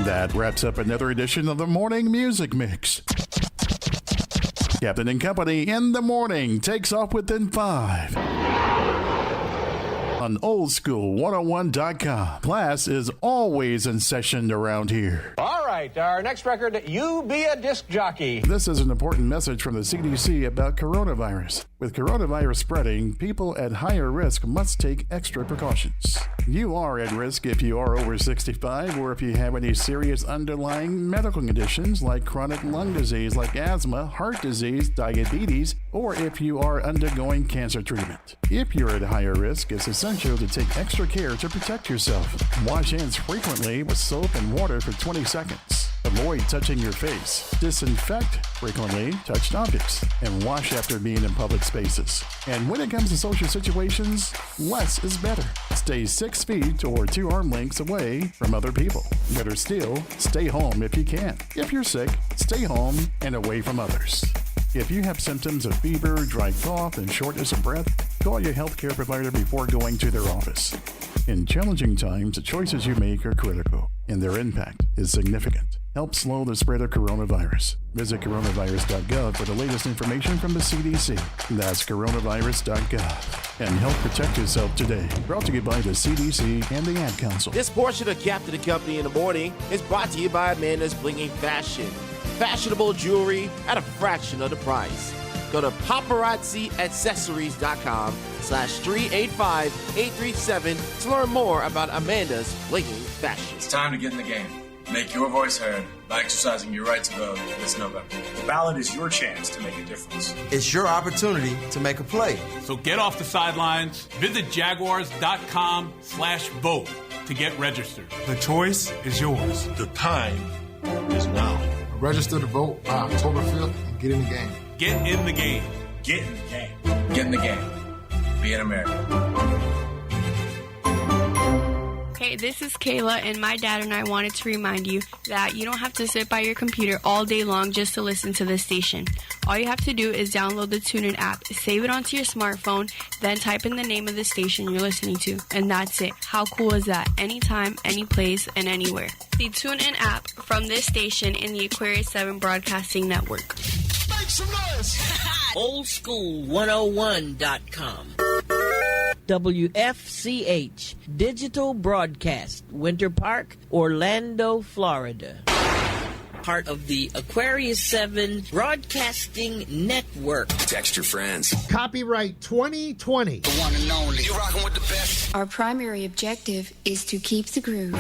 That wraps up another edition of the Morning Music Mix. Captain and Company in the morning takes off within 5. On oldschool101.com. Class is always in session around here. All right, our next record, You Be a Disc Jockey. This is an important message from the CDC about coronavirus. With coronavirus spreading, people at higher risk must take extra precautions. You are at risk if you are over 65 or if you have any serious underlying medical conditions like chronic lung disease like asthma, heart disease, diabetes, or if you are undergoing cancer treatment. If you're at higher risk, it's essential to take extra care to protect yourself. Wash hands frequently with soap and water for 20 seconds. Avoid touching your face. Disinfect frequently touched objects. And wash after being in public spaces. And when it comes to social situations, less is better. Stay 6 feet or 2 arm lengths away from other people. Better still, stay home if you can. If you're sick, stay home and away from others. If you have symptoms of fever, dry cough, and shortness of breath, call your healthcare provider before going to their office. In challenging times, the choices you make are critical, and their impact is significant. Help slow the spread of coronavirus. Visit coronavirus.gov for the latest information from the CDC. That's coronavirus.gov. And help protect yourself today. Brought to you by the CDC and the Ad Council. This portion of Captain and Company in the Morning is brought to you by Amanda's Blinging Fashion. Fashionable jewelry at a fraction of the price. Go to paparazziaccessories.com/385-837 to learn more about Amanda's Blinging Fashion. It's time to get in the game. Make your voice heard by exercising your right to vote this November. The ballot is your chance to make a difference. It's your opportunity to make a play. So get off the sidelines. Visit jaguars.com/vote to get registered. The choice is yours. The time is now. Register to vote by October 5th and get in the game. Get in the game. Get in the game. Get in the game. Be an American. Hey, this is Kayla, and my dad and I wanted to remind you that you don't have to sit by your computer all day long just to listen to this station. All you have to do is download the TuneIn app, save it onto your smartphone, then type in the name of the station you're listening to, and that's it. How cool is that? Anytime, any place, and anywhere. The TuneIn app from this station in the Aquarius 7 Broadcasting Network. Make some noise! Oldschool101.com. WFCH Digital Broadcast, Winter Park, Orlando, Florida. Part of the Aquarius 7 Broadcasting Network. Text your friends. Copyright 2020. The one and only. You're rocking with the best. Our primary objective is to keep the groove.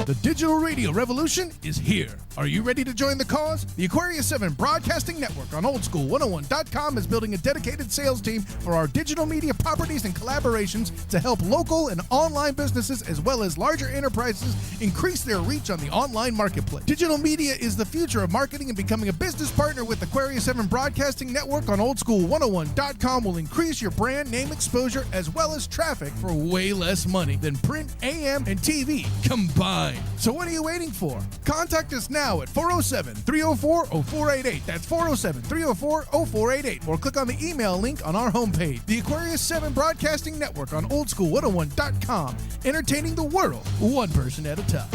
The digital radio revolution is here. Are you ready to join the cause? The Aquarius 7 Broadcasting Network on oldschool101.com is building a dedicated sales team for our digital media properties and collaborations to help local and online businesses as well as larger enterprises increase their reach on the online marketplace. Digital media is the future of marketing, and becoming a business partner with Aquarius 7 Broadcasting Network on oldschool101.com will increase your brand name exposure as well as traffic for way less money than print, AM, and TV combined. So what are you waiting for? Contact us now at 407-304-0488. That's 407-304-0488. Or click on the email link on our homepage. The Aquarius 7 Broadcasting Network on oldschool101.com. Entertaining the world, one person at a time.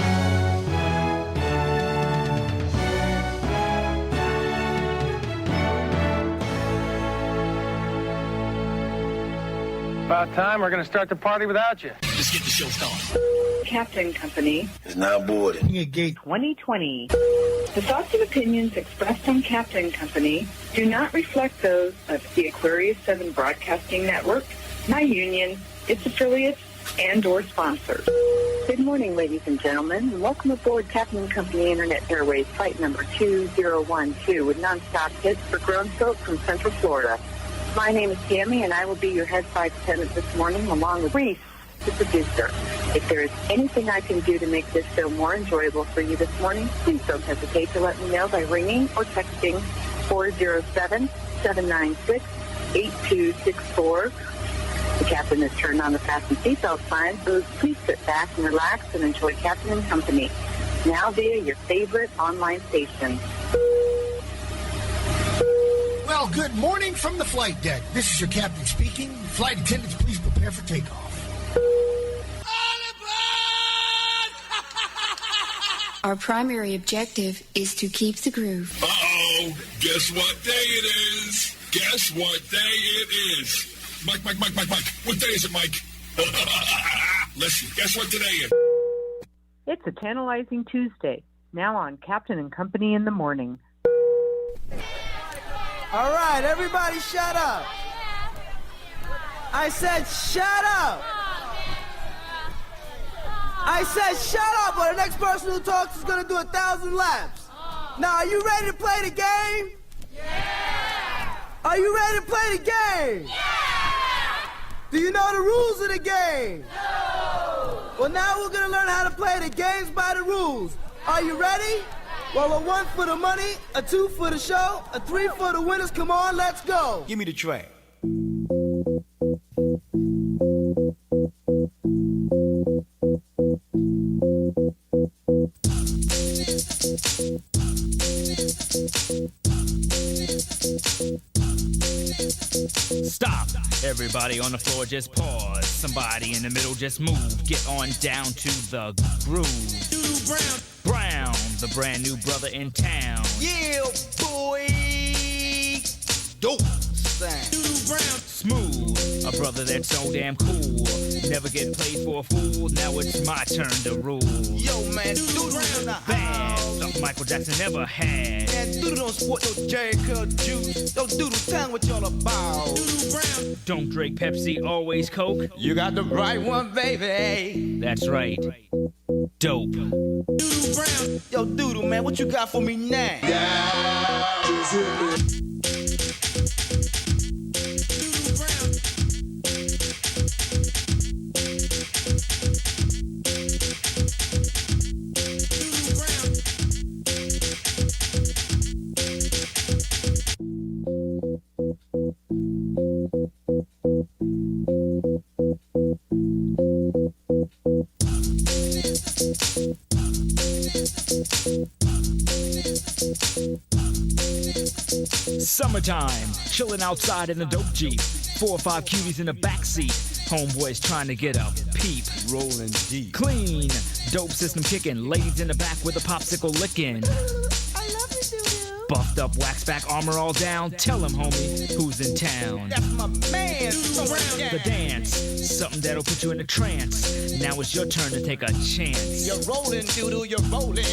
About time. We're going to start the party without you. Let's get the show started. Captain Company is now boarding. Gate 2020. The thoughts and opinions expressed on Captain Company do not reflect those of the Aquarius 7 Broadcasting Network, my union, its affiliates, and or sponsors. Good morning, ladies and gentlemen, and welcome aboard Captain Company Internet Airways flight number 2012 with nonstop hits for grown folk from Central Florida. My name is Tammy, and I will be your head flight attendant this morning, along with Reese, the producer. If there is anything I can do to make this show more enjoyable for you this morning, please don't hesitate to let me know by ringing or texting 407-796-8264. The captain has turned on the fasten seatbelt sign, so please sit back and relax and enjoy Captain and Company, now via your favorite online station. Well, good morning from the flight deck. This is your captain speaking. Flight attendants, please prepare for takeoff. Our primary objective is to keep the groove. Uh-oh, guess what day it is? Guess what day it is? Mike, what day is it, Mike? Listen, guess what today is? It's a tantalizing Tuesday, now on Captain and Company in the Morning. All right, everybody shut up. I said shut up. I said shut up, or the next person who talks is going to do 1,000 laps. Now, are you ready to play the game? Yeah! Are you ready to play the game? Yeah! Do you know the rules of the game? No! Well, now we're going to learn how to play the games by the rules. Are you ready? Well, a 1 for the money, a 2 for the show, a 3 for the winners. Come on, let's go. Give me the track. Stop. Everybody on the floor just pause. Somebody in the middle just move. Get on down to the groove. Brown, the brand new brother in town. Yeah, boy. Dope sound. Smooth, a brother that's so damn cool. Never get played for a fool. Now it's my turn to rule. Yo, man, Doodle in the Bad, something Michael Jackson never had. Man, Doodle don't sport no Jerry Curl juice. Don't Doodle, tell me what y'all about. Don't drink Pepsi, always Coke. You got the right one, baby. That's right. Dope. Yo, Doodle, man, what you got for me now? Summertime, chilling outside in the dope Jeep. 4 or 5 cuties in the backseat. Homeboys trying to get a peep. Rolling deep. Clean, dope system kicking. Ladies in the back with a popsicle licking. I love you, Doo-Doo. Buffed up, wax back, armor all down. Tell him, homie, who's in town. That's my man. The dance, something that'll put you in a trance. Now it's your turn to take a chance. You're rolling, Doodle, you're rolling.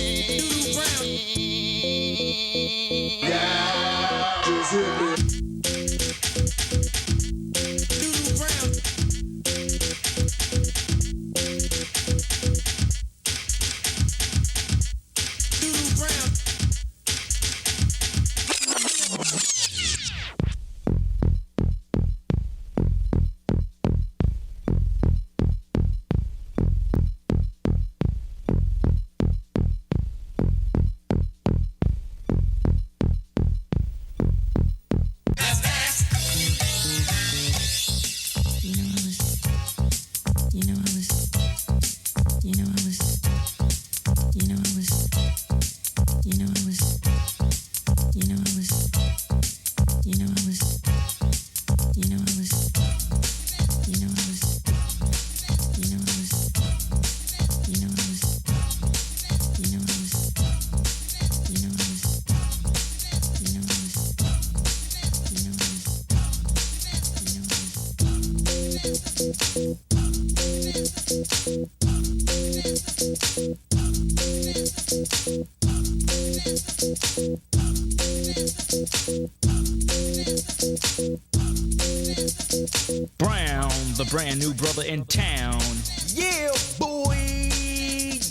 Brown, the brand new brother in town. Yeah, boy,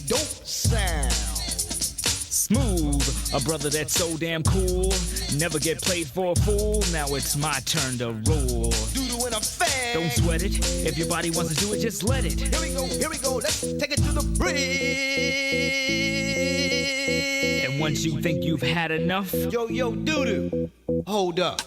dope sound. Smooth, a brother that's so damn cool. Never get played for a fool. Now it's my turn to rule. Doodle in a fag. Don't sweat it. If your body wants to do it, just let it. Here we go. Let's take it to the bridge. And once you think you've had enough, yo, Doodle, hold up.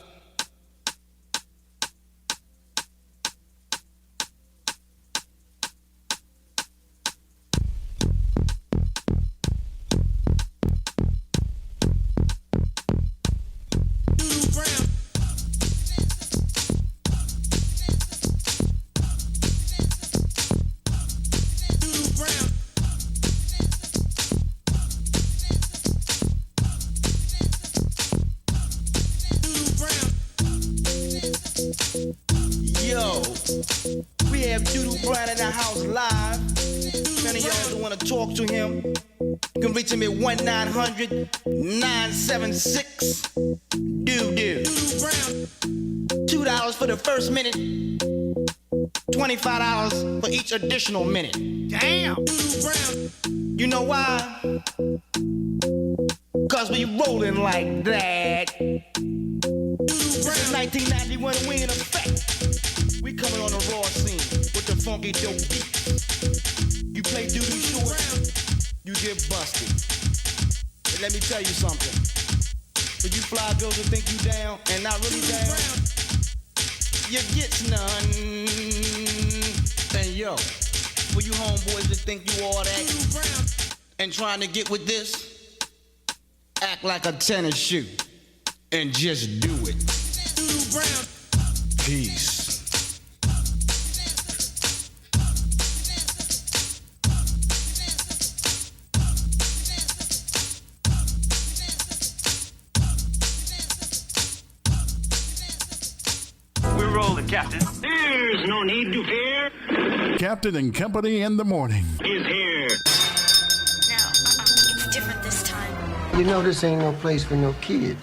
house live. If any of y'all do want to talk to him, you can reach him at 1-900-976-DO-DO. $2 for the first minute, $25 for each additional minute. Damn! You know why? Cause we rolling like that. This is 1991, we in effect. We coming on the raw scene with the funky dope beats. You play doo-doo short, you get busted. But let me tell you something. For you fly girls who think you down and not really down, you get none. And yo, for you homeboys that think you all that and trying to get with this, act like a tennis shoe and just do it. Peace. We're rolling, Captain. There's no need to fear. Captain and Company in the morning. Is here. It's different this time. You know this ain't no place for no kids.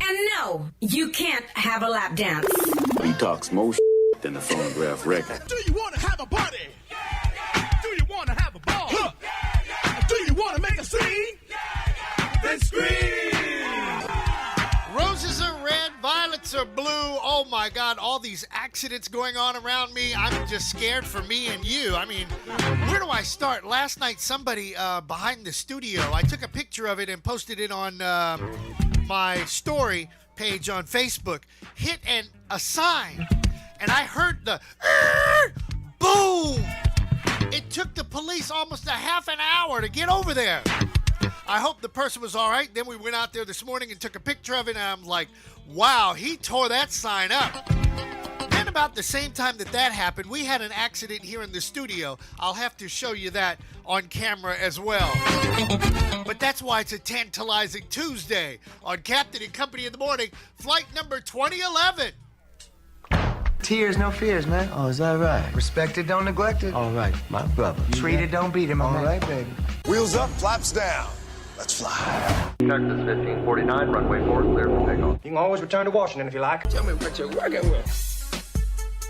And no, you can't have a lap dance. He talks more than the phonograph record. Do you want to have a party? Do you want to have a ball? Do you want to make a scene? Then scream! Roses are red, violets are blue. Oh my God, all these accidents going on around me. I'm just scared for me and you. I mean, where do I start? Last night, somebody behind the studio, I took a picture of it and posted it on my story page on Facebook, hit a sign, and I heard the boom. It took the police almost a half an hour to get over there. I hope the person was all right. Then we went out there this morning and took a picture of it, and I'm like, wow, he tore that sign up. Then about the same time that happened, we had an accident here in the studio. I'll have to show you that on camera as well. But that's why it's a tantalizing Tuesday on Captain and Company in the Morning, flight number 2011. Tears, no fears, man. Oh, is that right? Respected, don't neglect it. All right, my brother. Treated, don't beat him. All right, baby. Wheels up, flaps down. Let's fly. Texas 1549, runway 4, clear for takeoff. You can always return to Washington if you like. Tell me what you're working with.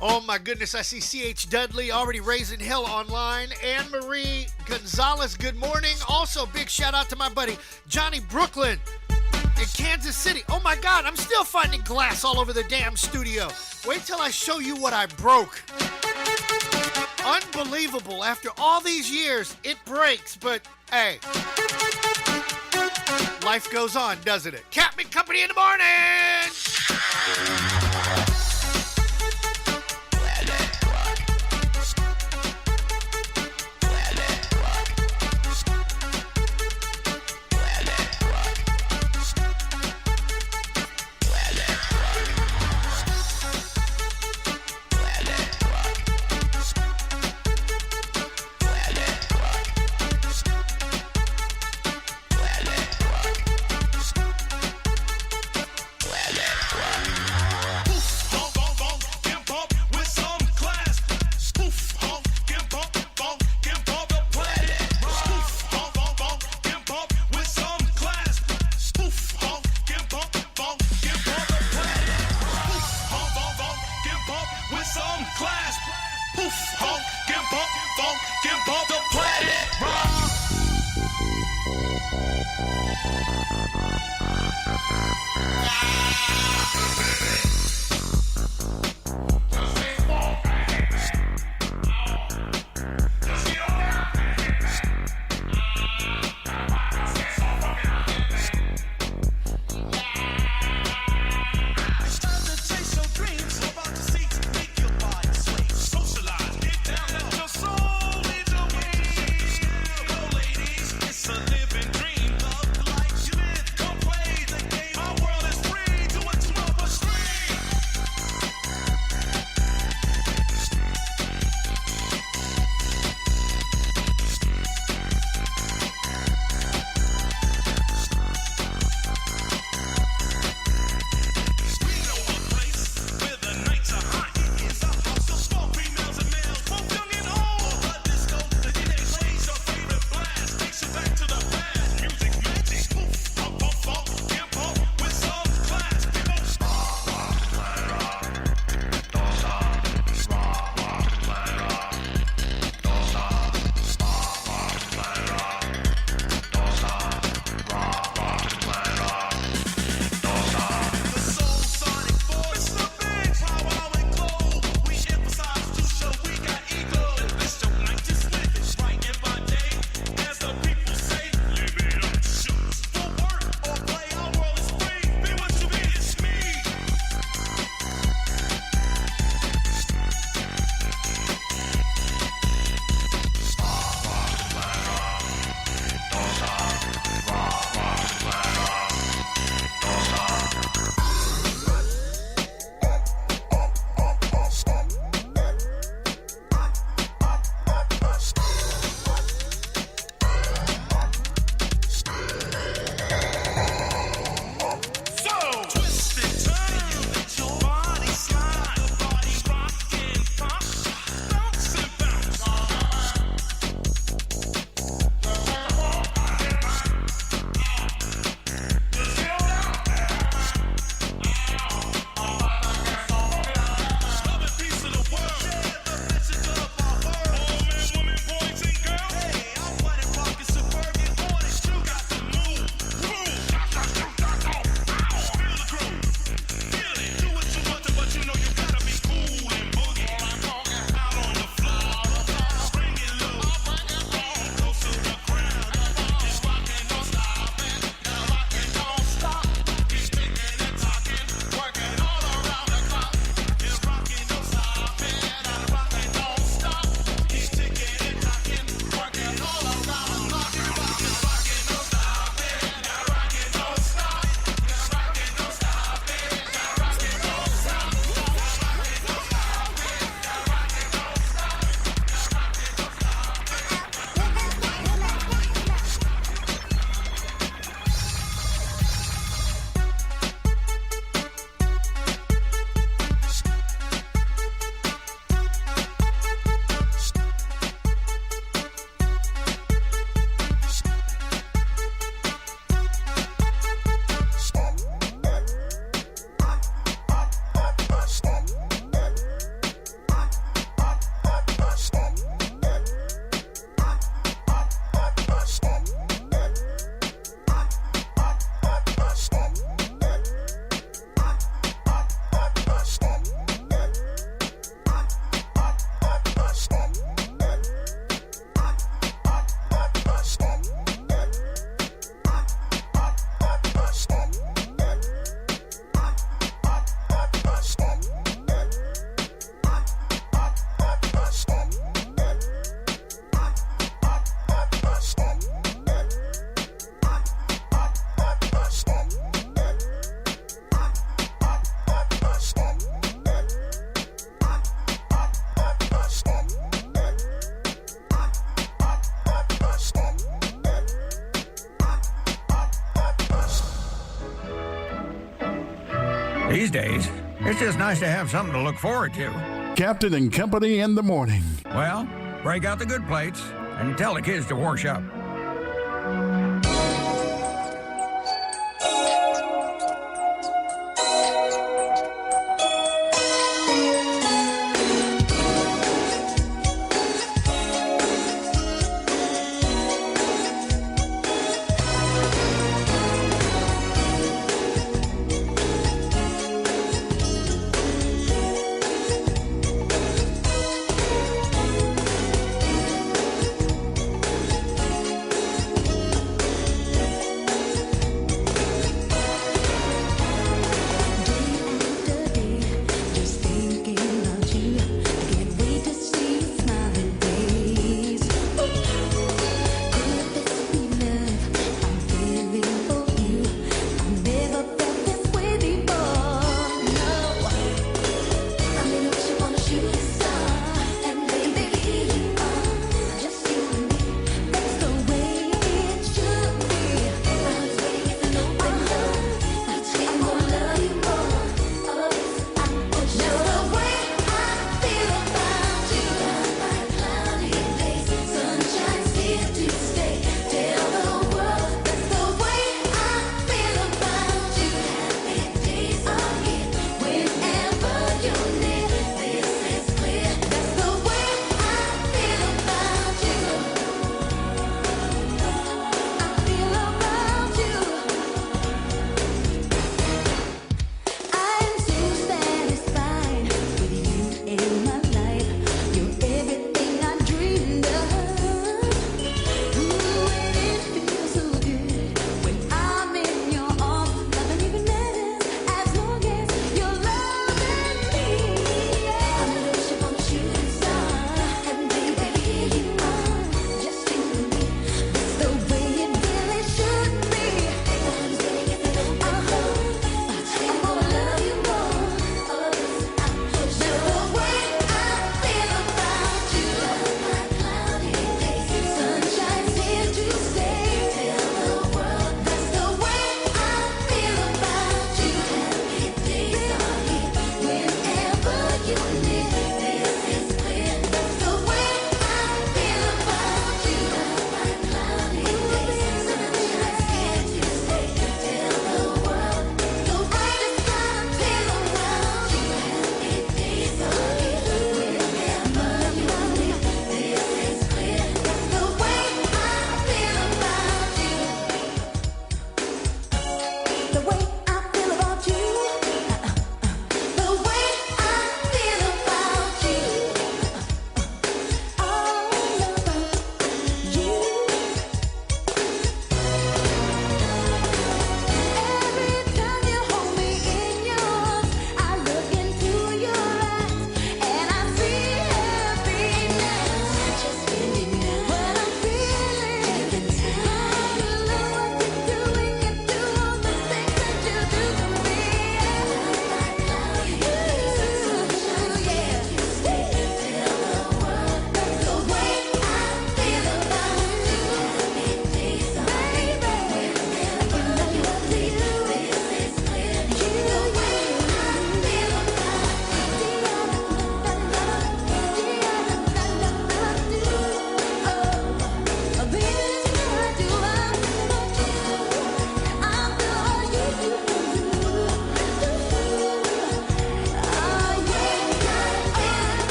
Oh my goodness, I see C.H. Dudley already raising hell online. Anne-Marie Gonzalez, good morning. Also, big shout out to my buddy Johnny Brooklyn in Kansas City. Oh my God, I'm still finding glass all over the damn studio. Wait till I show you what I broke. Unbelievable. After all these years, it breaks, but hey, life goes on, doesn't it? Captain Company in the morning! days, it's just nice to have something to look forward to. Captain and Company in the morning. Well, break out the good plates and tell the kids to wash up.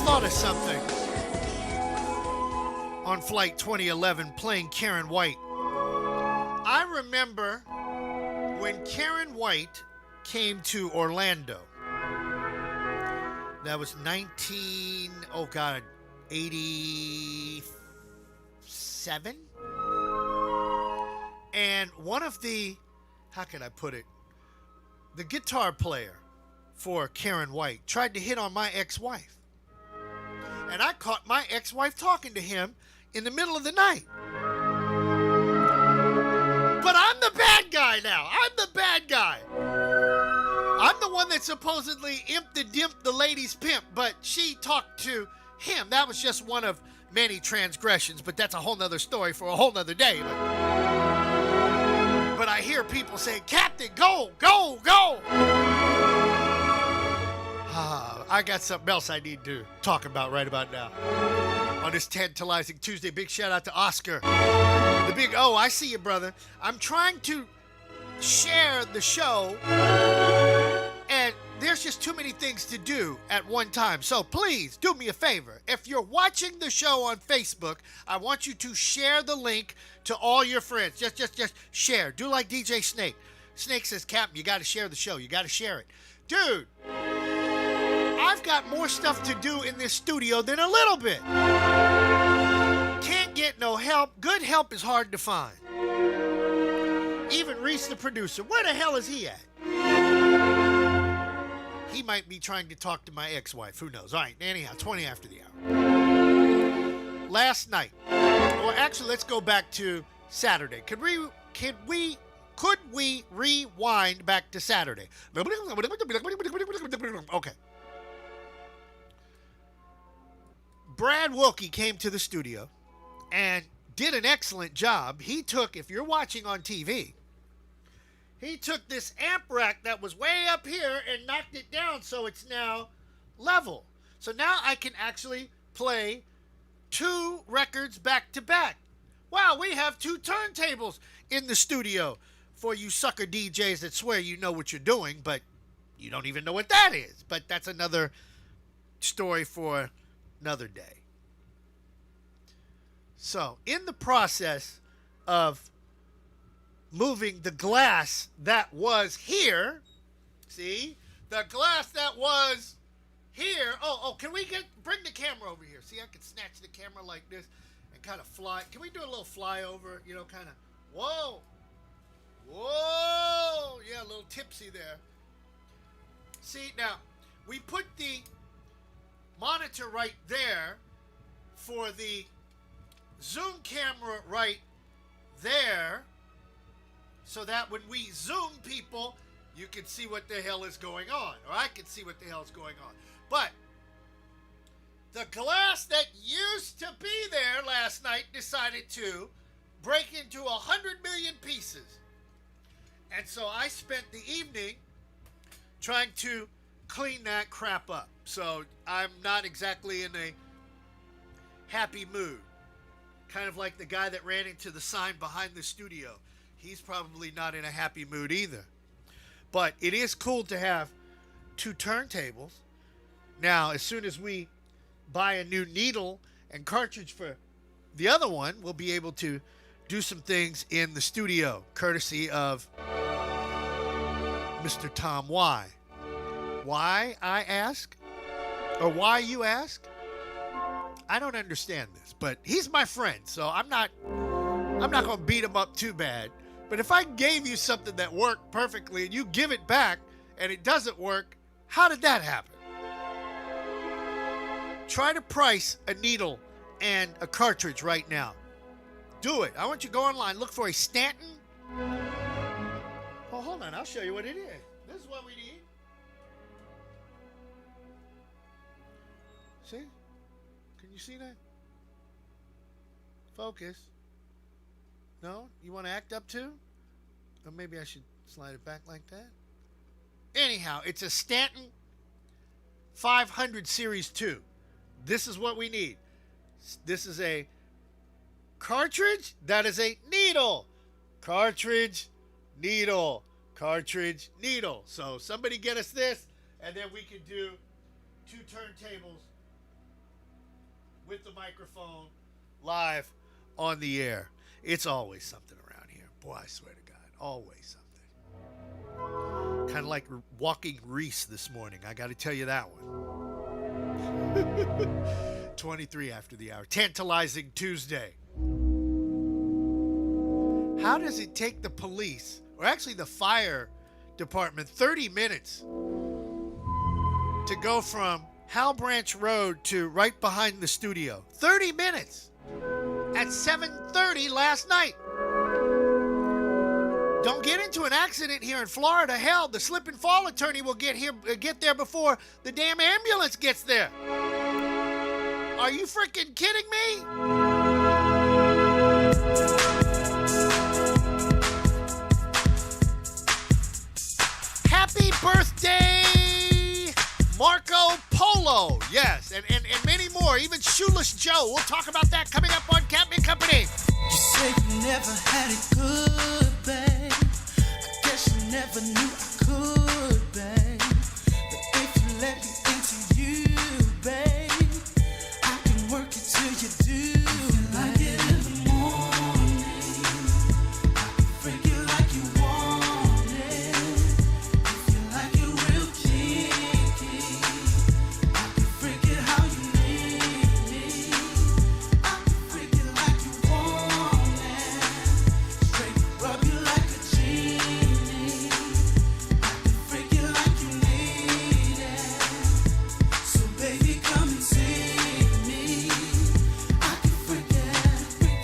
thought of something on Flight 2011 playing Karen White. I remember when Karen White came to Orlando. That was 87? And one of the, how can I put it? The guitar player for Karen White tried to hit on my ex-wife. And I caught my ex-wife talking to him in the middle of the night. But I'm the bad guy now. I'm the bad guy. I'm the one that supposedly imped the lady's pimp, but she talked to him. That was just one of many transgressions, but that's a whole nother story for a whole nother day. But I hear people say, Captain, go, go, go. I got something else I need to talk about right about now. On this tantalizing Tuesday, big shout out to Oscar. The big, I see you, brother. I'm trying to share the show, and there's just too many things to do at one time. So please do me a favor. If you're watching the show on Facebook, I want you to share the link to all your friends. Just share. Do like DJ Snake. Snake says, Captain, you got to share the show. You got to share it. Dude, I've got more stuff to do in this studio than a little bit. Can't get no help. Good help is hard to find. Even Reese, the producer, where the hell is he at? He might be trying to talk to my ex-wife. Who knows? All right, anyhow, 20 after the hour. Last night, or actually, let's go back to Saturday. Could we rewind back to Saturday? Okay. Brad Wilkie came to the studio and did an excellent job. He took, if you're watching on TV, he took this amp rack that was way up here and knocked it down so it's now level. So now I can actually play 2 records back to back. Wow, we have 2 turntables in the studio for you sucker DJs that swear you know what you're doing, but you don't even know what that is. But that's another story for another day. So, in the process of moving the glass that was here, see, the glass that was here. Can we bring the camera over here? See, I can snatch the camera like this and kind of fly. Can we do a little flyover? Kind of. Whoa, yeah, a little tipsy there. See, now we put the monitor right there for the zoom camera right there, so that when we zoom people, you can see what the hell is going on, or I can see what the hell is going on. But the glass that used to be there last night decided to break into 100 million pieces. And so I spent the evening trying to clean that crap up. So I'm not exactly in a happy mood. Kind of like the guy that ran into the sign behind the studio. He's probably not in a happy mood either. But it is cool to have 2 turntables. Now, as soon as we buy a new needle and cartridge for the other one, we'll be able to do some things in the studio, courtesy of Mr. Tom Y. Why, I ask? Or why, you ask? I don't understand this, but he's my friend, so I'm not going to beat him up too bad. But if I gave you something that worked perfectly and you give it back and it doesn't work, how did that happen? Try to price a needle and a cartridge right now. Do it. I want you to go online, look for a Stanton. Oh, hold on. I'll show you what it is. This is what we need. See? Can you see that? Focus. No? You want to act up too? Or maybe I should slide it back like that? Anyhow, it's a Stanton 500 Series 2. This is what we need. This is a cartridge. That is a needle. Cartridge, needle. Cartridge, needle. So somebody get us this, and then we can do 2 turntables with the microphone live on the air. It's always something around here. Boy, I swear to God, always something. Kind of like walking Reese this morning. I got to tell you that one. 23 after the hour. Tantalizing Tuesday. How does it take the police, or actually the fire department, 30 minutes to go from Hal Branch Road to right behind the studio? 30 minutes at 7:30 last night. Don't get into an accident here in Florida. Hell, the slip and fall attorney will get there before the damn ambulance gets there. Are you freaking kidding me? Happy birthday, Marco Polo. Yes, and many more. Even Shoeless Joe. We'll talk about that coming up on Captain Company. You say you never had it good, babe. I guess you never knew I could, babe. But if you let me into you, babe, I can work it till you do. Like it in the morning, I can freak you like you want it. If you like it real kinky, I can freak it how you need me. I can freak it like you want it. Straight rub you like a genie. I can freak it like you need it. So baby, come and see me. I can freak it.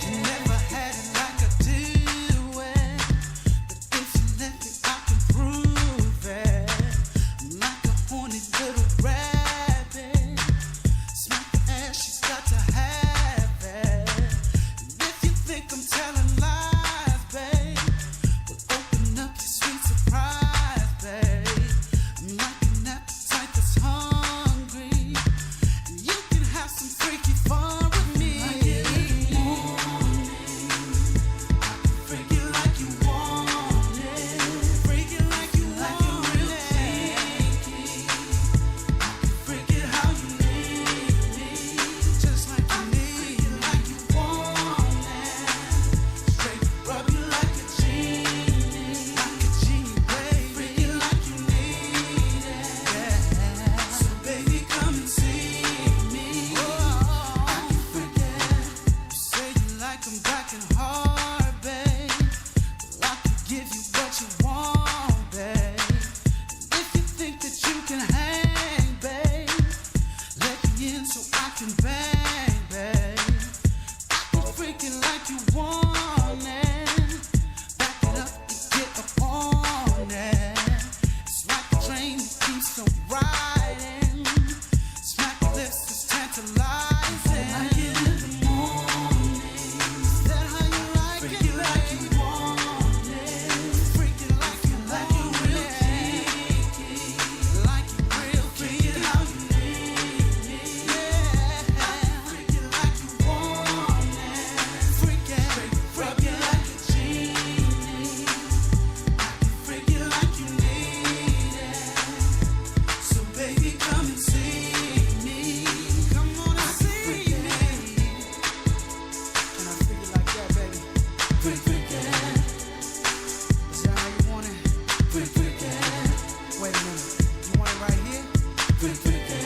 You never had it like I do it. But if you let me, I can prove it. I'm like a horny little rabbit. Smack the ass, she's got to have it. And if you think I'm telling lies, babe, well, open up your sweet surprise, babe. I'm like an appetite that's hungry. And you can have some freaky fun with me. Like it in the morning, I can freak you like you want it. Freak it like you want it. Real kinky. I can freak it how you need me. Just like you need it. Like you want it. Straight rub you like a genie. Like a genie, baby. Freak it like you need it. Yeah. So baby, come and see me. I can freak it. You say you like 'em back and hard, babe. Well, I can give you what you want, babe. And if you think that you can hang, babe, let me in so I can bang, babe. I can freak it like you want it. Back it up and get up on it. It's like a train that keeps on riding. Smack lips is tantalizing. Like it in the morning. Is that how you like it? Freak it like you want it. Freak it like you real kinky. Like you real kinky. Freak it how you need me. Yeah. Freak it like you want it. Freak it. Rub you like a genie. I can freak it like you need it. So baby, come and see me. Come on and see me. Can I freak it like that, baby? Freak it. Is that how you want it? Freak it. Wait a minute. You want it right here? Freak it.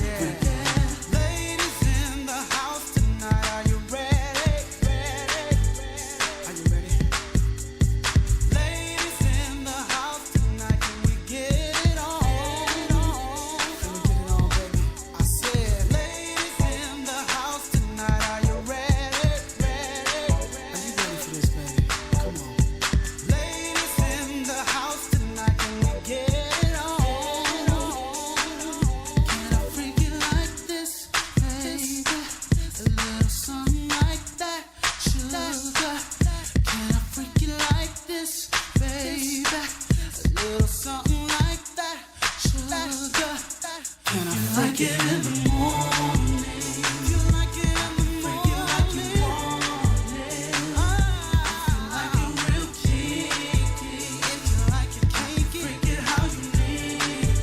Yeah. Ladies in the house tonight, are you ready? Are you ready? Ladies in the house tonight, can we get it on? Can we get it on, baby? I said, ladies in the house tonight, are you ready? Are you ready for this, baby? Come on. Ladies in the house tonight, can we get it on? Can I freak it like this, baby? A little something like that, sugar. Can I freak it like this, baby? A little something like that, sugar. Can I freak it in the morning? You like it in the morning? Freak it like you want it. Like it real kinky. If you like it kinky, freak it how you need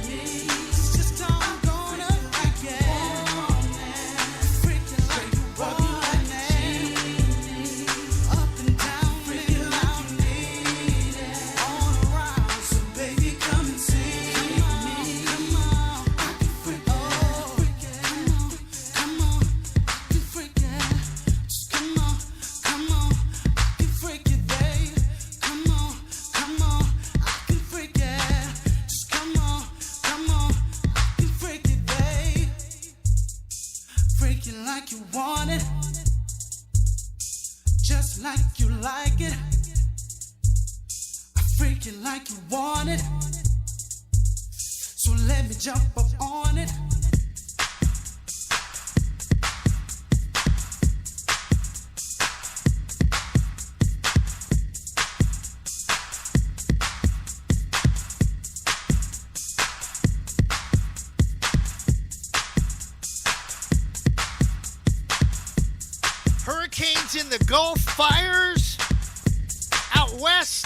me. It's just how I'm gonna like it. Freak it like you want it. Up and down, freak it like you need it. All around, so baby, come and see me. Come on, I can freak it. Come on, I can freak it. Just come on, I can freak it, babe. Come on, I can freak it. Just come on, I can freak it, babe. Freak it like you want it, just like you like it. break it like you want it. So let me jump up on it. Hurricanes in the Gulf, fires out west,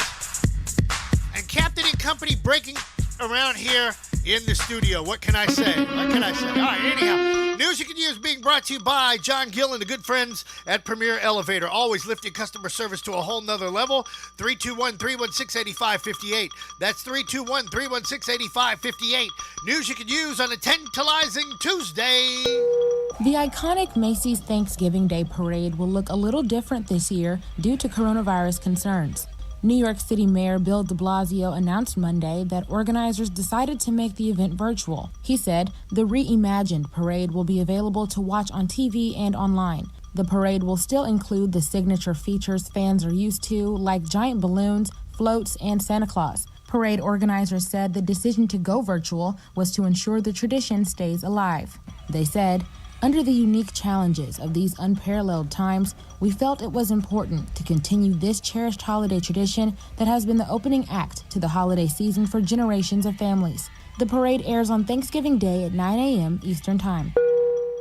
and Captain and Company breaking around here in the studio. What can I say? What can I say? All right, anyhow, news you can use being brought to you by John Gill and the good friends at Premier Elevator. Always lifting customer service to a whole nother level. 321-316-8558. That's 321-316-8558. News you can use on a tantalizing Tuesday. The iconic Macy's Thanksgiving Day Parade will look a little different this year due to coronavirus concerns. New York City Mayor Bill de Blasio announced Monday that organizers decided to make the event virtual. He said the reimagined parade will be available to watch on TV and online. The parade will still include the signature features fans are used to, like giant balloons, floats, and Santa Claus. Parade organizers said the decision to go virtual was to ensure the tradition stays alive. They said, "Under the unique challenges of these unparalleled times, we felt it was important to continue this cherished holiday tradition that has been the opening act to the holiday season for generations of families." The parade airs on Thanksgiving Day at 9 a.m. Eastern Time.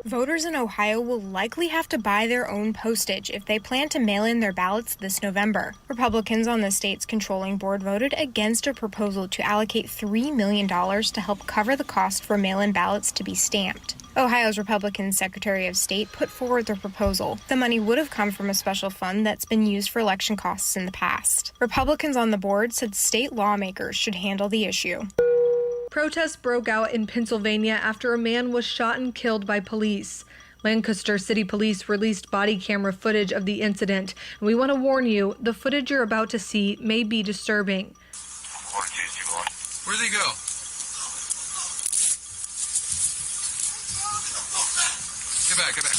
Voters in Ohio will likely have to buy their own postage if they plan to mail in their ballots this November. Republicans on the state's controlling board voted against a proposal to allocate $3 million to help cover the cost for mail-in ballots to be stamped. Ohio's Republican Secretary of State put forward the proposal. The money would have come from a special fund that's been used for election costs in the past. Republicans on the board said state lawmakers should handle the issue. Protests broke out in Pennsylvania after a man was shot and killed by police. Lancaster City Police released body camera footage of the incident. And we want to warn you, the footage you're about to see may be disturbing. Where'd they go? Get back, get back.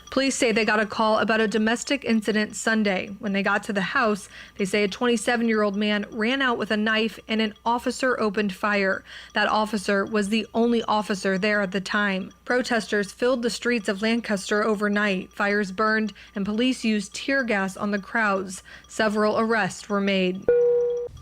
Police say they got a call about a domestic incident Sunday. When they got to the house, they say a 27-year-old man ran out with a knife and an officer opened fire. That officer was the only officer there at the time. Protesters filled the streets of Lancaster overnight. Fires burned and police used tear gas on the crowds. Several arrests were made.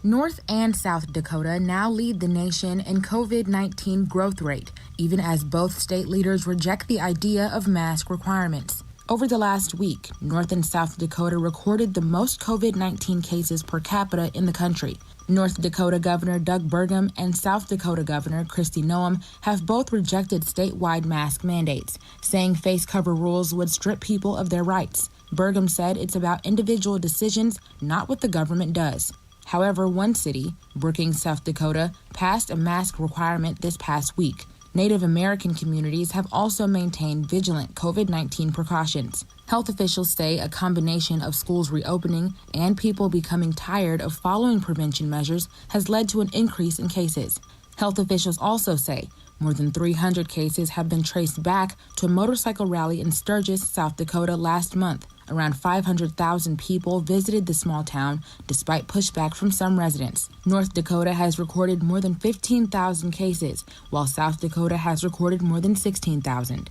North and South Dakota now lead the nation in COVID-19 growth rate, even as both state leaders reject the idea of mask requirements. Over the last week, North and South Dakota recorded the most COVID-19 cases per capita in the country. North Dakota Governor Doug Burgum and South Dakota Governor Kristi Noem have both rejected statewide mask mandates, saying face cover rules would strip people of their rights. Burgum said it's about individual decisions, not what the government does. However, one city, Brookings, South Dakota, passed a mask requirement this past week. Native American communities have also maintained vigilant COVID-19 precautions. Health officials say a combination of schools reopening and people becoming tired of following prevention measures has led to an increase in cases. Health officials also say more than 300 cases have been traced back to a motorcycle rally in Sturgis, South Dakota last month. Around 500,000 people visited the small town despite pushback from some residents. North Dakota has recorded more than 15,000 cases, while South Dakota has recorded more than 16,000.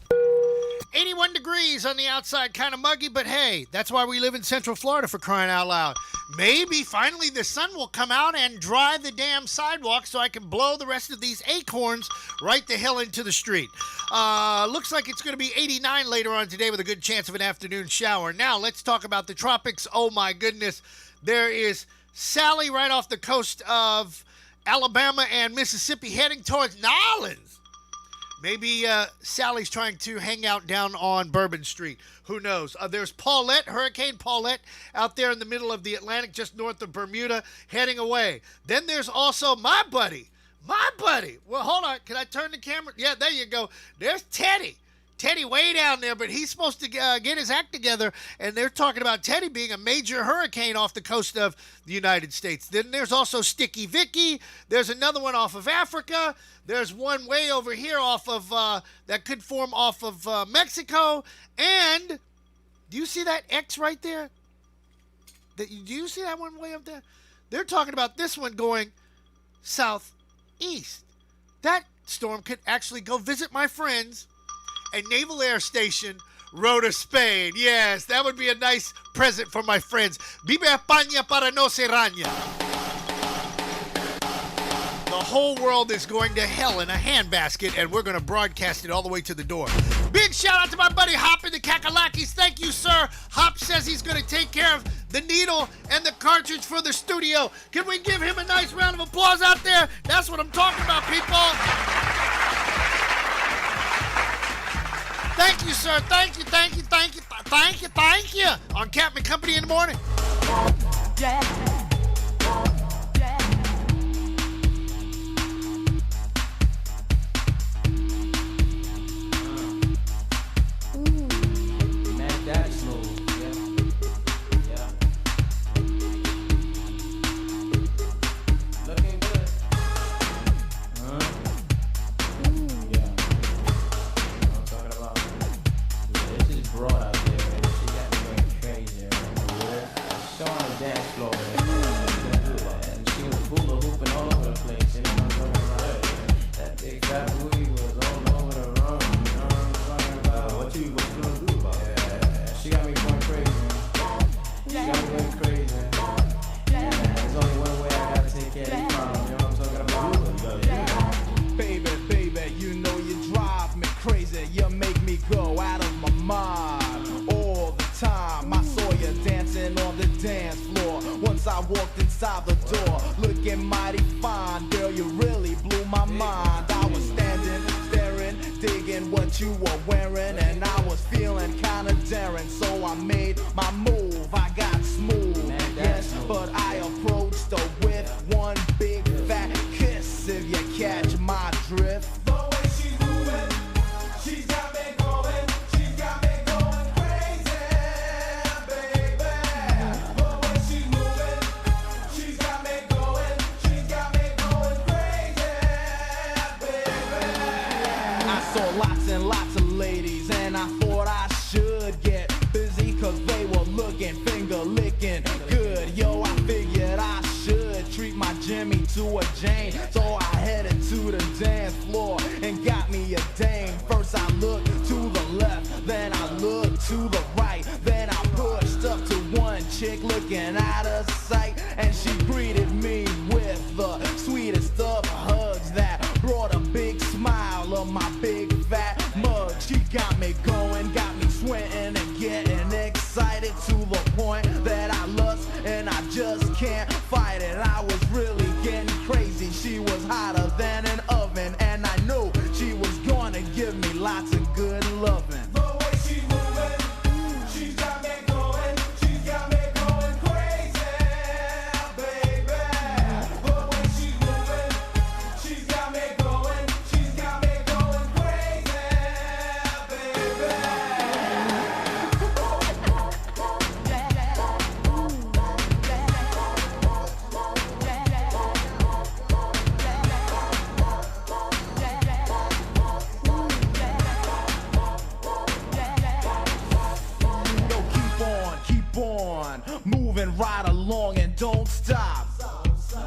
81 degrees on the outside, kind of muggy, but hey, that's why we live in Central Florida, for crying out loud. Maybe finally the sun will come out and dry the damn sidewalk so I can blow the rest of these acorns right the hell into the street. Looks like it's going to be 89 later on today with a good chance of an afternoon shower. Now, let's talk about the tropics. Oh my goodness. There is Sally right off the coast of Alabama and Mississippi heading towards New Orleans. Maybe Sally's trying to hang out down on Bourbon Street. Who knows? There's Paulette, Hurricane Paulette, out there in the middle of the Atlantic, just north of Bermuda, heading away. Then there's also my buddy. Well, hold on. Can I turn the camera? Yeah, there you go. There's Teddy. Teddy way down there, but he's supposed to get his act together, and they're talking about Teddy being a major hurricane off the coast of the United States. Then there's also Sticky Vicky. There's another one off of Africa. There's one way over here off of that could form off of Mexico. And do you see that X right there? Do you see that one way up there? They're talking about this one going southeast. That storm could actually go visit my friends at Naval Air Station, Rota, Spain. Yes, that would be a nice present for my friends. Vive España para no se raña. The whole world is going to hell in a handbasket, and we're going to broadcast it all the way to the door. Big shout out to my buddy Hop in the Kakalakis. Thank you, sir. Hop says he's going to take care of the needle and the cartridge for the studio. Can we give him a nice round of applause out there? That's what I'm talking about, people. Thank you, sir. Thank you, thank you, thank you, thank you, thank you. On Captain Company in the morning. Yeah.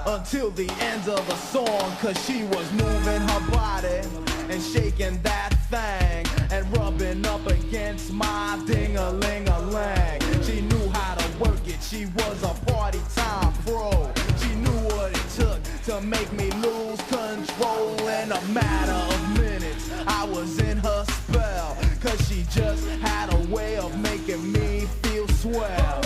Until the end of the song, cause she was moving her body and shaking that thing and rubbing up against my ding-a-ling-a-lang. She knew how to work it, she was a party time pro. She knew what it took to make me lose control. In a matter of minutes, I was in her spell, cause she just had a way of making me feel swell.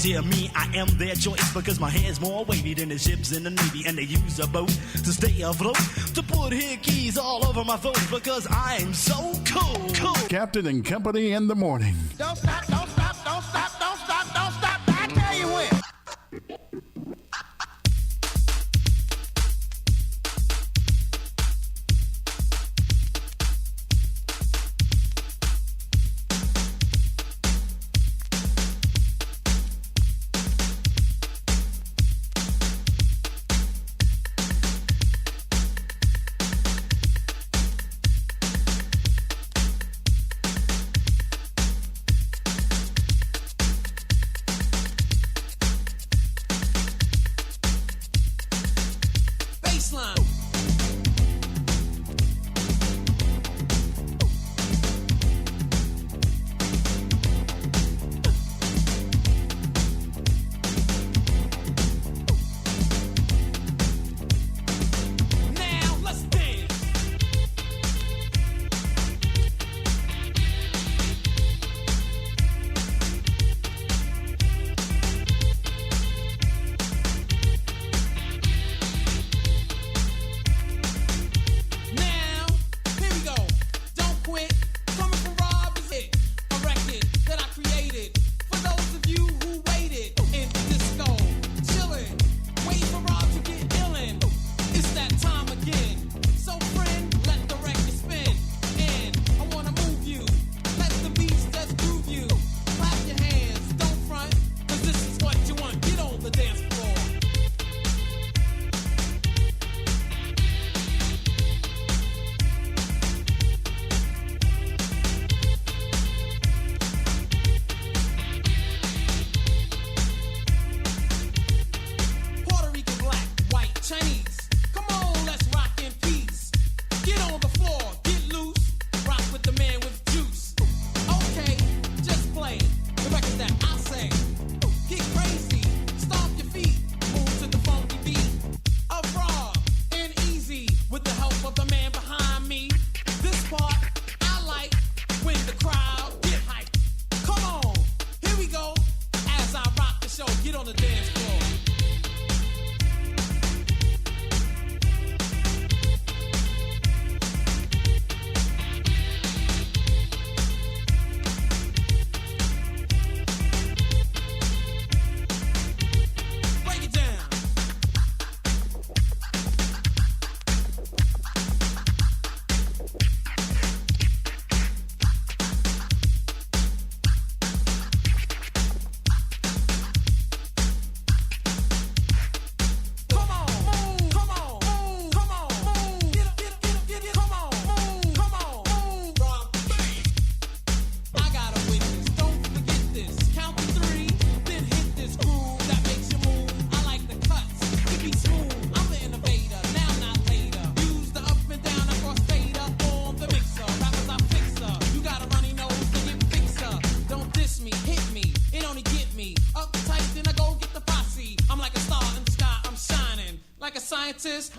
dear me, I am their choice because my hair's more wavy than the ships in the Navy, and they use a boat to stay afloat, to put hit keys all over my throat because I'm so cool. Captain and Company in the morning. Don't stop, don't stop, don't stop, don't stop, don't stop. I tell you when.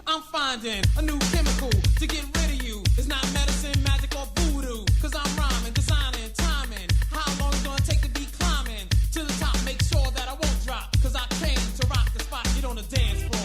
I'm finding a new chemical to get rid of you. It's not medicine, magic, or voodoo. Cause I'm rhyming, designing, timing. How long it's gonna take to be climbing to the top? Make sure that I won't drop. Cause I came to rock the spot, get on the dance floor.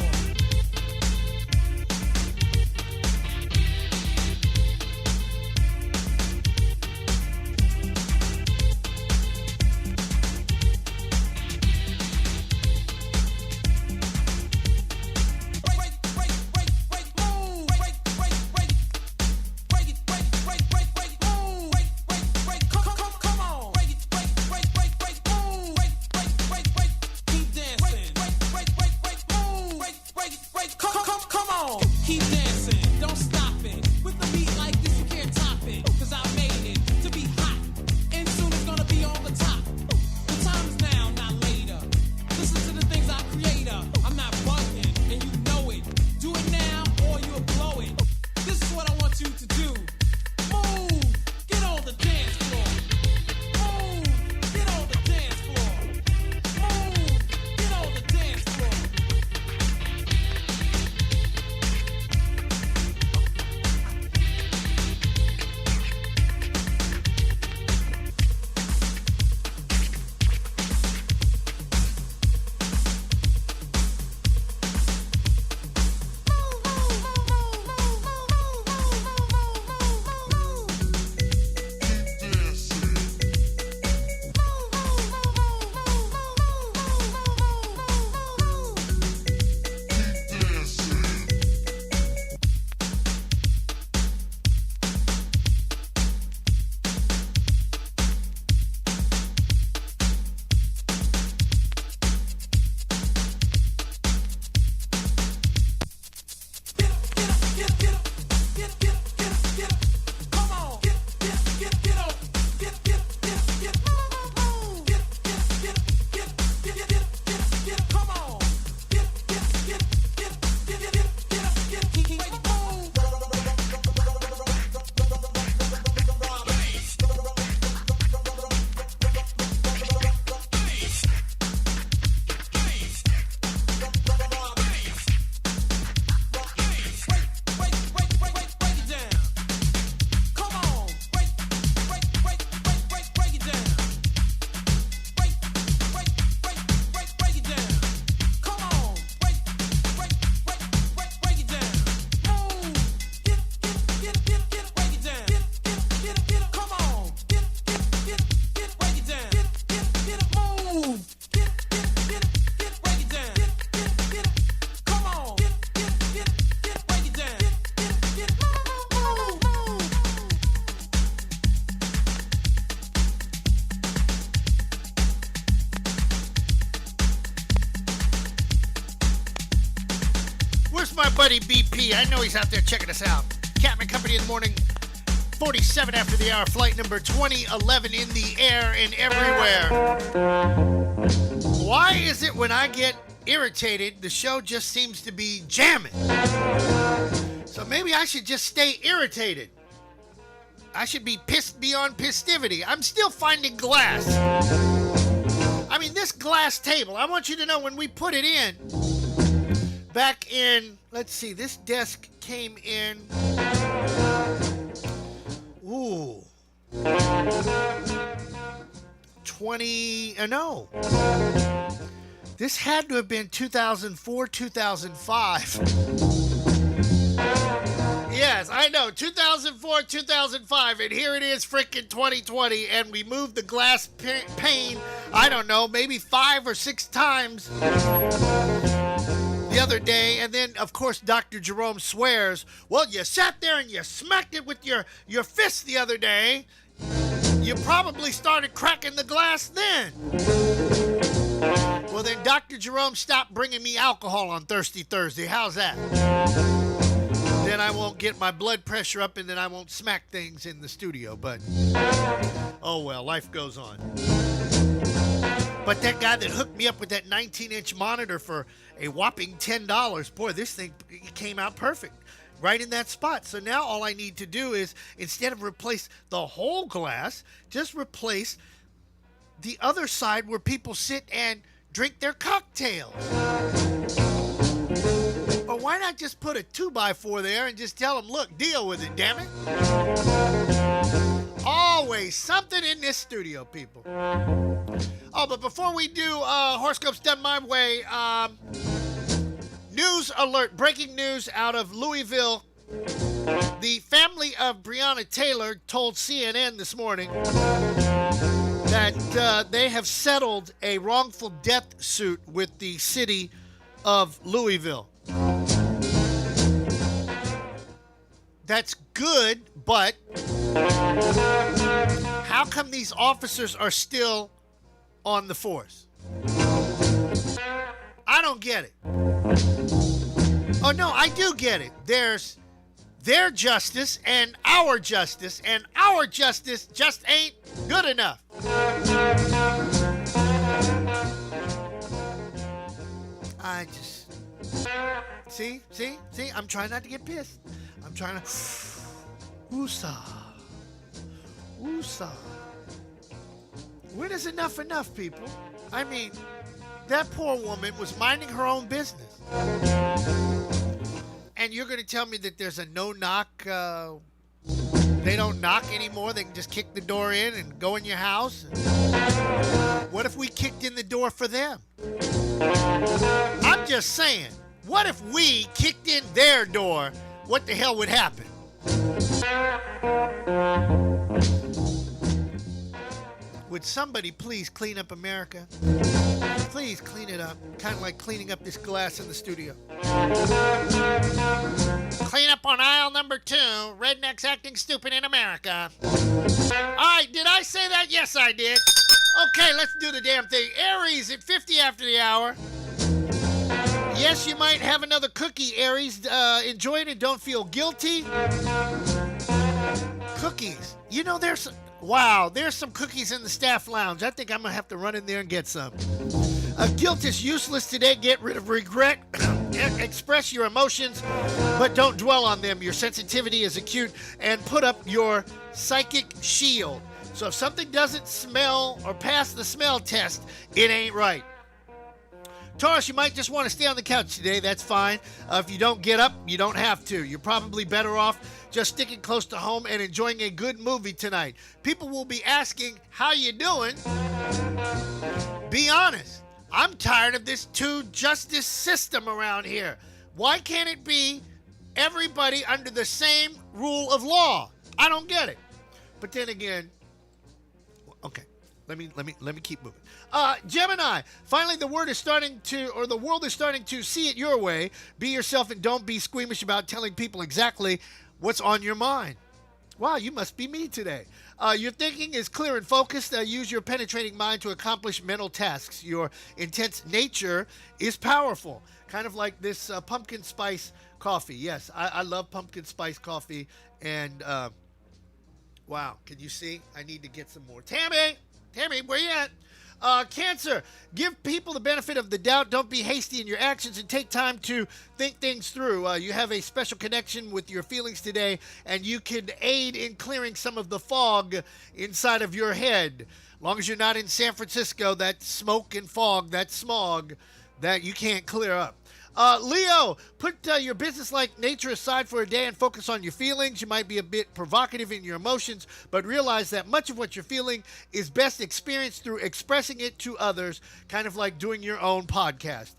That's my buddy BP. I know he's out there checking us out. Catman Company in the morning, 47 after the hour, flight number 2011 in the air and everywhere. Why is it when I get irritated, the show just seems to be jamming? So maybe I should just stay irritated. I should be pissed beyond pistivity. I'm still finding glass. I mean, this glass table, I want you to know when we put it in, back in, let's see, this desk came in, ooh, 20, no. This had to have been 2004, 2005. Yes, I know, 2004, 2005, and here it is freaking 2020, and we moved the glass pane, I don't know, maybe 5 or 6 times the other day, and then, of course, Dr. Jerome swears, well, you sat there and you smacked it with your fist the other day. You probably started cracking the glass then. Well, then Dr. Jerome stopped bringing me alcohol on Thirsty Thursday. How's that? Then I won't get my blood pressure up, and then I won't smack things in the studio. But, oh well, life goes on. But that guy that hooked me up with that 19-inch monitor for a whopping $10, boy, this thing came out perfect. Right in that spot. So now all I need to do is, instead of replace the whole glass, just replace the other side where people sit and drink their cocktails. Or why not just put a 2x4 there and just tell them, look, deal with it, damn it. Always something in this studio, people. Oh, but before we do Horoscopes Done My Way, news alert, breaking news out of Louisville. The family of Breonna Taylor told CNN this morning that they have settled a wrongful death suit with the city of Louisville. That's good, but how come these officers are still on the force? I don't get it. Oh, no, I do get it. There's their justice and our justice just ain't good enough. I just... See? I'm trying not to get pissed. I'm trying to... Woosah. When is enough, people? I mean, that poor woman was minding her own business. And you're going to tell me that there's a no-knock... they don't knock anymore. They can just kick the door in and go in your house. What if we kicked in the door for them? I'm just saying, what if we kicked in their door? What the hell would happen? Would somebody please clean up America? Please clean it up. Kind of like cleaning up this glass in the studio. Clean up on aisle number 2. Rednecks acting stupid in America. All right, did I say that? Yes, I did. Okay, let's do the damn thing. Aries at 50 after the hour. Yes, you might have another cookie, Aries. Enjoy it and don't feel guilty. Cookies. You know, there's some cookies in the staff lounge. I think I'm going to have to run in there and get some. Guilt is useless today. Get rid of regret. Express your emotions, but don't dwell on them. Your sensitivity is acute, and put up your psychic shield. So if something doesn't smell or pass the smell test, it ain't right. Taurus, you might just want to stay on the couch today. That's fine. If you don't get up, you don't have to. You're probably better off just sticking close to home and enjoying a good movie tonight. People will be asking, how you doing? Be honest. I'm tired of this two-justice system around here. Why can't it be everybody under the same rule of law? I don't get it. But then again, okay, let me keep moving. Gemini, finally the world is starting to see it your way. Be yourself and don't be squeamish about telling people exactly what's on your mind. Wow, you must be me today. Your thinking is clear and focused. Use your penetrating mind to accomplish mental tasks. Your intense nature is powerful. Kind of like this pumpkin spice coffee. Yes, I love pumpkin spice coffee. And, wow, can you see? I need to get some more. Tammy, where you at? Cancer, give people the benefit of the doubt. Don't be hasty in your actions and take time to think things through. You have a special connection with your feelings today, and you can aid in clearing some of the fog inside of your head. As long as you're not in San Francisco, that smoke and fog, that smog, that you can't clear up. Leo, put your business-like nature aside for a day and focus on your feelings. You might be a bit provocative in your emotions, but realize that much of what you're feeling is best experienced through expressing it to others, kind of like doing your own podcast.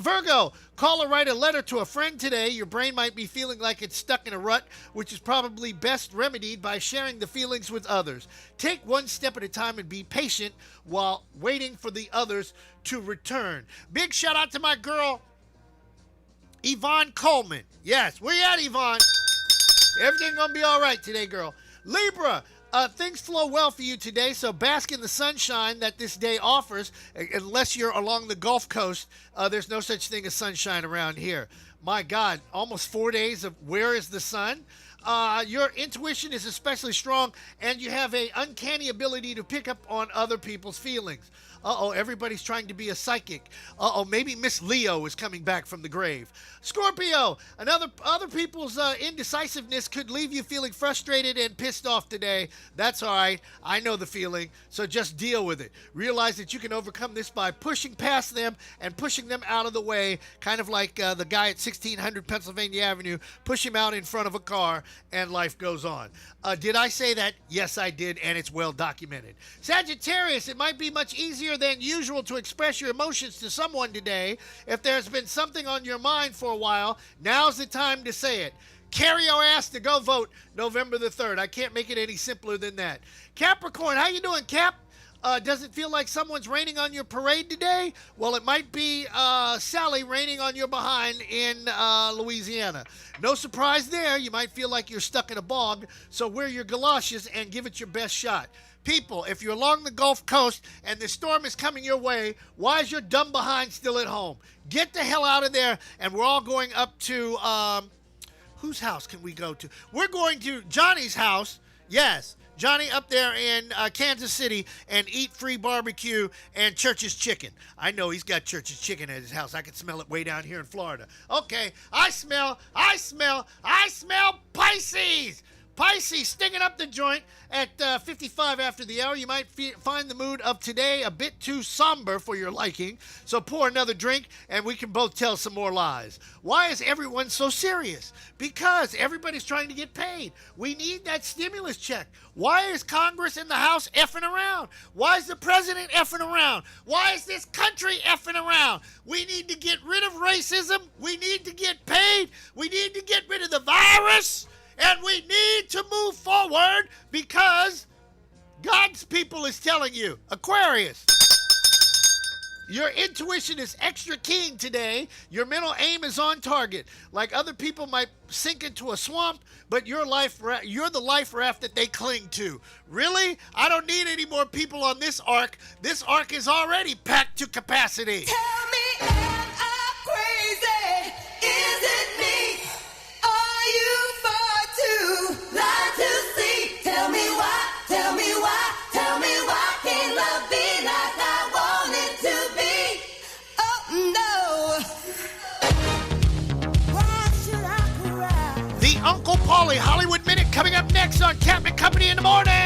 Virgo, call or write a letter to a friend today. Your brain might be feeling like it's stuck in a rut, which is probably best remedied by sharing the feelings with others. Take one step at a time and be patient while waiting for the others to return. Big shout out to my girl, Yvonne Coleman. Yes, where you at, Yvonne? Everything gonna be all right today, girl. Libra, things flow well for you today, so bask in the sunshine that this day offers. Unless you're along the Gulf Coast, there's no such thing as sunshine around here. My God, almost 4 days of where is the sun? Your intuition is especially strong, and you have an uncanny ability to pick up on other people's feelings. Everybody's trying to be a psychic. Maybe Miss Leo is coming back from the grave. Scorpio, other people's indecisiveness could leave you feeling frustrated and pissed off today. That's all right. I know the feeling, so just deal with it. Realize that you can overcome this by pushing past them and pushing them out of the way, kind of like the guy at 1600 Pennsylvania Avenue. Push him out in front of a car, and life goes on. Did I say that? Yes, I did, and it's well documented. Sagittarius, it might be much easier than usual to express your emotions to someone today. If there's been something on your mind for a while, now's the time to say it. Carry your ass to go vote November the 3rd. I can't make it any simpler than that. Capricorn, how you doing, Cap? Does it feel like someone's raining on your parade today? Well, it might be Sally raining on your behind in Louisiana. No surprise there. You might feel like you're stuck in a bog, so wear your galoshes and give it your best shot. People, if you're along the Gulf Coast and the storm is coming your way, why is your dumb behind still at home? Get the hell out of there, and we're all going up to, whose house can we go to? We're going to Johnny's house. Yes, Johnny up there in Kansas City, and eat free barbecue and Church's chicken. I know he's got Church's chicken at his house. I can smell it way down here in Florida. Okay, I smell Pisces. Pisces, sticking up the joint at 55 after the hour. You might find the mood of today a bit too somber for your liking, so pour another drink and we can both tell some more lies. Why is everyone so serious? Because everybody's trying to get paid. We need that stimulus check. Why is Congress and the House effing around? Why is the president effing around? Why is this country effing around? We need to get rid of racism. We need to get paid. We need to get rid of the virus. And we need to move forward because God's people is telling you. Aquarius, your intuition is extra keen today. Your mental aim is on target. Like other people might sink into a swamp, but you're the life raft that they cling to. Really? I don't need any more people on this ark. This ark is already packed to capacity. Tell me, am I crazy? Is it me? Are you far too blind to see? Tell me why, tell me why, tell me why can't love be like I want it to be? Oh no. Why should I cry? The Uncle Paulie Hollywood Minute coming up next on Captain Company in the morning.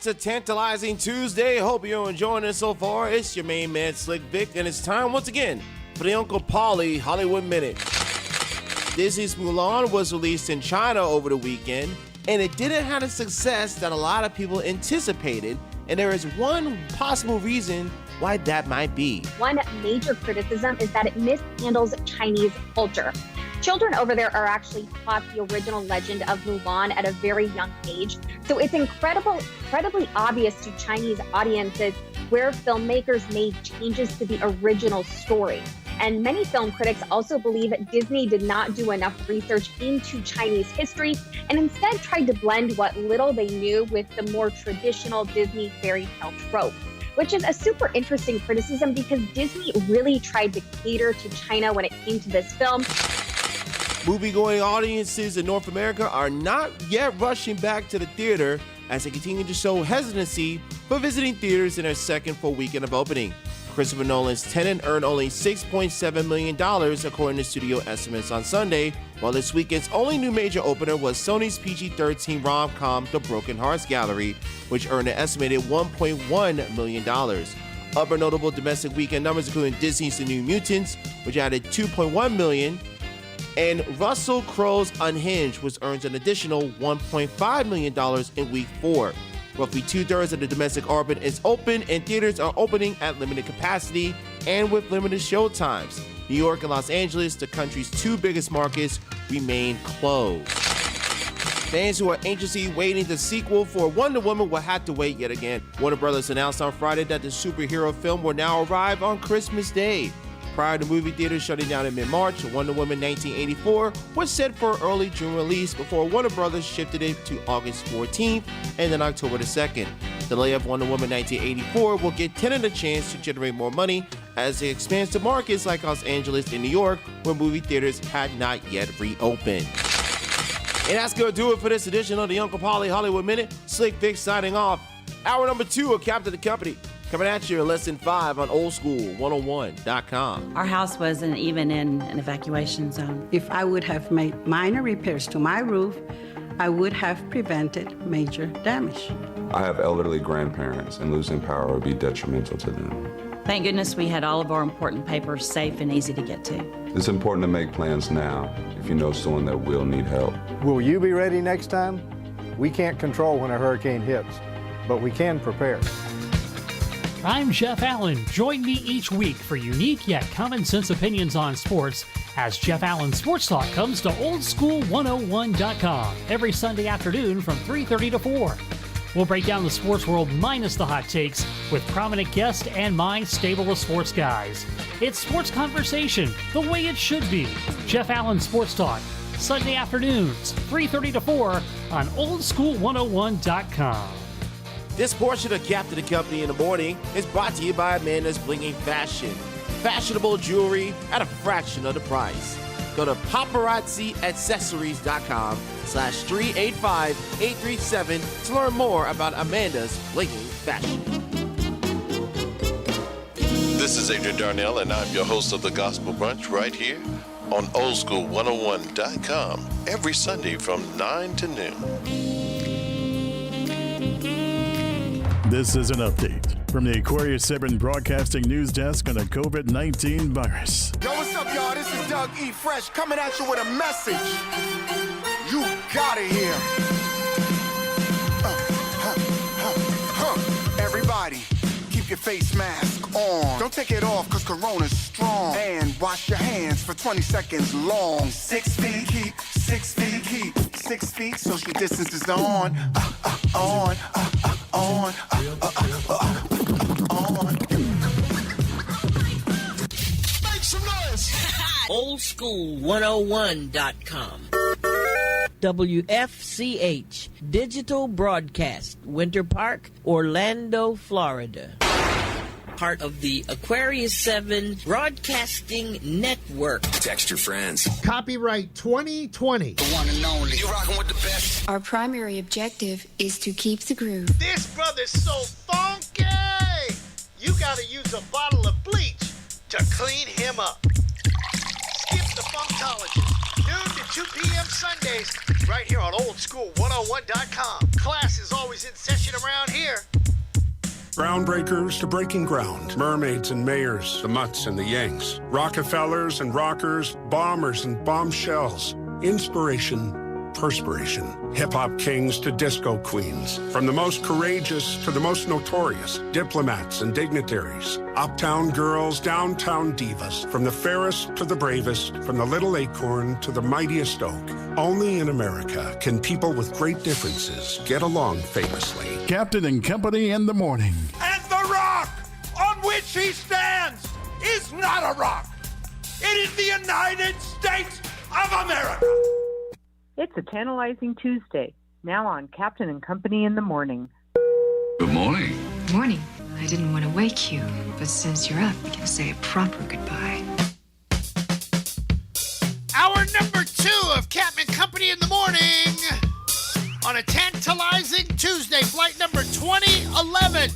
It's a tantalizing Tuesday. Hope you're enjoying it so far. It's your main man, Slick Vic, and it's time once again for the Uncle Paulie Hollywood Minute. Disney's Mulan was released in China over the weekend, and it didn't have the success that a lot of people anticipated, and there is one possible reason why that might be. One major criticism is that it mishandles Chinese culture. Children over there are actually taught the original legend of Mulan at a very young age. So it's incredibly obvious to Chinese audiences where filmmakers made changes to the original story. And many film critics also believe Disney did not do enough research into Chinese history and instead tried to blend what little they knew with the more traditional Disney fairy tale trope, which is a super interesting criticism because Disney really tried to cater to China when it came to this film. Movie-going audiences in North America are not yet rushing back to the theater as they continue to show hesitancy for visiting theaters in their second full weekend of opening. Christopher Nolan's Tenet earned only $6.7 million according to studio estimates on Sunday, while this weekend's only new major opener was Sony's PG-13 rom-com The Broken Hearts Gallery, which earned an estimated $1.1 million. Other notable domestic weekend numbers including Disney's The New Mutants, which added $2.1 million, and Russell Crowe's Unhinged, which earns an additional $1.5 million in week 4. Roughly 2/3 of the domestic orbit is open, and theaters are opening at limited capacity and with limited show times. New York and Los Angeles, the country's two biggest markets, remain closed. Fans who are anxiously waiting the sequel for Wonder Woman will have to wait yet again. Warner Brothers announced on Friday that the superhero film will now arrive on Christmas Day. Prior to movie theaters shutting down in mid-March, Wonder Woman 1984 was set for early June release before Warner Brothers shifted it to August 14th and then October 2nd. The delay of Wonder Woman 1984 will give Tenet a chance to generate more money as it expands to markets like Los Angeles and New York, where movie theaters had not yet reopened. And that's going to do it for this edition of the Uncle Paulie Hollywood Minute. Slick Vic signing off. Hour number 2 of Captain the Company. Coming at you in less than 5 on oldschool101.com. Our house wasn't even in an evacuation zone. If I would have made minor repairs to my roof, I would have prevented major damage. I have elderly grandparents, and losing power would be detrimental to them. Thank goodness we had all of our important papers safe and easy to get to. It's important to make plans now if you know someone that will need help. Will you be ready next time? We can't control when a hurricane hits, but we can prepare. I'm Jeff Allen. Join me each week for unique yet common sense opinions on sports as Jeff Allen Sports Talk comes to oldschool101.com every Sunday afternoon from 3:30 to 4. We'll break down the sports world minus the hot takes with prominent guests and my stable of sports guys. It's sports conversation the way it should be. Jeff Allen Sports Talk, Sunday afternoons, 3:30 to 4 on oldschool101.com. This portion of Captain the Company in the Morning is brought to you by a man that's blinging fashion. Fashionable jewelry at a fraction of the price. Go to paparazziaccessories.com/385837 to learn more about Amanda's blinging fashion. This is Adrian Darnell, and I'm your host of the Gospel Brunch right here on oldschool101.com every Sunday from 9 to noon. This is an update from the Aquarius 7 Broadcasting News Desk on the COVID-19 virus. Yo, what's up, y'all? This is Doug E. Fresh coming at you with a message. You gotta hear. Everybody, keep your face mask on. Don't take it off, cause Corona's strong. And wash your hands for 20 seconds long. 6 feet, keep 6 feet, keep 6 feet. Social distance is on. On. Make some noise. Oldschool101.com. WFCH Digital Broadcast, Winter Park, Orlando, Florida. Part of the Aquarius 7 Broadcasting Network. Text your friends. Copyright 2020. The one and only. You rocking with the best. Our primary objective is to keep the groove. This brother's so funky. You gotta use a bottle of bleach to clean him up. Skip the funkologist. noon to 2 p.m. Sundays, right here on oldschool101.com. Class is always in session around here. Groundbreakers to breaking ground. Mermaids and mayors, the mutts and the yanks. Rockefellers and rockers, bombers and bombshells. Inspiration, perspiration. Hip-hop kings to disco queens. From the most courageous to the most notorious. Diplomats and dignitaries. Uptown girls, downtown divas. From the fairest to the bravest. From the little acorn to the mightiest oak. Only in America can people with great differences get along famously. Captain and Company in the morning. And the rock on which he stands is not a rock. It is the United States of America. It's a tantalizing Tuesday, now on Captain and Company in the morning. Good morning. Morning. I didn't want to wake you, but since you're up, we can say a proper goodbye. Hour number 2 of Captain and Company in the morning on a tantalizing Tuesday, flight number 2011.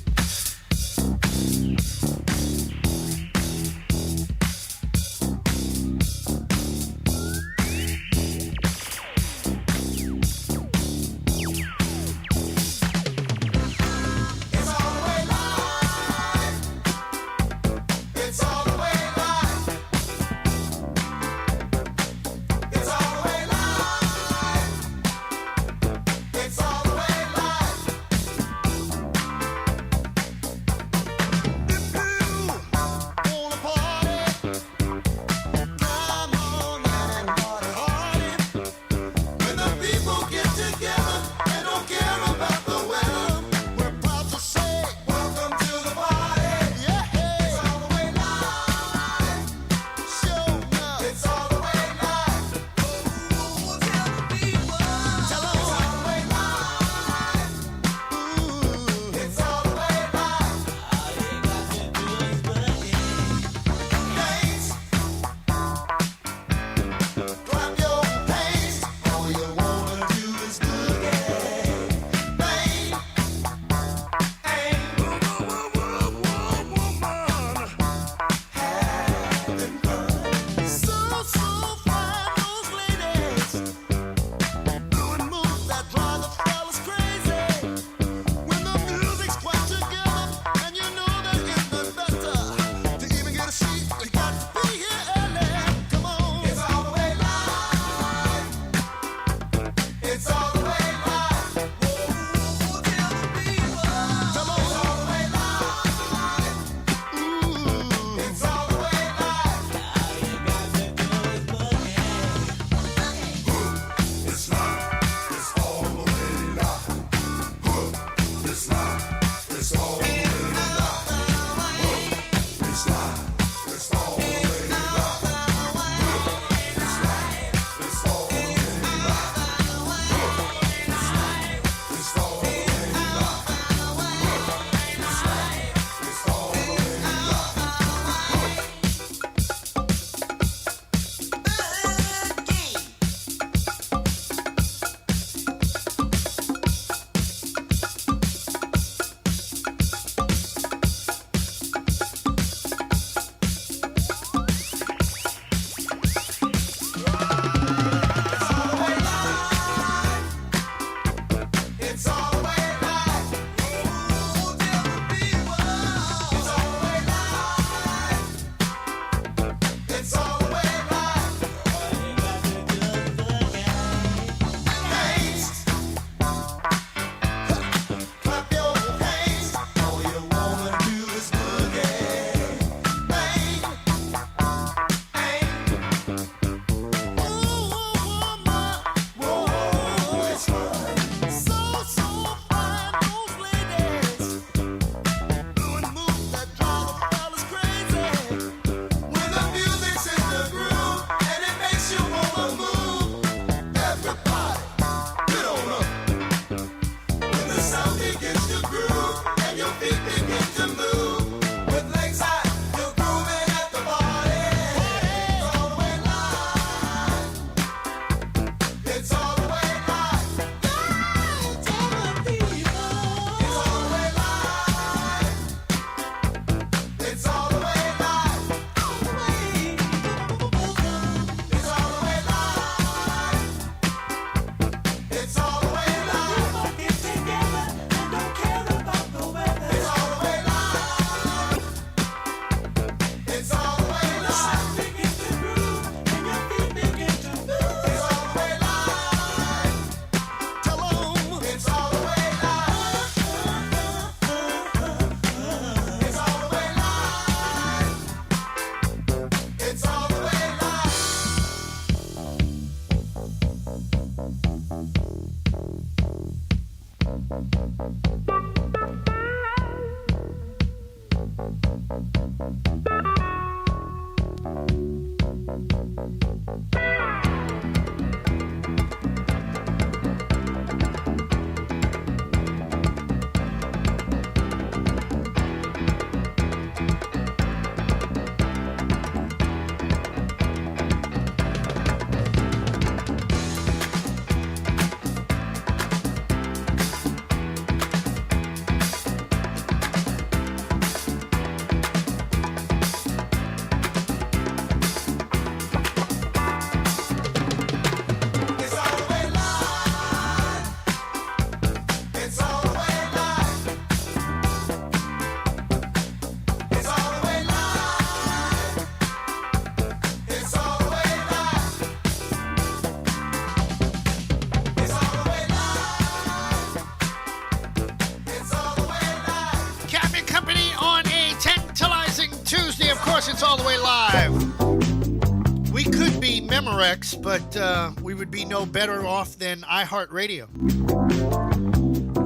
Memorex, but we would be no better off than iHeartRadio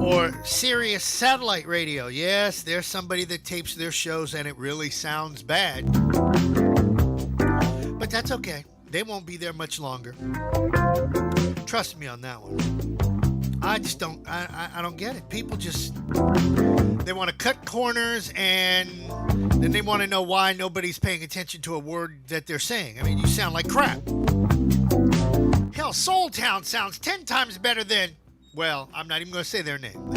or Sirius Satellite Radio. Yes, there's somebody that tapes their shows and it really sounds bad. But that's okay. They won't be there much longer. Trust me on that one. I just don't, I don't get it. People just, they want to cut corners and then they want to know why nobody's paying attention to a word that they're saying. I mean, you sound like crap. Hell, Soul Town sounds 10 times better than, well, I'm not even going to say their name.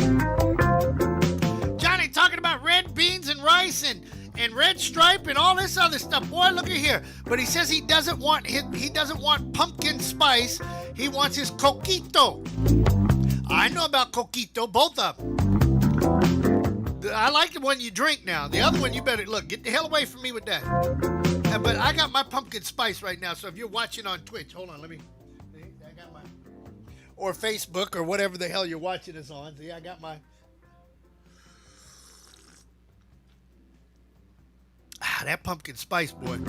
Johnny talking about red beans and rice and red stripe and all this other stuff. Boy, look at here. But he says he doesn't want pumpkin spice. He wants his coquito. I know about coquito, both of them. I like the one you drink now. The other one, you better, look, get the hell away from me with that. But I got my pumpkin spice right now, so if you're watching on Twitch, hold on, let me, I got my, or Facebook, or whatever the hell you're watching us on. See, I got my, that pumpkin spice, boy.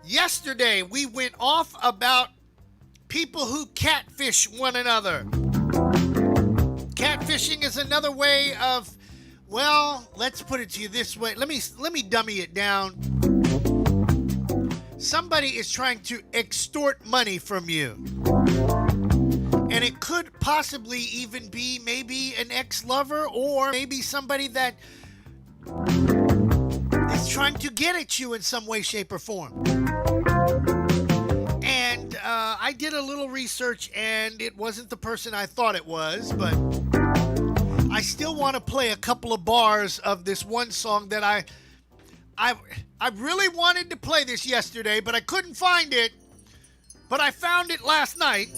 Yesterday, we went off about people who catfish one another. Catfishing is another way of, well, let's put it to you this way. Let me dummy it down. Somebody is trying to extort money from you. And it could possibly even be maybe an ex-lover or maybe somebody that is trying to get at you in some way, shape, or form. And I did a little research, and it wasn't the person I thought it was, but I still want to play a couple of bars of this one song that I really wanted to play this yesterday, but I couldn't find it. But I found it last night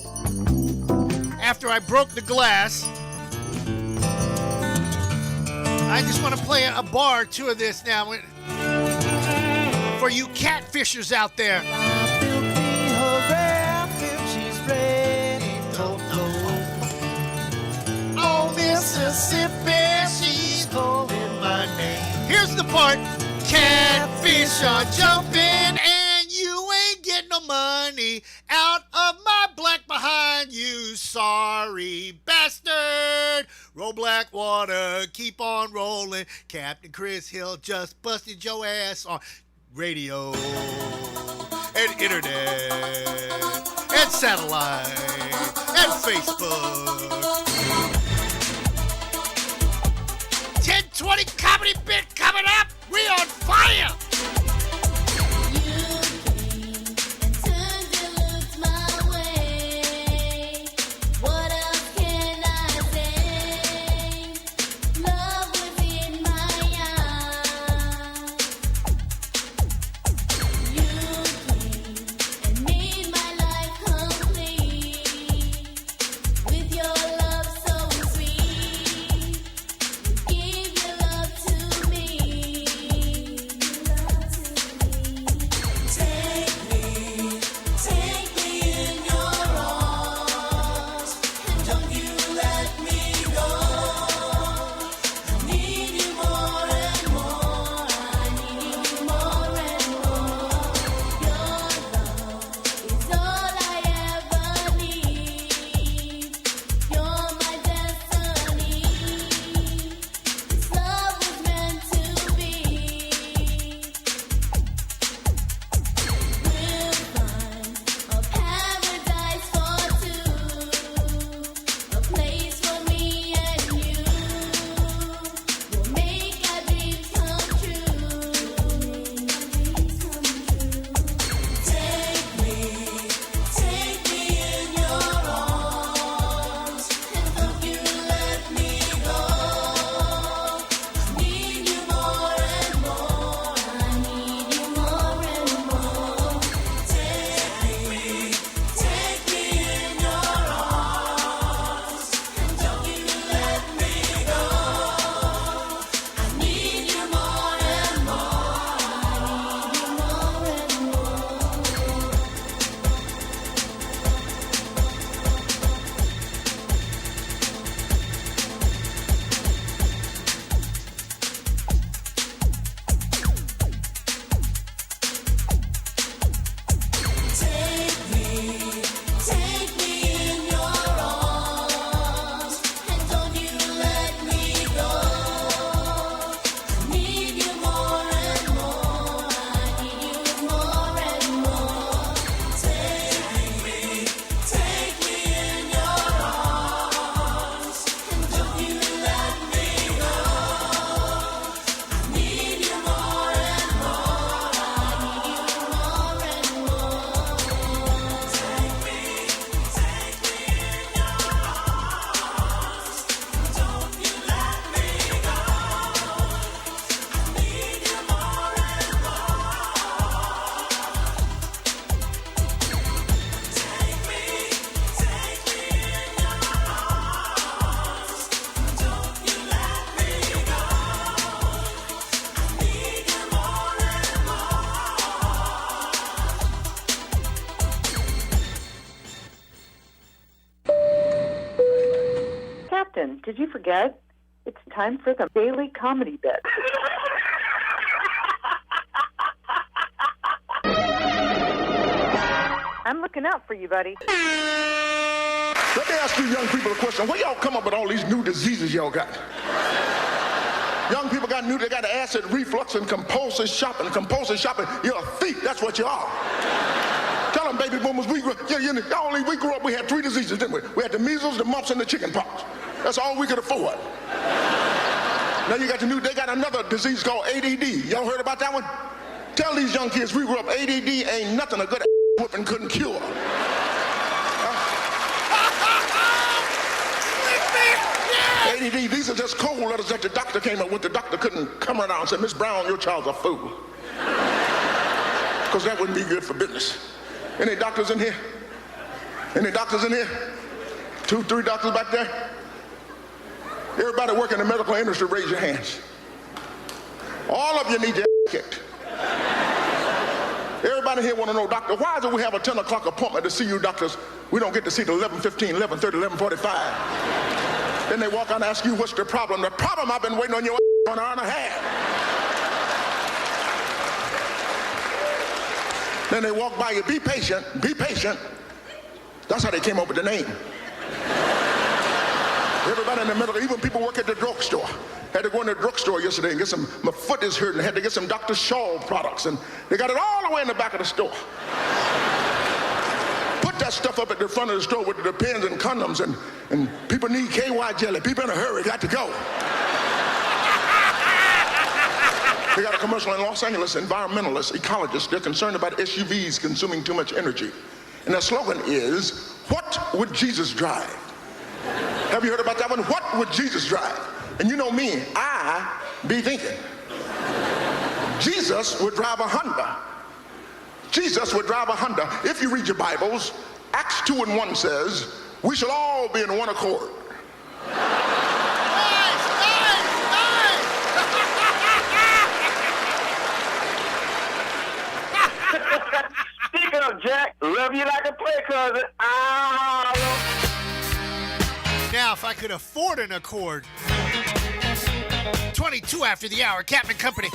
after I broke the glass. I just want to play a bar or two of this now for you catfishers out there. Oh, Mississippi, she's calling my name. Here's the part. Catfish are jumping and you ain't getting no money out of my black behind, you sorry bastard. Roll black water, keep on rolling. Captain Chris Hill just busted your ass on radio and internet and satellite and Facebook. 1020 comedy bit coming up. We on fire. Captain, did you forget? It's time for the daily comedy bit. I'm looking out for you, buddy. Let me ask you young people a question. Where y'all come up with all these new diseases y'all got? Young people they got acid reflux and compulsive shopping. Compulsive shopping, you're a thief. That's what you are. Tell them, baby boomers, we grew up, we had 3 diseases, didn't we? We had the measles, the mumps, and the chicken pox. That's all we could afford. Now they got another disease called ADD. Y'all heard about that one? Tell these young kids we grew up, ADD ain't nothing a good whooping couldn't cure. ADD, these are just cold letters that the doctor came up with. The doctor couldn't come around and say, Miss Brown, your child's a fool. Because that wouldn't be good for business. Any doctors in here? Any doctors in here? 2, 3 doctors back there? Everybody working in the medical industry, raise your hands. All of you need your kicked. Everybody here want to know, doctor, why is it we have a 10 o'clock appointment to see you doctors? We don't get to see the 11:15, 11:30, 11:45. Then they walk out and ask you, what's the problem? The problem, I've been waiting on your for an hour and a half. Then they walk by you, be patient, be patient. That's how they came up with the name. Everybody in the middle, even people work at the drugstore. Had to go in the drugstore yesterday and get some, my foot is hurting, had to get some Dr. Shaw products, and they got it all the way in the back of the store. Put that stuff up at the front of the store with the pens and condoms, and people need KY jelly. People in a hurry, got to go. They got a commercial in Los Angeles, environmentalists, ecologists, they're concerned about SUVs consuming too much energy. And their slogan is, what would Jesus drive? Have you heard about that one? What would Jesus drive? And you know me, I be thinking, Jesus would drive a Honda. Jesus would drive a Honda. If you read your Bibles, Acts 2:1 says, we shall all be in one accord. Speak up, Jack. Love you like a play cousin. Now, if I could afford an Accord. 22 after the hour, Captain Company.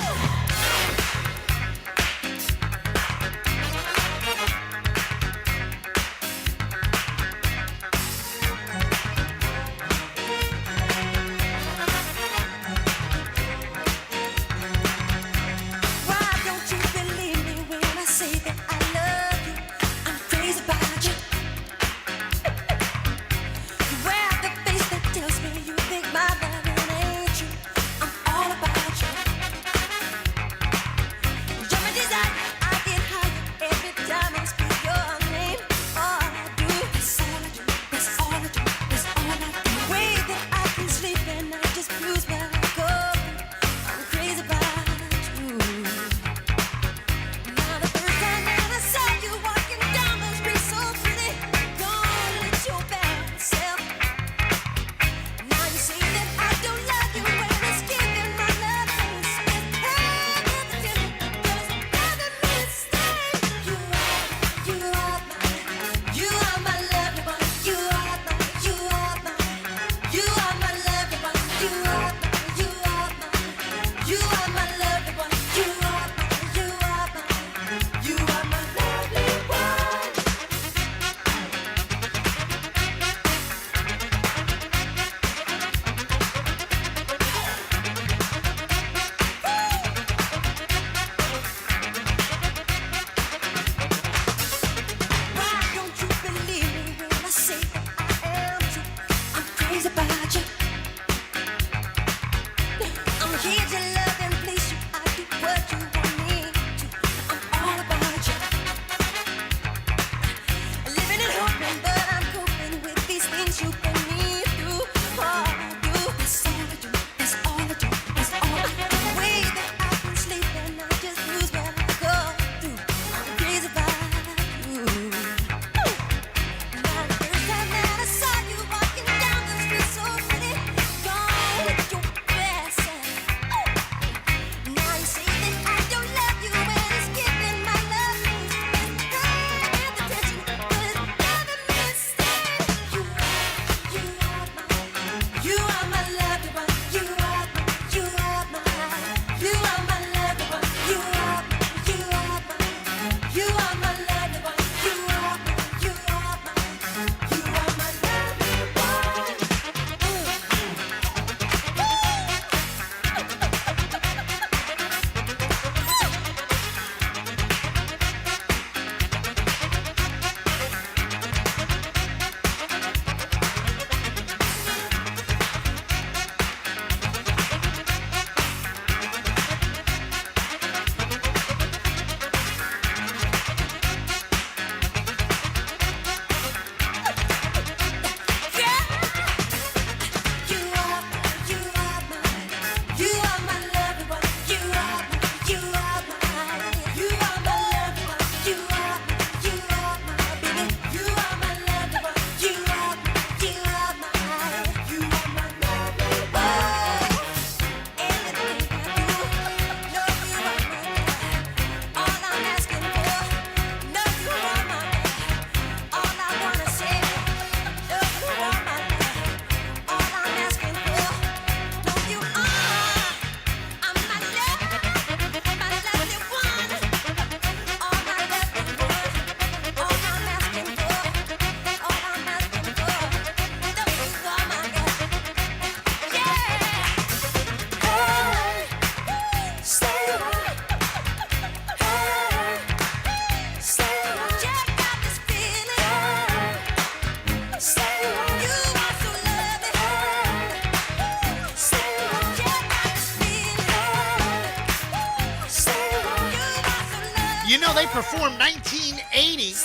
You know, they performed 1980,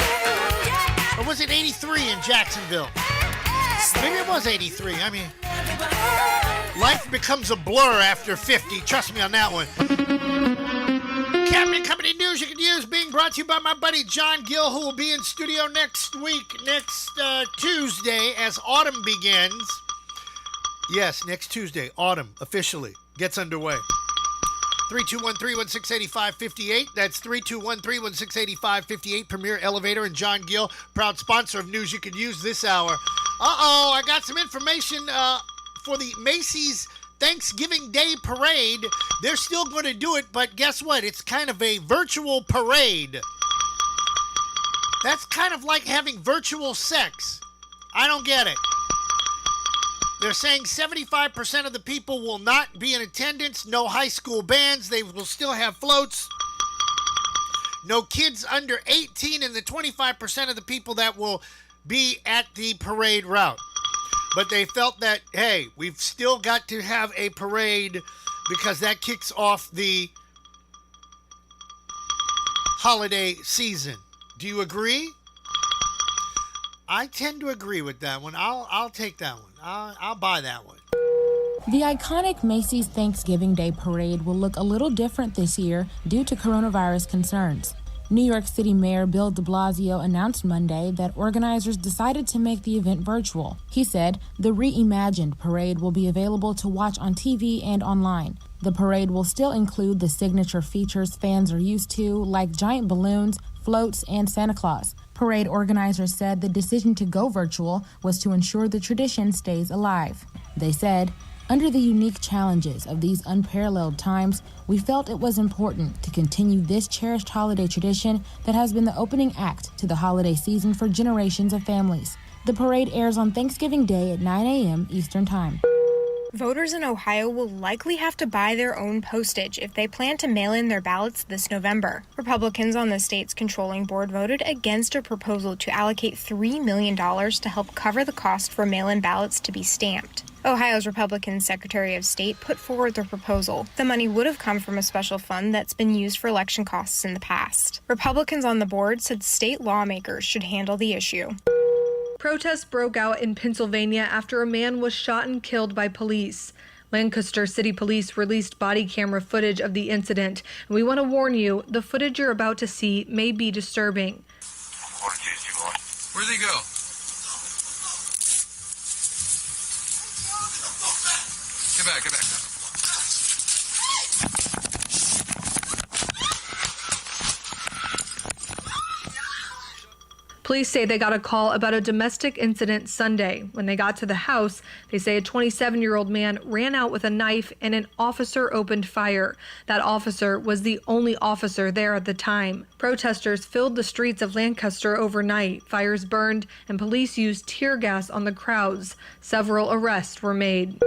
or was it 83 in Jacksonville? Maybe it was 83. I mean, life becomes a blur after 50. Trust me on that one. Captain and Company News you can use, being brought to you by my buddy John Gill, who will be in studio next Tuesday, as autumn begins. Yes, next Tuesday, autumn officially gets underway. 321-316-8558. That's 321-316-8558. Premier Elevator and John Gill, proud sponsor of News You Can Use this hour. I got some information for the Macy's Thanksgiving Day Parade. They're still going to do it, but guess what? It's kind of a virtual parade. That's kind of like having virtual sex. I don't get it. They're saying 75% of the people will not be in attendance. No high school bands. They will still have floats. No kids under 18, and the 25% of the people that will be at the parade route. But they felt that, hey, we've still got to have a parade because that kicks off the holiday season. Do you agree? I tend to agree with that one. I'll take that one. I'll buy that one. The iconic Macy's Thanksgiving Day Parade will look a little different this year due to coronavirus concerns. New York City Mayor Bill de Blasio announced Monday that organizers decided to make the event virtual. He said the reimagined parade will be available to watch on TV and online. The parade will still include the signature features fans are used to, like giant balloons, floats, and Santa Claus. Parade organizers said the decision to go virtual was to ensure the tradition stays alive. They said, "Under the unique challenges of these unparalleled times, we felt it was important to continue this cherished holiday tradition that has been the opening act to the holiday season for generations of families." The parade airs on Thanksgiving Day at 9 a.m. Eastern Time. Voters in Ohio will likely have to buy their own postage if they plan to mail in their ballots this November. Republicans on the state's controlling board voted against a proposal to allocate $3 million to help cover the cost for mail-in ballots to be stamped. Ohio's Republican Secretary of State put forward the proposal. The money would have come from a special fund that's been used for election costs in the past. Republicans on the board said state lawmakers should handle the issue. Protests broke out in Pennsylvania after a man was shot and killed by police. Lancaster City Police released body camera footage of the incident. And we want to warn you, the footage you're about to see may be disturbing. Where'd they go? Get back, get back. Police say they got a call about a domestic incident Sunday. When they got to the house, they say a 27-year-old man ran out with a knife and an officer opened fire. That officer was the only officer there at the time. Protesters filled the streets of Lancaster overnight. Fires burned and police used tear gas on the crowds. Several arrests were made.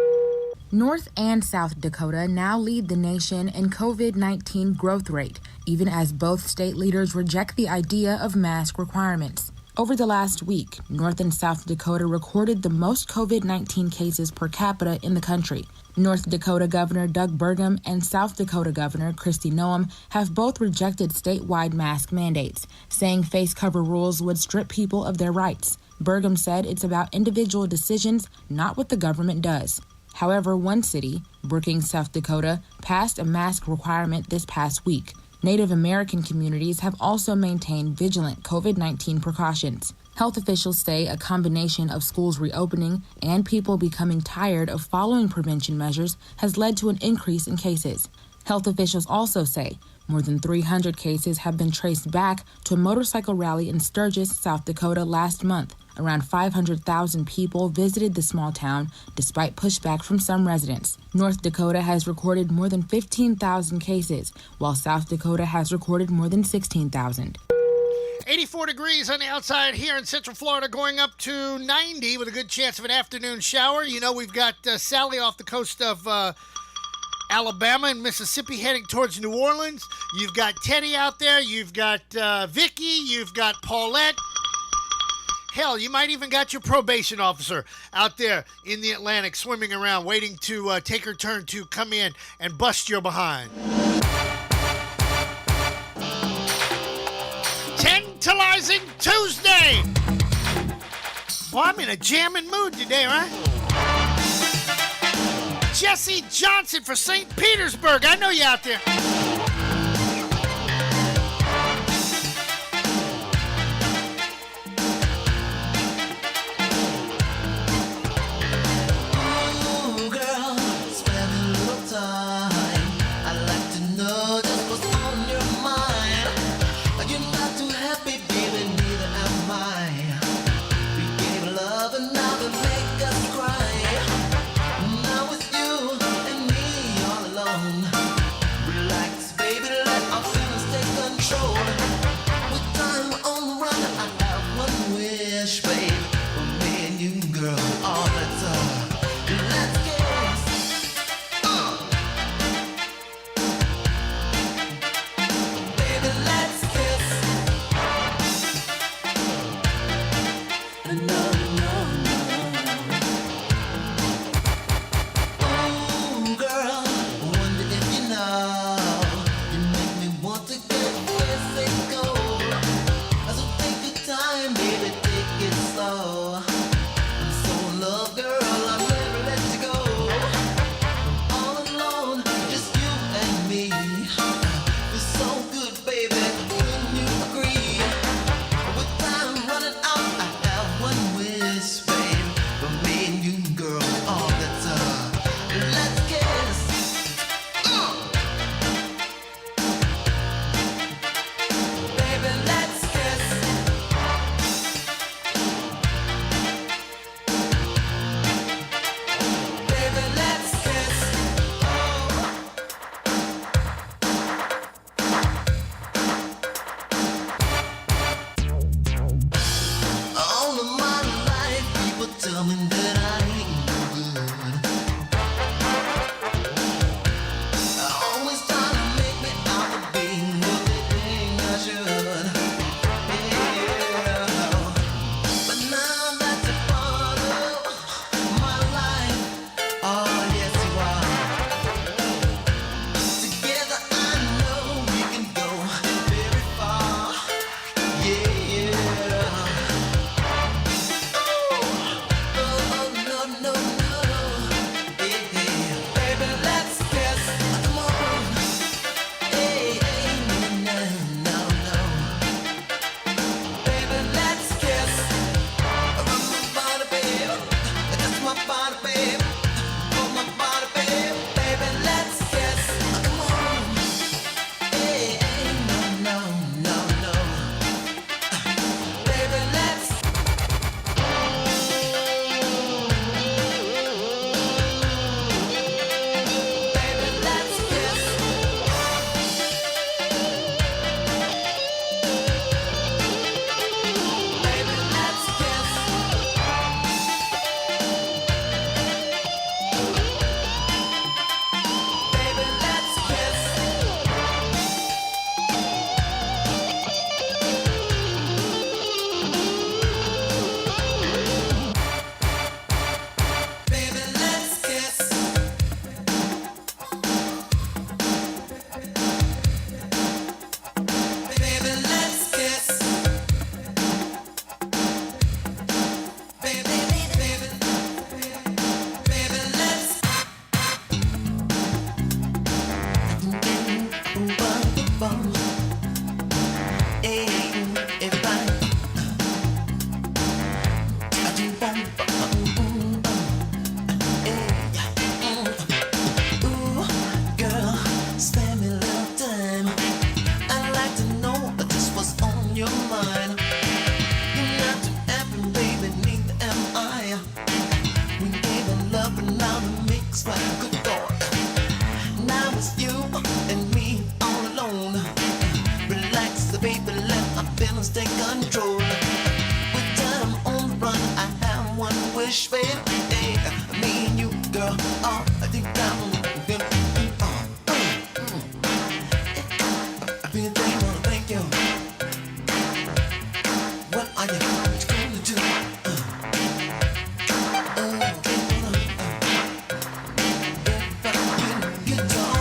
North and South Dakota now lead the nation in COVID-19 growth rate, even as both state leaders reject the idea of mask requirements. Over the last week, North and South Dakota recorded the most COVID-19 cases per capita in the country. North Dakota Governor Doug Burgum and South Dakota Governor Kristi Noem have both rejected statewide mask mandates, saying face cover rules would strip people of their rights. Burgum said it's about individual decisions, not what the government does. However, one city, Brookings, South Dakota, passed a mask requirement this past week. Native American communities have also maintained vigilant COVID-19 precautions. Health officials say a combination of schools reopening and people becoming tired of following prevention measures has led to an increase in cases. Health officials also say more than 300 cases have been traced back to a motorcycle rally in Sturgis, South Dakota last month. Around 500,000 people visited the small town despite pushback from some residents. North Dakota has recorded more than 15,000 cases, while South Dakota has recorded more than 16,000. 84 degrees on the outside here in Central Florida, going up to 90 with a good chance of an afternoon shower. You know, we've got Sally off the coast of Alabama and Mississippi heading towards New Orleans. You've got Teddy out there. You've got Vicky. You've got Paulette. Hell, you might even got your probation officer out there in the Atlantic swimming around, waiting to take her turn to come in and bust your behind. Tantalizing Tuesday. Well, I'm in a jamming mood today, right? Jesse Johnson for St. Petersburg. I know you out there. Ooh, girl, spend a little time. I'd like to know just what's on your mind. You're not too happy, baby, neither am I. We gave love and now they make us cry. Now with you and me all alone. Relax, baby, let our feelings take control. With time on the run, I have one wish, babe. For me and you, girl, all the time. Let's kiss. Baby, let's kiss. No, no, no. Ooh, girl, wonder if you know. You make me want to get physical. So take your time, baby, take it slow. I'm so in love, girl, I'll never let you go. All alone, just you and me. It's so good, baby, when you agree. With time running out, I have one wish, babe. For me and you, girl, all the time. Let's kiss. Baby, let's kiss. Baby, let's kiss. All of my life, people tell me that I ain't no good. Always trying to make me out to be what they think I should. Yeah. But now that's a part of my life. Oh, yes, you are. Together, I know we can go very far. Yeah. Oh, no, no, no. Yeah. Baby, let's kiss. Come on. Hey, hey, no, no, no. Baby, let's kiss. Rub my body, babe. That's my body, babe. Hold my body, babe. Baby, let's kiss. Come on. Hey, hey, no, no, no, no. Baby, let's. Baby, let's kiss. Baby, let's kiss. Baby, let's kiss. Baby, let's kiss. Baby, let's kiss. Baby, baby, baby, let's. Everybody. Ooh, girl, spend me a little time. I'd like to know just what's on your mind. You're not too happy, baby, neither am I. We gave a love and now the mix like good God. Now it's you and me all alone. Relax, baby, let our feelings take control. With time on the run, I have one wish, baby. Hey, me and you, girl, all I think down. I feel they wanna thank you. What are you gonna do? Guitar.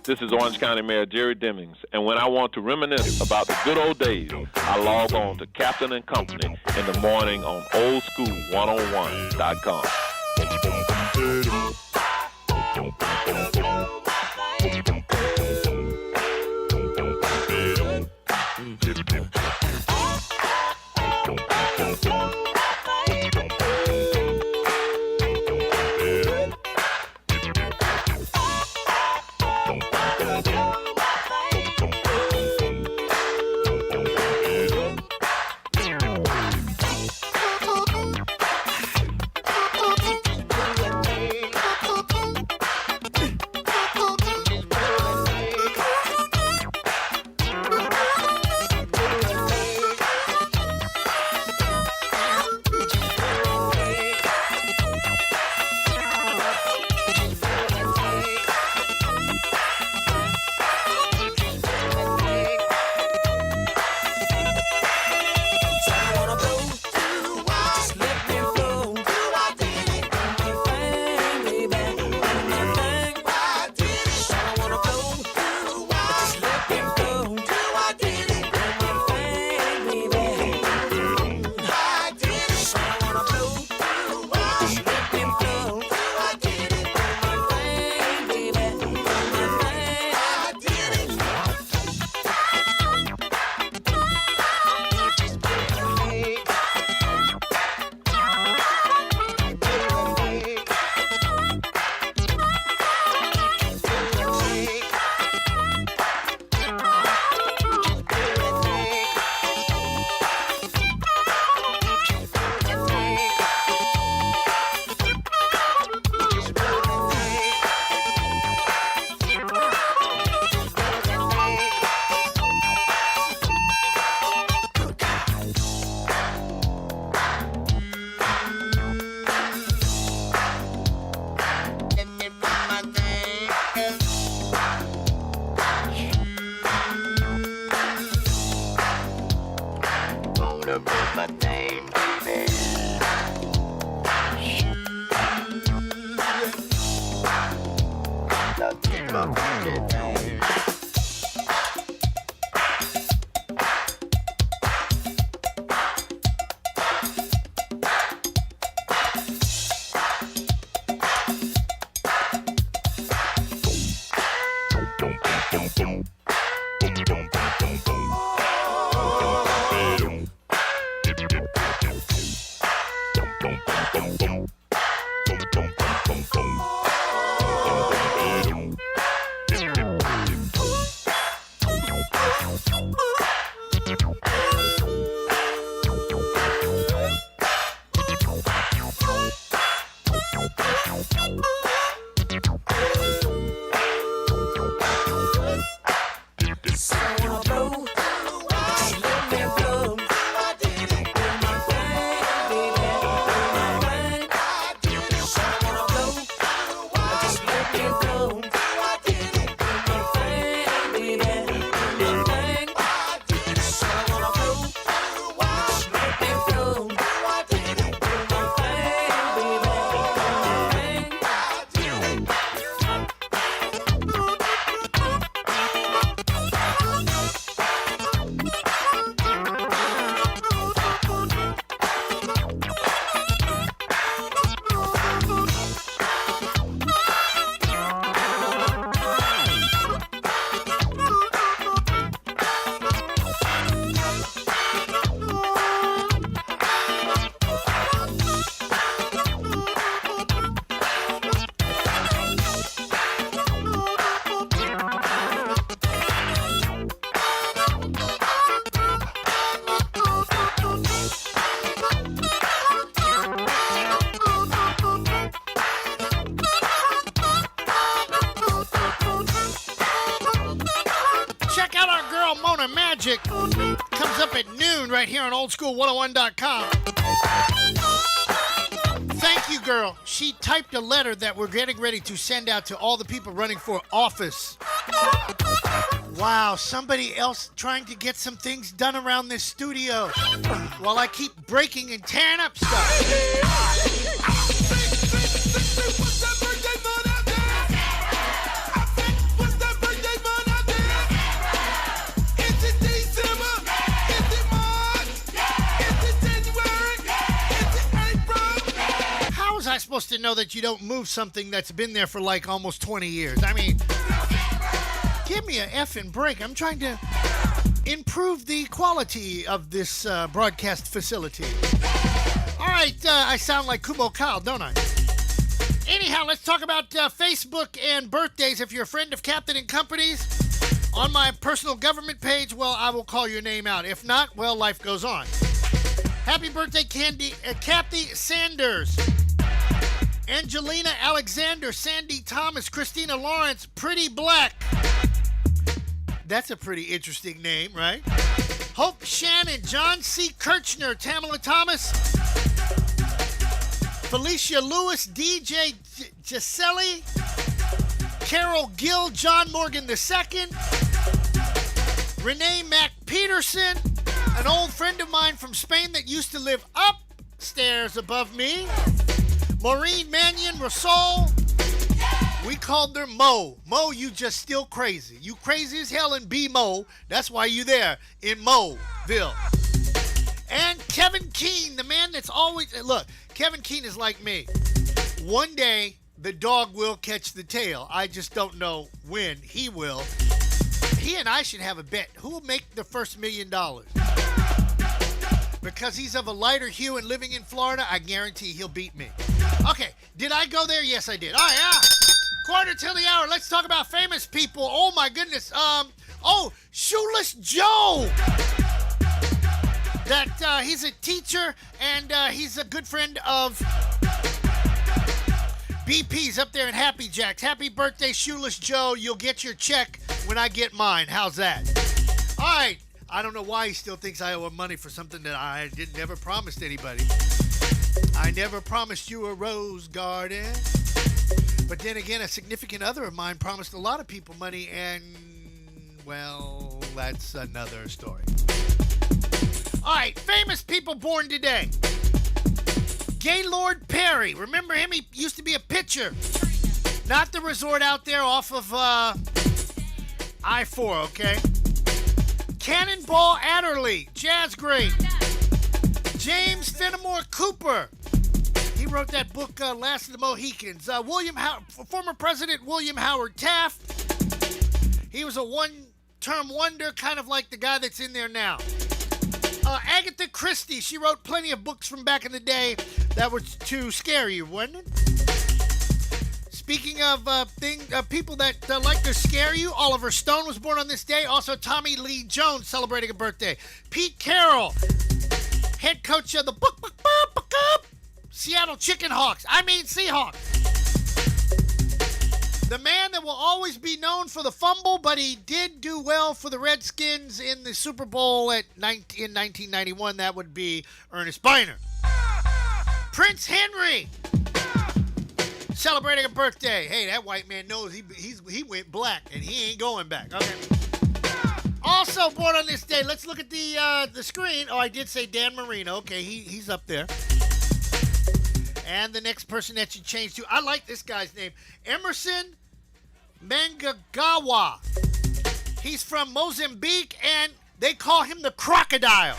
This is Orange County Mayor Jerry Demings, and when I want to reminisce about the good old days, I log on to Captain and Company in the morning on oldschool101.com. Magic comes up at noon right here on oldschool101.com. Thank you, girl. She typed a letter that we're getting ready to send out to all the people running for office. Wow, somebody else trying to get some things done around this studio while I keep breaking and tearing up stuff. supposed to know that you don't move something that's been there for like almost 20 years? I mean, give me a effing break. I'm trying to improve the quality of this broadcast facility. All right, I sound like Kumo Kyle, don't I? Anyhow, let's talk about Facebook and birthdays. If you're a friend of Captain and Company's, on my personal government page, well, I will call your name out. If not, well, life goes on. Happy birthday, Kathy Sanders, Angelina Alexander, Sandy Thomas, Christina Lawrence, Pretty Black. That's a pretty interesting name, right? Hope Shannon, John C. Kirchner, Tamala Thomas, Felicia Lewis, DJ Gisele, Carol Gill, John Morgan II, Renee Mac Peterson, an old friend of mine from Spain that used to live upstairs above me, Maureen Mannion Rasol. We called her Mo. Mo, you just still crazy. You crazy as hell in B-Mo. That's why you there in Moville. And Kevin Keene, the man that's always... Look, Kevin Keene is like me. One day, the dog will catch the tail. I just don't know when he will. He and I should have a bet. Who will make the first $1 million? Because he's of a lighter hue and living in Florida, I guarantee he'll beat me. Okay, did I go there? Yes, I did. All right, quarter till the hour. Let's talk about famous people. Oh, my goodness. Shoeless Joe. That he's a teacher, and he's a good friend of BP's up there in Happy Jacks. Happy birthday, Shoeless Joe. You'll get your check when I get mine. How's that? All right. I don't know why he still thinks I owe him money for something that I never promised anybody. I never promised you a rose garden. But then again, a significant other of mine promised a lot of people money, and, well, that's another story. All right, famous people born today. Gaylord Perry. Remember him? He used to be a pitcher. Not the resort out there off of I-4, okay? Cannonball Adderley, jazz great. James Fenimore Cooper. He wrote that book, Last of the Mohicans. Former President William Howard Taft. He was a one-term wonder, kind of like the guy that's in there now. Agatha Christie. She wrote plenty of books from back in the day that were to scare you, wasn't it? Speaking of people that like to scare you, Oliver Stone was born on this day. Also, Tommy Lee Jones celebrating a birthday. Pete Carroll, head coach of the Seattle Seahawks. The man that will always be known for the fumble, but he did do well for the Redskins in the Super Bowl in 1991. That would be Ernest Biner. Prince Henry, celebrating a birthday. Hey, that white man knows he went black, and he ain't going back. Okay. Also born on this day, let's look at the screen. Oh, I did say Dan Marino. Okay, he's up there. And the next person that you change to, I like this guy's name, Emerson Mnangagwa. He's from Mozambique, and they call him the crocodile.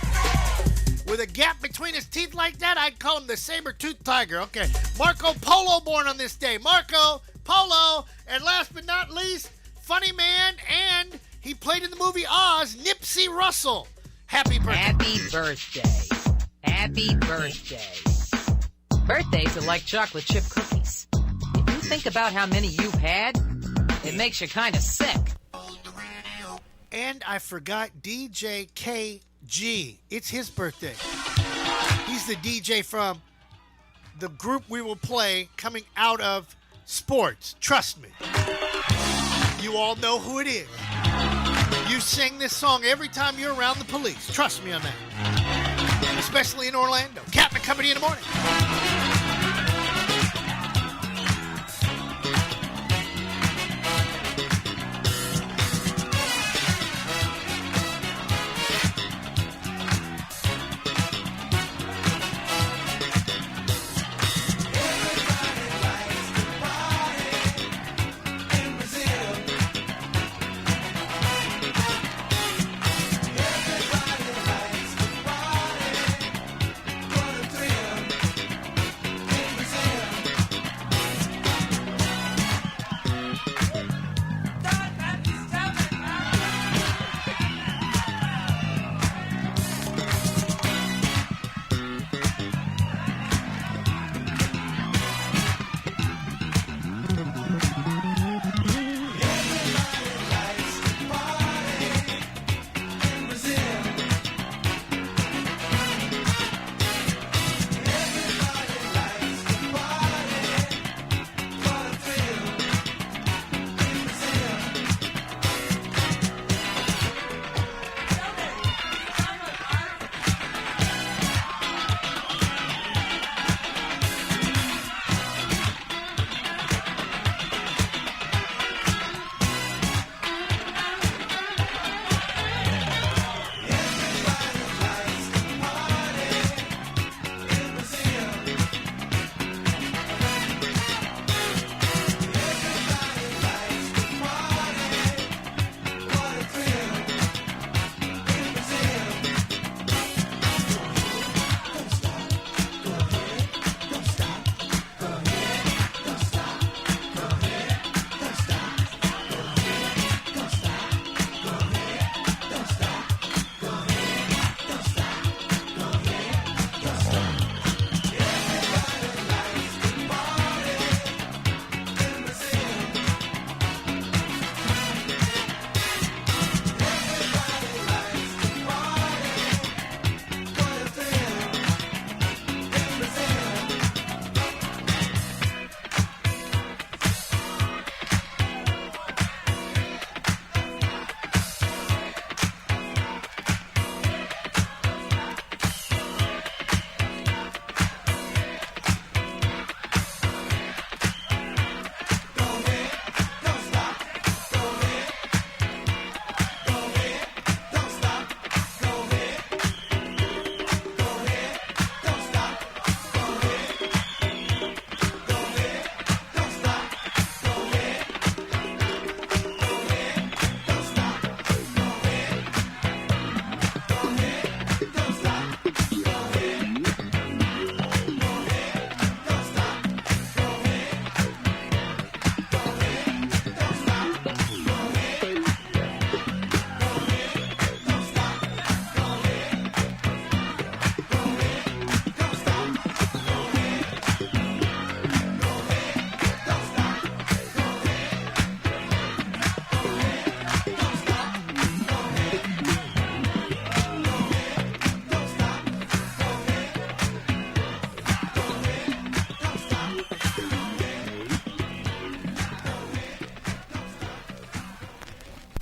With a gap between his teeth like that, I'd call him the saber-toothed tiger. Okay, Marco Polo born on this day. Marco Polo, and last but not least, funny man, and he played in the movie Oz, Nipsey Russell. Happy birthday. Happy birthday. Happy birthday. Birthdays are like chocolate chip cookies. If you think about how many you've had, it makes you kind of sick. And I forgot DJ KG. It's his birthday. He's the DJ from the group we will play coming out of sports. Trust me. You all know who it is. You sing this song every time you're around the police. Trust me on that. Especially in Orlando. Captain and Company in the morning.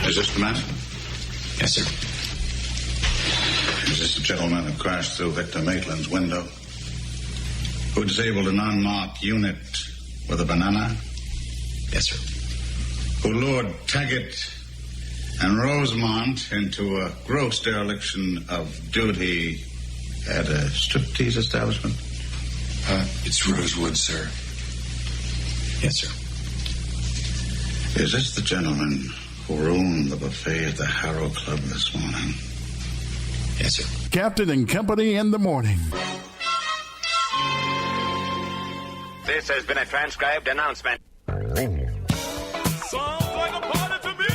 Is this the man? Yes, sir. Is this the gentleman who crashed through Victor Maitland's window? Who disabled an unmarked unit with a banana? Yes, sir. Who lured Taggart and Rosemont into a gross dereliction of duty at a striptease establishment? It's Rosewood, sir. Yes, sir. Is this the gentleman who ruined the buffet at the Harrow Club this morning? Yes, sir. Captain and Company in the morning. This has been a transcribed announcement. Sounds like a party to me.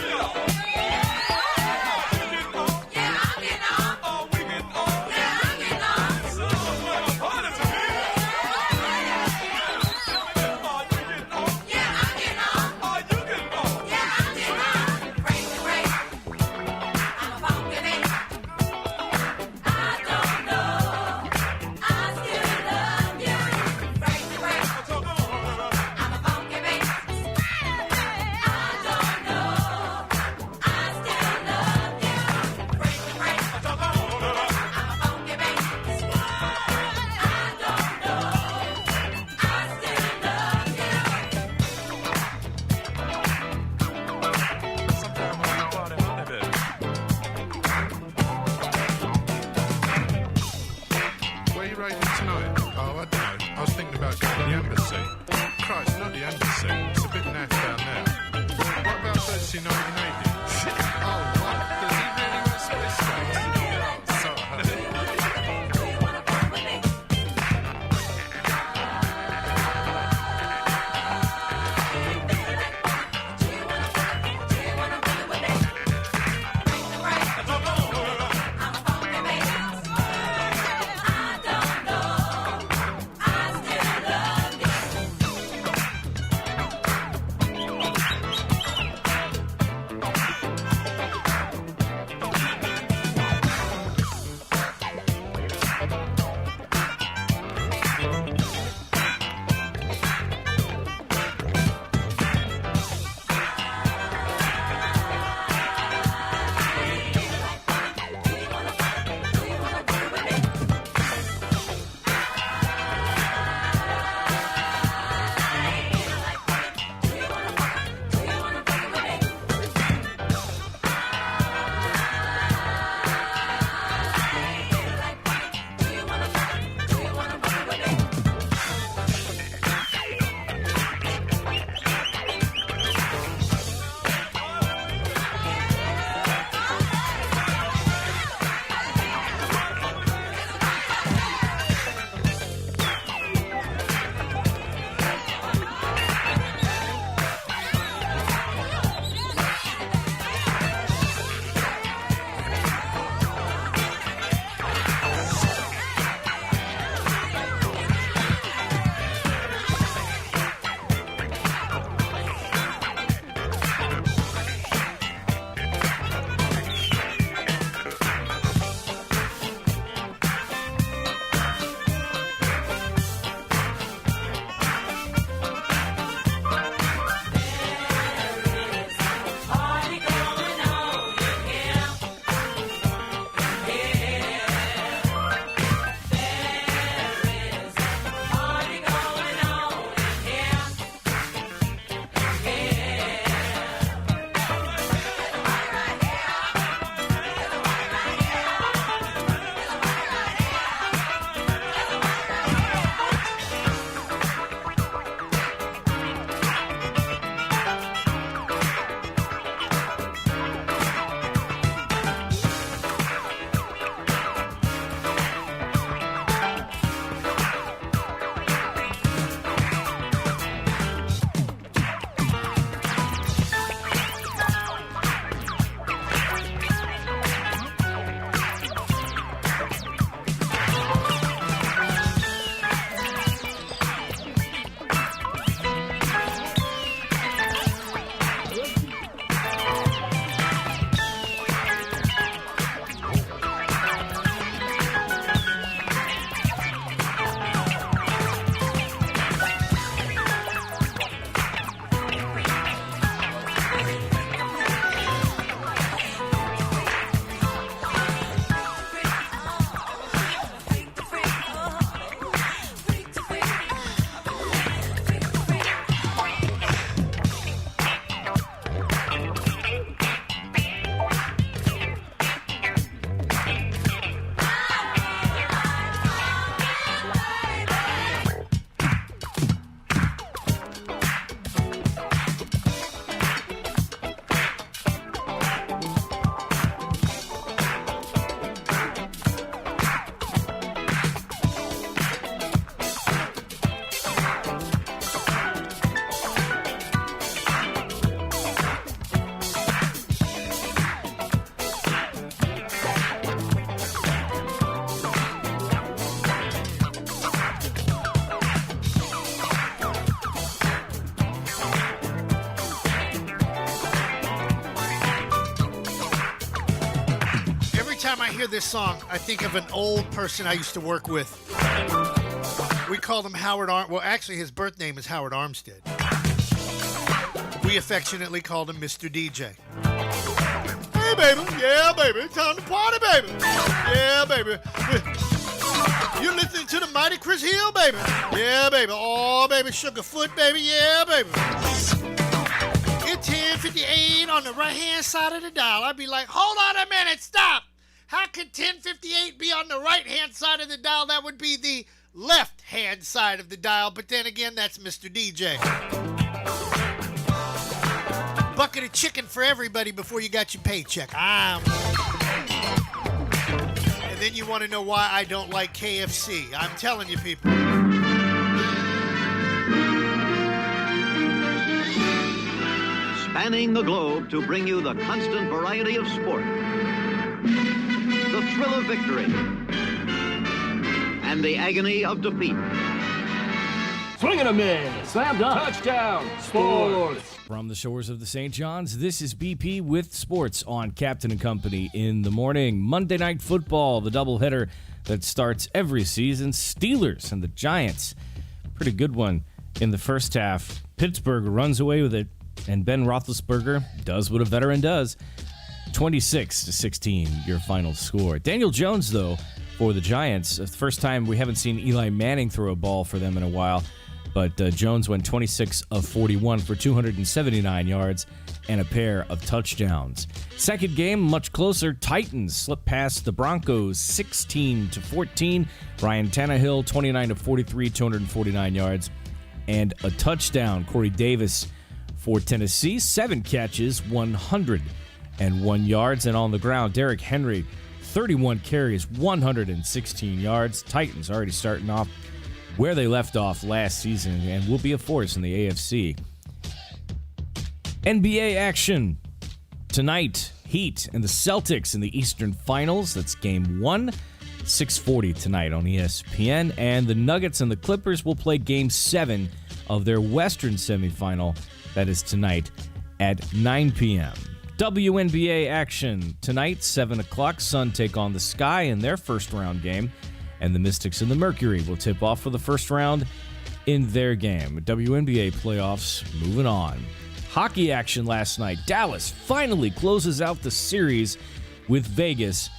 time I hear this song, I think of an old person I used to work with. We called him Howard Well, actually, his birth name is Howard Armstead. We affectionately called him Mr. DJ. Hey, baby. Yeah, baby. Time to party, baby. Yeah, baby. You're listening to the mighty Chris Hill, baby. Yeah, baby. Oh, baby. Sugarfoot, baby. Yeah, baby. It's 10:58 on the right-hand side of the dial. I'd be like, hold on a minute. Stop. How could 10:58 be on the right-hand side of the dial? That would be the left-hand side of the dial. But then again, that's Mr. DJ. Bucket of chicken for everybody before you got your paycheck. And then you want to know why I don't like KFC. I'm telling you, people. Spanning the globe to bring you the constant variety of sport, the thrill of victory, and the agony of defeat. Swing and a miss. Slam dunk. Touchdown. Sports. From the shores of the St. John's, this is BP with sports on Captain and Company in the morning. Monday Night Football, the doubleheader that starts every season. Steelers and the Giants. Pretty good one in the first half. Pittsburgh runs away with it, and Ben Roethlisberger does what a veteran does. 26-16, your final score. Daniel Jones, though, for the Giants. The first time we haven't seen Eli Manning throw a ball for them in a while. But Jones went 26 of 41 for 279 yards and a pair of touchdowns. Second game, much closer. Titans slipped past the Broncos 16-14. Ryan Tannehill, 29 of 43, 249 yards and a touchdown. Corey Davis for Tennessee, 7 catches, 101 yards. And on the ground, Derrick Henry, 31 carries, 116 yards. Titans already starting off where they left off last season and will be a force in the AFC. NBA action tonight. Heat and the Celtics in the Eastern Finals. That's game 1. 6:40 tonight on ESPN. And the Nuggets and the Clippers will play game 7 of their Western semifinal. That is tonight at 9 p.m. WNBA action tonight, 7 o'clock. Sun take on the Sky in their first round game. And the Mystics and the Mercury will tip off for the first round in their game. WNBA playoffs moving on. Hockey action last night. Dallas finally closes out the series with Vegas,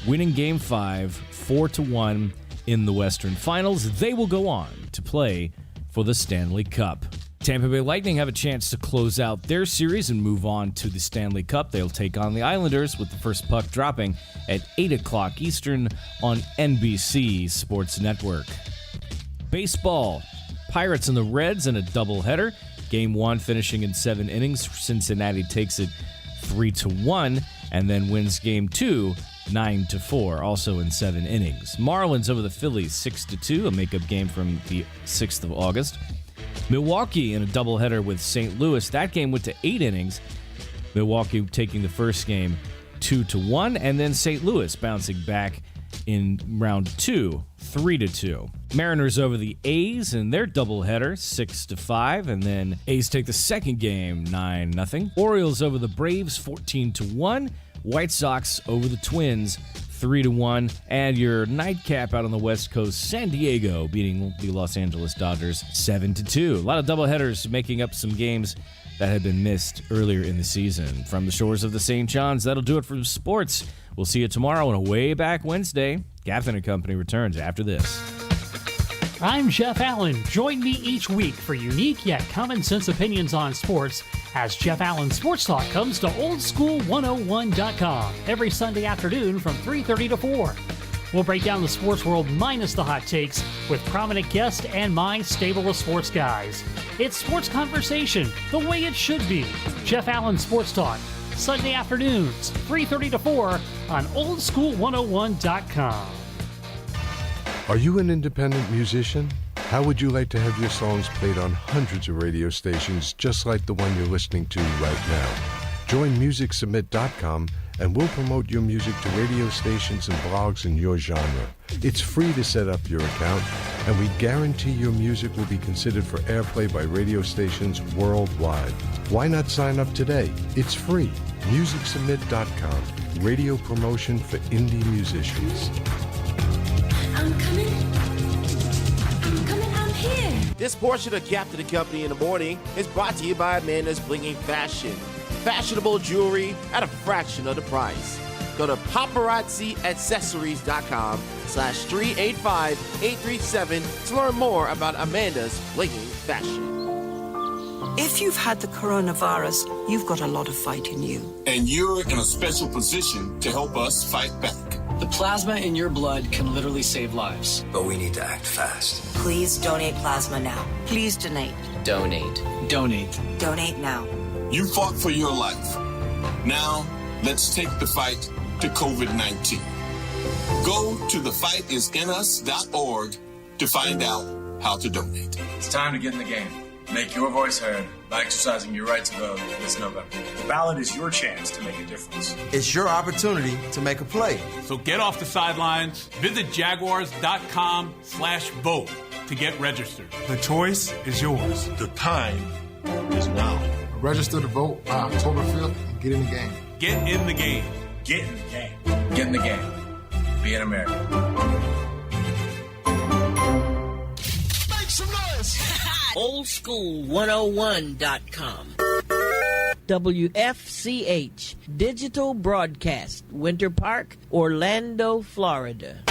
winning Game 5, 4-1 in the Western Finals. They will go on to play for the Stanley Cup. Tampa Bay Lightning have a chance to close out their series and move on to the Stanley Cup. They'll take on the Islanders with the first puck dropping at 8 o'clock Eastern on NBC Sports Network. Baseball, Pirates and the Reds in a doubleheader. Game 1 finishing in 7 innings. Cincinnati takes it 3-1 and then wins Game 2 9-4, also in 7 innings. Marlins over the Phillies 6-2, a makeup game from the 6th of August. Milwaukee in a doubleheader with St. Louis. That game went to 8 innings. Milwaukee taking the first game 2-1, and then St. Louis bouncing back in round 2, 3-2. Mariners over the A's in their doubleheader, 6-5, and then A's take the second game, 9-0. Orioles over the Braves, 14-1. White Sox over the Twins, 3-1, and your nightcap out on the West Coast, San Diego beating the Los Angeles Dodgers 7-2. A lot of doubleheaders making up some games that had been missed earlier in the season. From the shores of the St. John's, that'll do it for sports. We'll see you tomorrow on a Way Back Wednesday. Captain and Company returns after this. I'm Jeff Allen. Join me each week for unique yet common sense opinions on sports as Jeff Allen Sports Talk comes to oldschool101.com every Sunday afternoon from 3:30 to 4. We'll break down the sports world minus the hot takes with prominent guests and my stable of sports guys. It's sports conversation the way it should be. Jeff Allen Sports Talk, Sunday afternoons, 3:30 to 4 on oldschool101.com. Are you an independent musician? How would you like to have your songs played on hundreds of radio stations just like the one you're listening to right now? Join MusicSubmit.com and we'll promote your music to radio stations and blogs in your genre. It's free to set up your account, and we guarantee your music will be considered for airplay by radio stations worldwide. Why not sign up today? It's free. MusicSubmit.com. Radio promotion for indie musicians. I'm coming, I'm here. This portion of Captain and Company in the Morning is brought to you by Amanda's Blinging Fashion. Fashionable jewelry at a fraction of the price. Go to paparazziaccessories.com/385837 to learn more about Amanda's Blinging Fashion. If you've had the coronavirus, you've got a lot of fight in you. And you're in a special position to help us fight back. The plasma in your blood can literally save lives. But we need to act fast. Please donate plasma now. Please donate. Donate. Donate. Donate now. You fought for your life. Now, let's take the fight to COVID-19. Go to thefightisinuS.org to find out how to donate. It's time to get in the game. Make your voice heard by exercising your right to vote this November. The ballot is your chance to make a difference. It's your opportunity to make a play. So get off the sidelines. Visit jaguars.com/vote to get registered. The choice is yours. The time is now. Register to vote by October 5th and get in the game. Get in the game. Get in the game. Get in the game. Be an American. Make some noise. Oldschool101.com. WFCH Digital Broadcast, Winter Park, Orlando, Florida.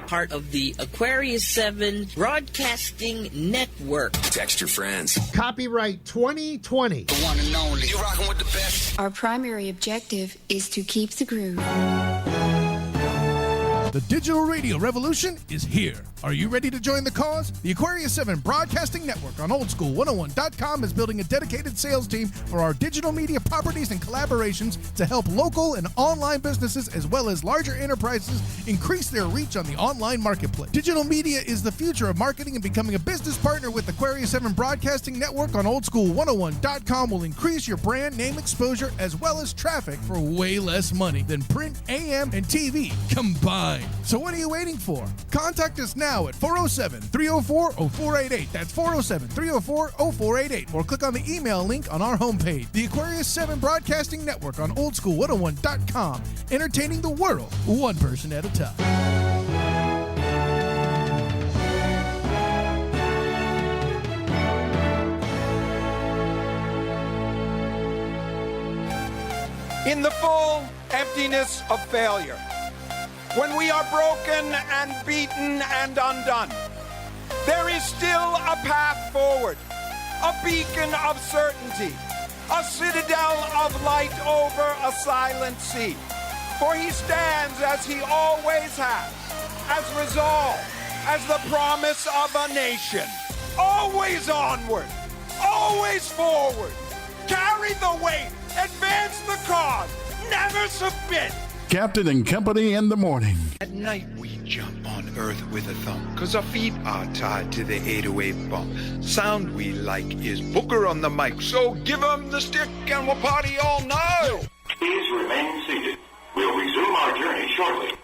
Part of the Aquarius 7 Broadcasting Network. Text your friends. Copyright 2020. The one and only. You rocking with the best. Our primary objective is to keep the groove. The digital radio revolution is here. Are you ready to join the cause? The Aquarius 7 Broadcasting Network on oldschool101.com is building a dedicated sales team for our digital media properties and collaborations to help local and online businesses as well as larger enterprises increase their reach on the online marketplace. Digital media is the future of marketing, and becoming a business partner with Aquarius 7 Broadcasting Network on oldschool101.com will increase your brand name exposure as well as traffic for way less money than print, AM, and TV combined. So what are you waiting for? Contact us now at 407-304-0488. That's 407-304-0488. Or click on the email link on our homepage. The Aquarius 7 Broadcasting Network on oldschool101.com. Entertaining the world, one person at a time. In the full emptiness of failure, when we are broken and beaten and undone, there is still a path forward, a beacon of certainty, a citadel of light over a silent sea. For he stands as he always has, as resolve, as the promise of a nation. Always onward, always forward. Carry the weight, advance the cause, never submit. Captain and Company in the Morning. At night we jump on earth with a thump, 'cause our feet are tied to the 808 bump. Sound we like is Booker on the mic, so give 'em the stick and we'll party all night. Please remain seated. We'll resume our journey shortly.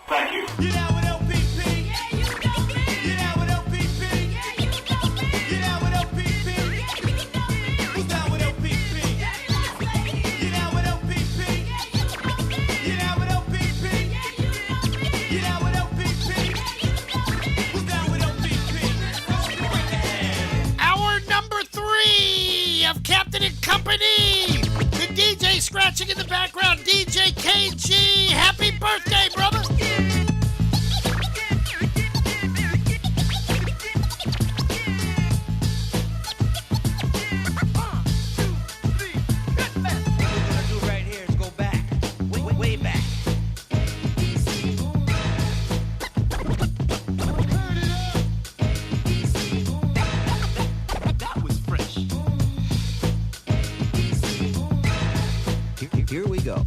Thank you. Get out with LPP. Yeah, you know me. Get out with LPP. Yeah, you know me. Get out with LPP. Yeah, you know me. Who's down with LPP? Yeah, last lady. Get out with LPP. Yeah, you know me. Get out with LPP. Yeah, you know me. Get out with LPP. Yeah, you know me. Who's down with LPP? Hour number 3 of Captain and Company. The DJ scratching in the background, DJ KG. Happy birthday, brother. Here we go.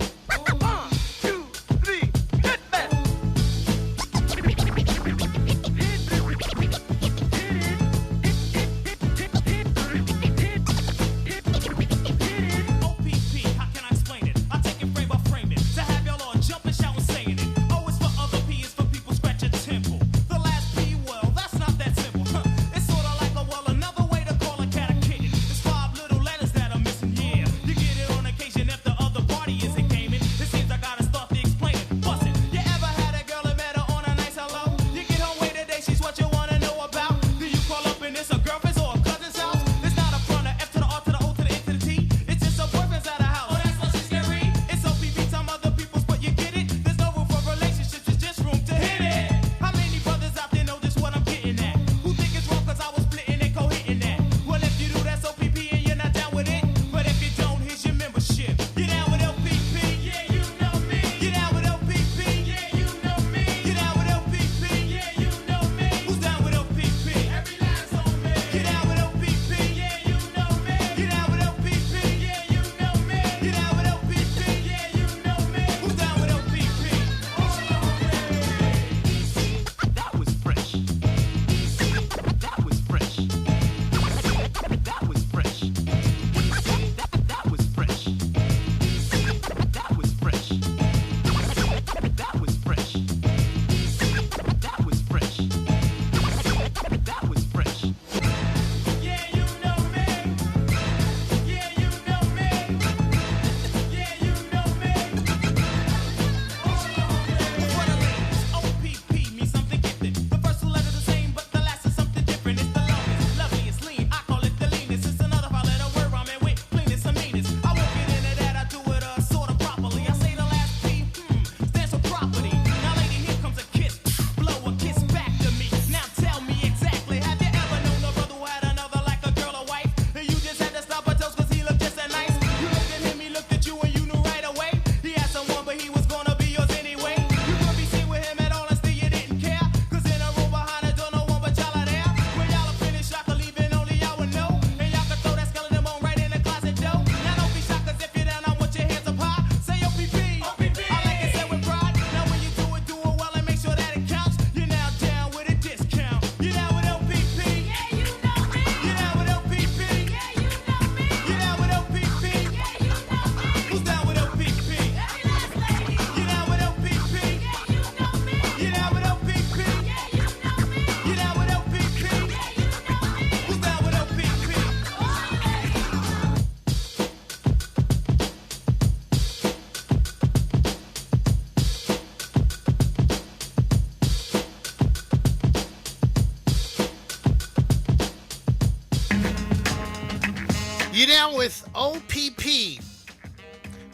down with OPP?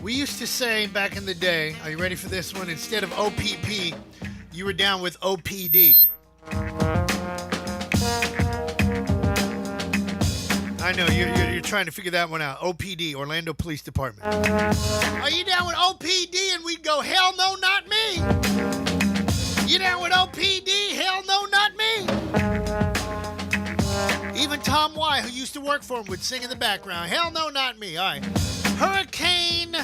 We used to say back in the day, are you ready for this one? Instead of OPP, you were down with OPD. I know, you're trying to figure that one out. OPD, Orlando Police Department. Are you down with OPD? And we'd go, hell no, not me. You down with OPD? Hell no, not me. Even Tom Y, who used to work for him, would sing in the background. Hell no, not me. All right. Hurricane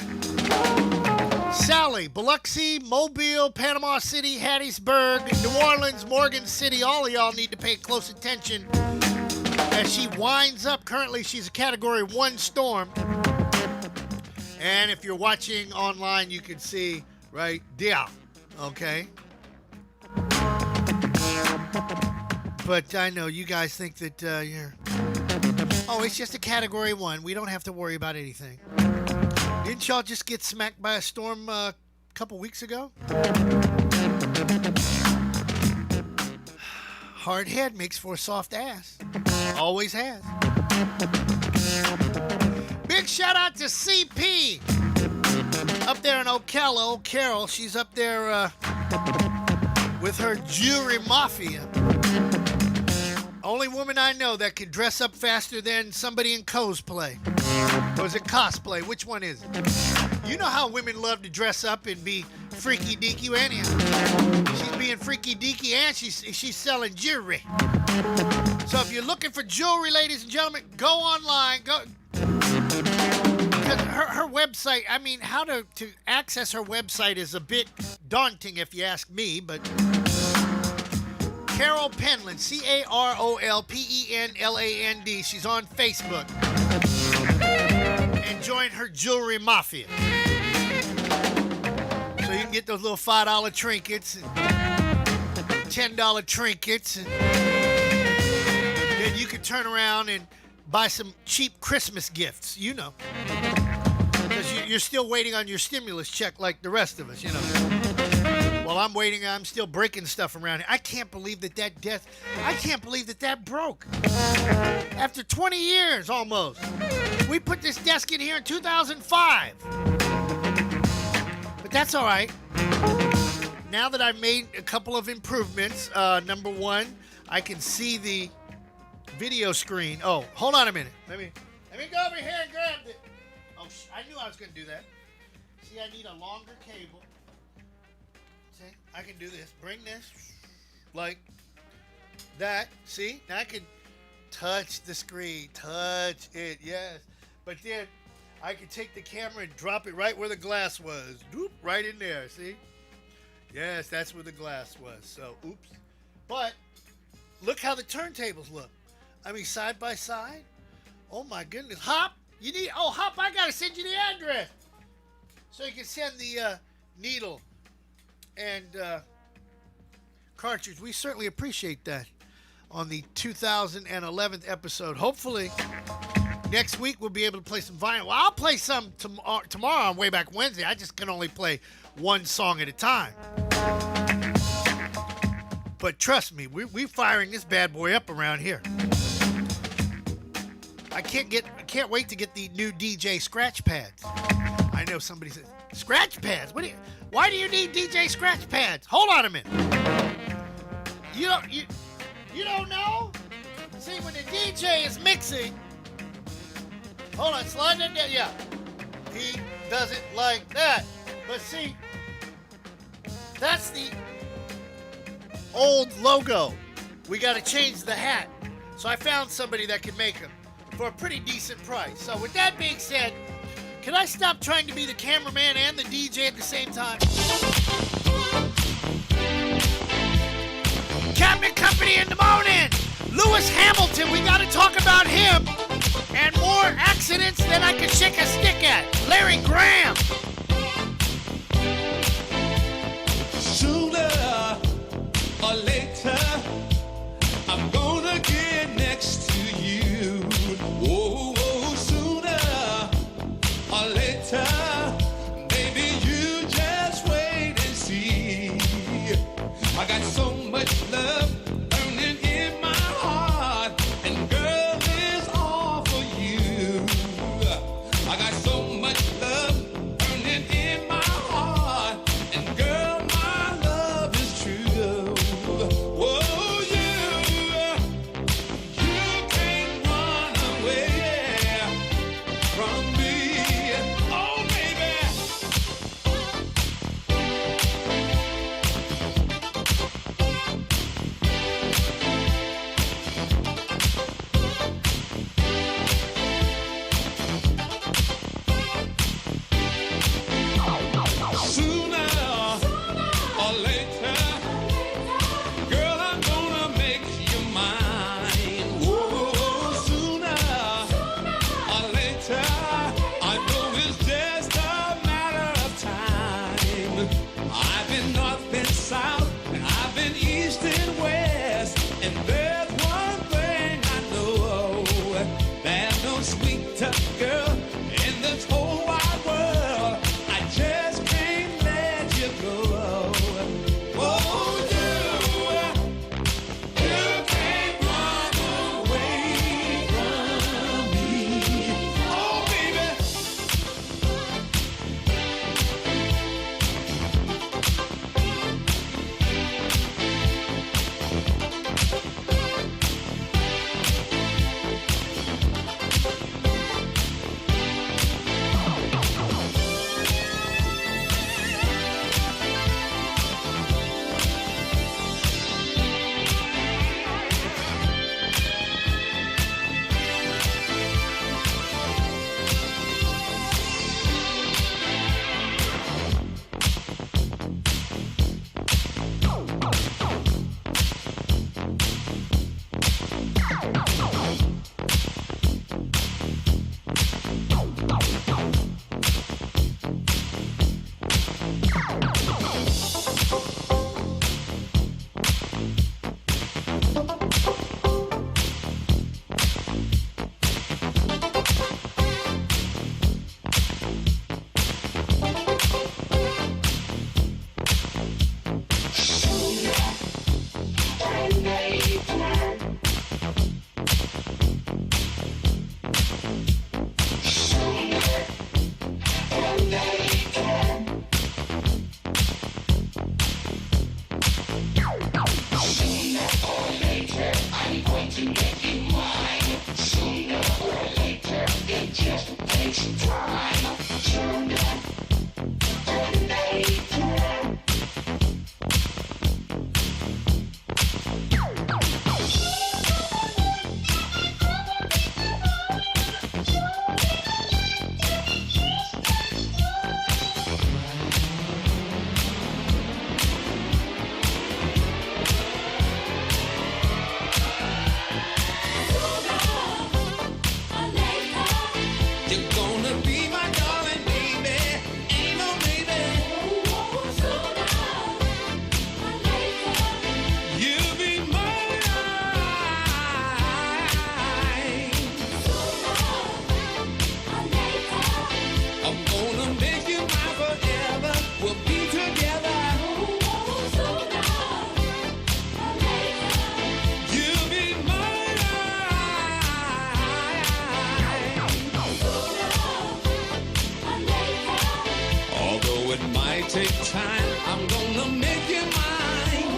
Sally, Biloxi, Mobile, Panama City, Hattiesburg, New Orleans, Morgan City. All of y'all need to pay close attention as she winds up. Currently, she's a Category 1 storm. And if you're watching online, you can see right there. Okay? But I know you guys think that you're... Oh, it's just a Category 1. We don't have to worry about anything. Didn't y'all just get smacked by a storm a couple weeks ago? Hard head makes for a soft ass. Always has. Big shout out to CP. Up there in Ocala, Old Carol. She's up there with her jewelry mafia. Only woman I know that can dress up faster than somebody in cosplay. Or is it cosplay? Which one is it? You know how women love to dress up and be freaky deaky, anyhow. She's being freaky deaky and she's selling jewelry. So if you're looking for jewelry, ladies and gentlemen, go online. Go. Because her website, I mean, how to access her website is a bit daunting if you ask me, but... Carol Penland, CarolPenland. She's on Facebook. And join her jewelry mafia. So you can get those little $5 trinkets and $10 trinkets. And then you can turn around and buy some cheap Christmas gifts, you know. Because you're still waiting on your stimulus check like the rest of us, you know. While I'm waiting, I'm still breaking stuff around here. I can't believe that broke. After 20 years, almost. We put this desk in here in 2005. But that's all right. Now that I've made a couple of improvements, number one, I can see the video screen. Oh, hold on a minute. Let me go over here and grab it. Oh, I knew I was going to do that. See, I need a longer cable. I can do this. Bring this like that. See? Now I can touch the screen. Touch it. Yes. But then I can take the camera and drop it right where the glass was. Doop, right in there. See? Yes, that's where the glass was. So, oops. But look how the turntables look. I mean, side by side. Oh, my goodness. Hop, Hop, I got to send you the address. So you can send the needle and cartridge. We certainly appreciate that on the 2011th episode. Hopefully next week we'll be able to play some vinyl. Well, I'll play some tomorrow on Way Back Wednesday. I just can only play one song at a time. But trust me, we're firing this bad boy up around here. I can't wait to get the new DJ scratch pads. I know somebody says, scratch pads? Why do you need DJ scratch pads? Hold on a minute. You don't know? See, when the DJ is mixing, hold on, slide that down. Yeah, he does it like that. But see, that's the old logo. We got to change the hat. So I found somebody that can make them for a pretty decent price. So with that being said, can I stop trying to be the cameraman and the DJ at the same time? Cabinet Company in the morning. Lewis Hamilton, we got to talk about him. And more accidents than I can shake a stick at. Larry Graham. Sooner or later, I'm gonna get next to you. Oh, sooner or later, baby, you just wait and see. I got so much love burning in my heart, and girl, it's all for you. been north and south, I've been east and west, and there's one thing I know, there's no sweet tough girl in this whole wide world. I just can't let you go. Oh, you can't run away from me. Oh, baby. You're gonna be my darling baby, ain't no maybe. You'll be mine. I'm gonna make you mine forever. We'll be together. You'll be mine. Although it might take time, I'm gonna make you mine.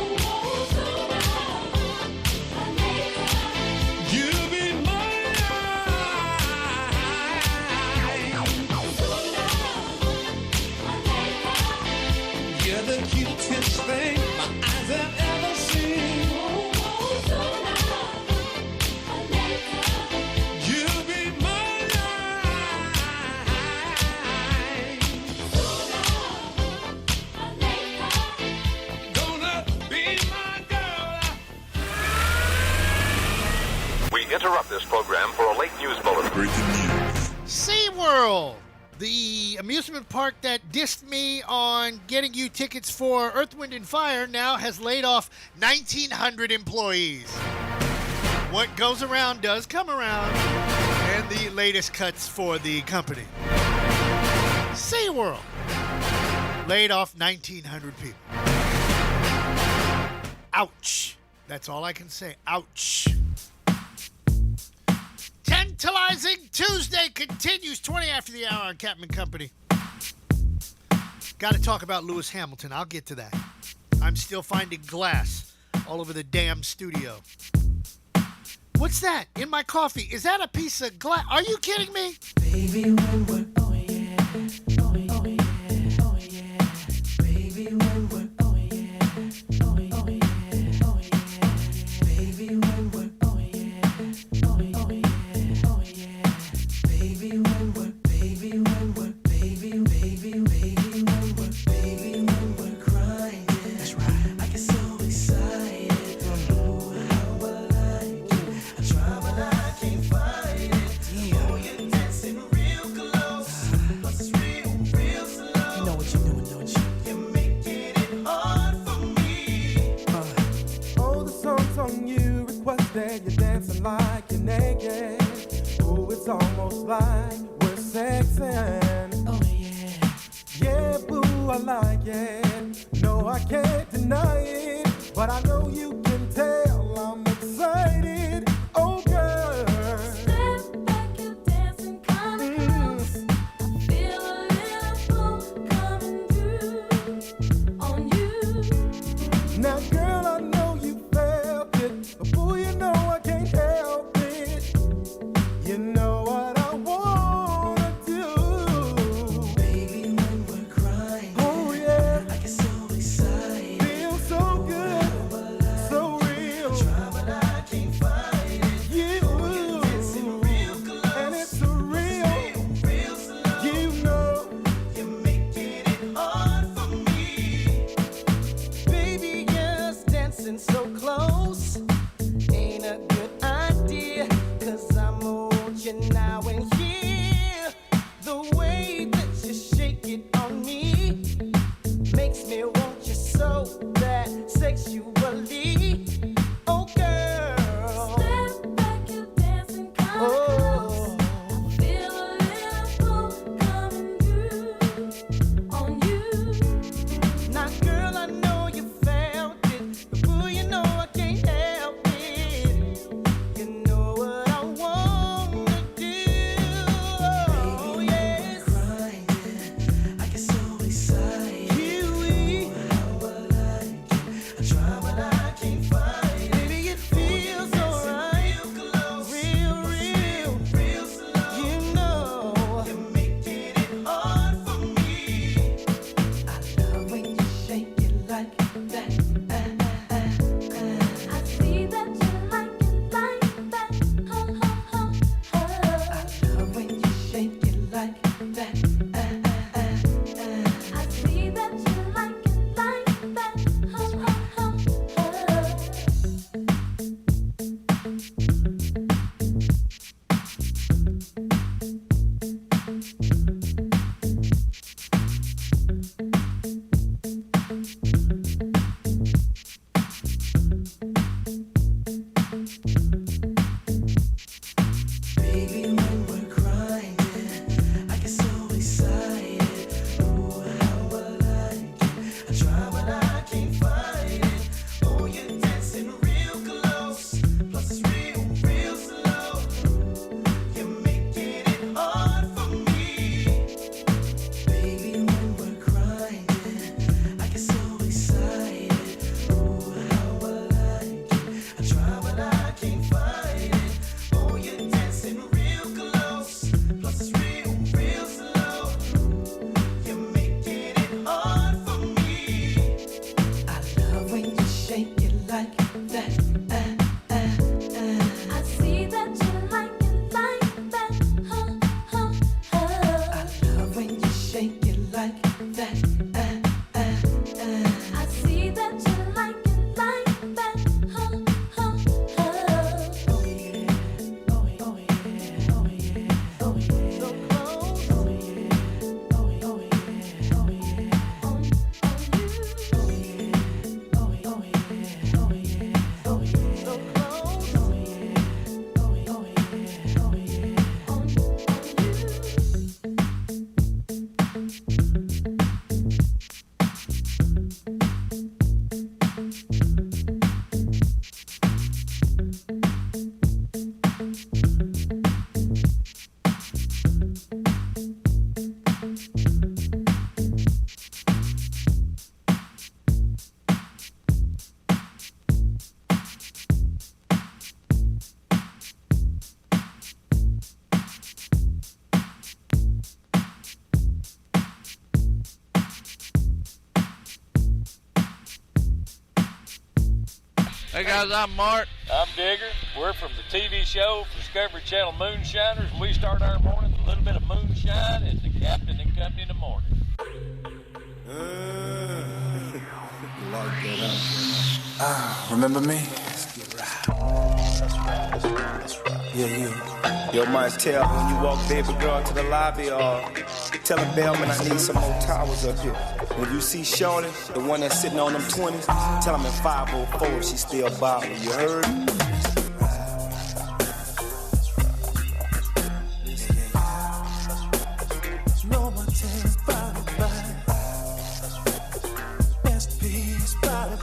You'll be mine. You're the cutest thing my eyes have ever seen. You'll be mine. Gonna be my girl. We interrupt this program for a late news bulletin. Breaking news. SeaWorld, the amusement park that dissed me on getting you tickets for Earth, Wind, and Fire, now has laid off 1,900 employees. What goes around does come around, and the latest cuts for the company. SeaWorld laid off 1,900 people. Ouch. That's all I can say. Ouch. Tantalizing Tuesday continues 20 after the hour on Captain Company. Got to talk about Lewis Hamilton. I'll get to that. I'm still finding glass all over the damn studio. What's that in my coffee? Is that a piece of glass? Are you kidding me? Baby, when we're, oh yeah, oh yeah, oh yeah, oh yeah. Baby, when we're, oh yeah, oh yeah, oh yeah, oh yeah. Baby, when we're, oh yeah, oh yeah, oh yeah, oh yeah. Baby, when we're, baby, when we're, baby, baby, baby, when we're crying. That's right. I get so excited. Oh, how I like it. I try, but I can't fight it. Oh, you're dancing real close. like you're naked. Ooh, it's almost like we're sexing. Oh yeah. Yeah, boo, I like it. No, I can't deny it. But I know you can tell I'm excited. Oh, girl. Step back, you dancing kinda close. I feel a little pull coming through on you. Now, girl, I know you felt it. But boy, you know I can't help it. You know what I wanna do. Baby, when we're crying, oh yeah, I get so excited. Feel so good, so real. Try, but I can't fight it. You, dancing real close, and it's so real, real slow. You know, you're making it hard for me. Baby, yes, dancing so close ain't a good idea. 'Cause I'm on you now and here. The way that you shake it on me makes me want you so bad sexually. Oh, girl. Step back, you dancing kinda close. I feel a little pull coming through on you. Now, girl, I know you felt it. But boy, you know I can't help it. You know what I wanna do. Oh, yes. I get so excited. Kiwi. How I like it. I try, but I can't fight it. Baby, it feels alright. Real, real, real slow. You know you're making it hard for me. I love when you shake it like that. I see that you like it like that. I love when you shake it like that. I see that you like it like that. Baby, when we're crying, I get so excited. Ooh, how I like it. I try, but I can't fight it. Oh, you're dancing real close. Plus it's real, real slow. You're making it hard for me. Baby, when we're crying, I get so excited. Ooh, how I like it. I try, but I can't fight it. Oh, you're dancing real close. Plus it's real, real slow. You're making it hard for me. I love when you shake it like that. I see that you like it like that. I love when you shake it like that. I see that you like it like that. Oh yeah, oh yeah, oh yeah, oh yeah, oh yeah. So close. Oh yeah, oh yeah, oh yeah, oh yeah. Oh yeah, oh yeah, oh yeah, oh yeah, oh yeah. So close. Oh yeah, oh yeah, oh yeah, oh yeah. Hey guys, I'm Mark. I'm Digger. We're from the TV show Discovery Channel Moonshiners. We start our morning with a little bit of moonshine and the Captain and Company in the morning. Remember me? Yeah, you. Yo, Martell, when you walk baby girl to the lobby, tell the bellman I need some more towers up here. When you see Shorty, the one that's sitting on them 20s, tell him in 504 if she still bobbing. You heard?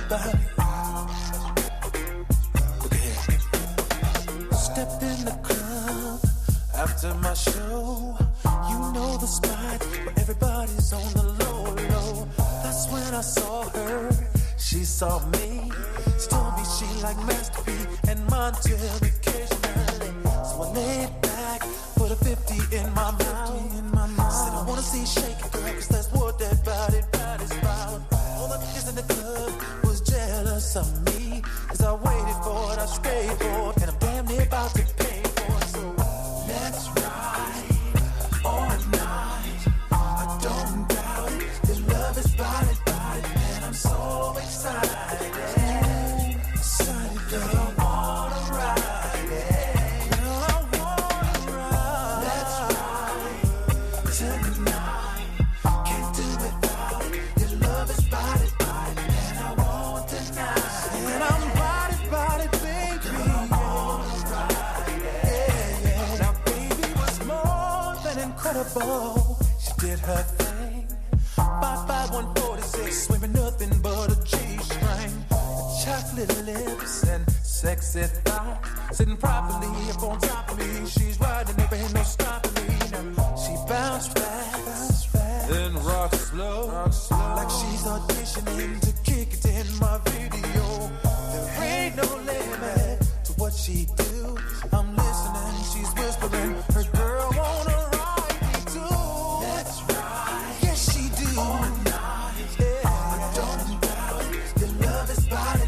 body. Look at here. Step in the club after my show. You know the spot where everybody's on the low, low. That's when I saw her. She saw me. She told me she liked Master P and Montel occasionally. So I laid back, put a 50 in my mouth. Said I wanna see you shake it, girl, 'cause that's what that body's about. All the niggas in the club was jealous of me, 'cause I waited for it, I strayed for it, and I'm damn near about to pay for it. So let's ride all night. I don't doubt it. Your love is body, and I'm so excited. Excited, girl, I wanna ride it. Girl, I wanna ride. Let's ride tonight. Can't do without it. Your love is body, and I want tonight. And I'm body, baby. I wanna ride it. Yeah. Now, baby was more than incredible. She did her thing. 5'146", swimming nothing but a G-string. Chocolate lips and sexy thighs, sitting properly up on top of me. She's riding, there ain't no stopping me. Now she bounced fast, then rock slow, like she's auditioning to kick it in my video. There ain't no limit to what she do. I'm listening, she's whispering, her girl wanna ride me too. Let's ride, yes she do. All night, yeah. I don't doubt it. Your love is body,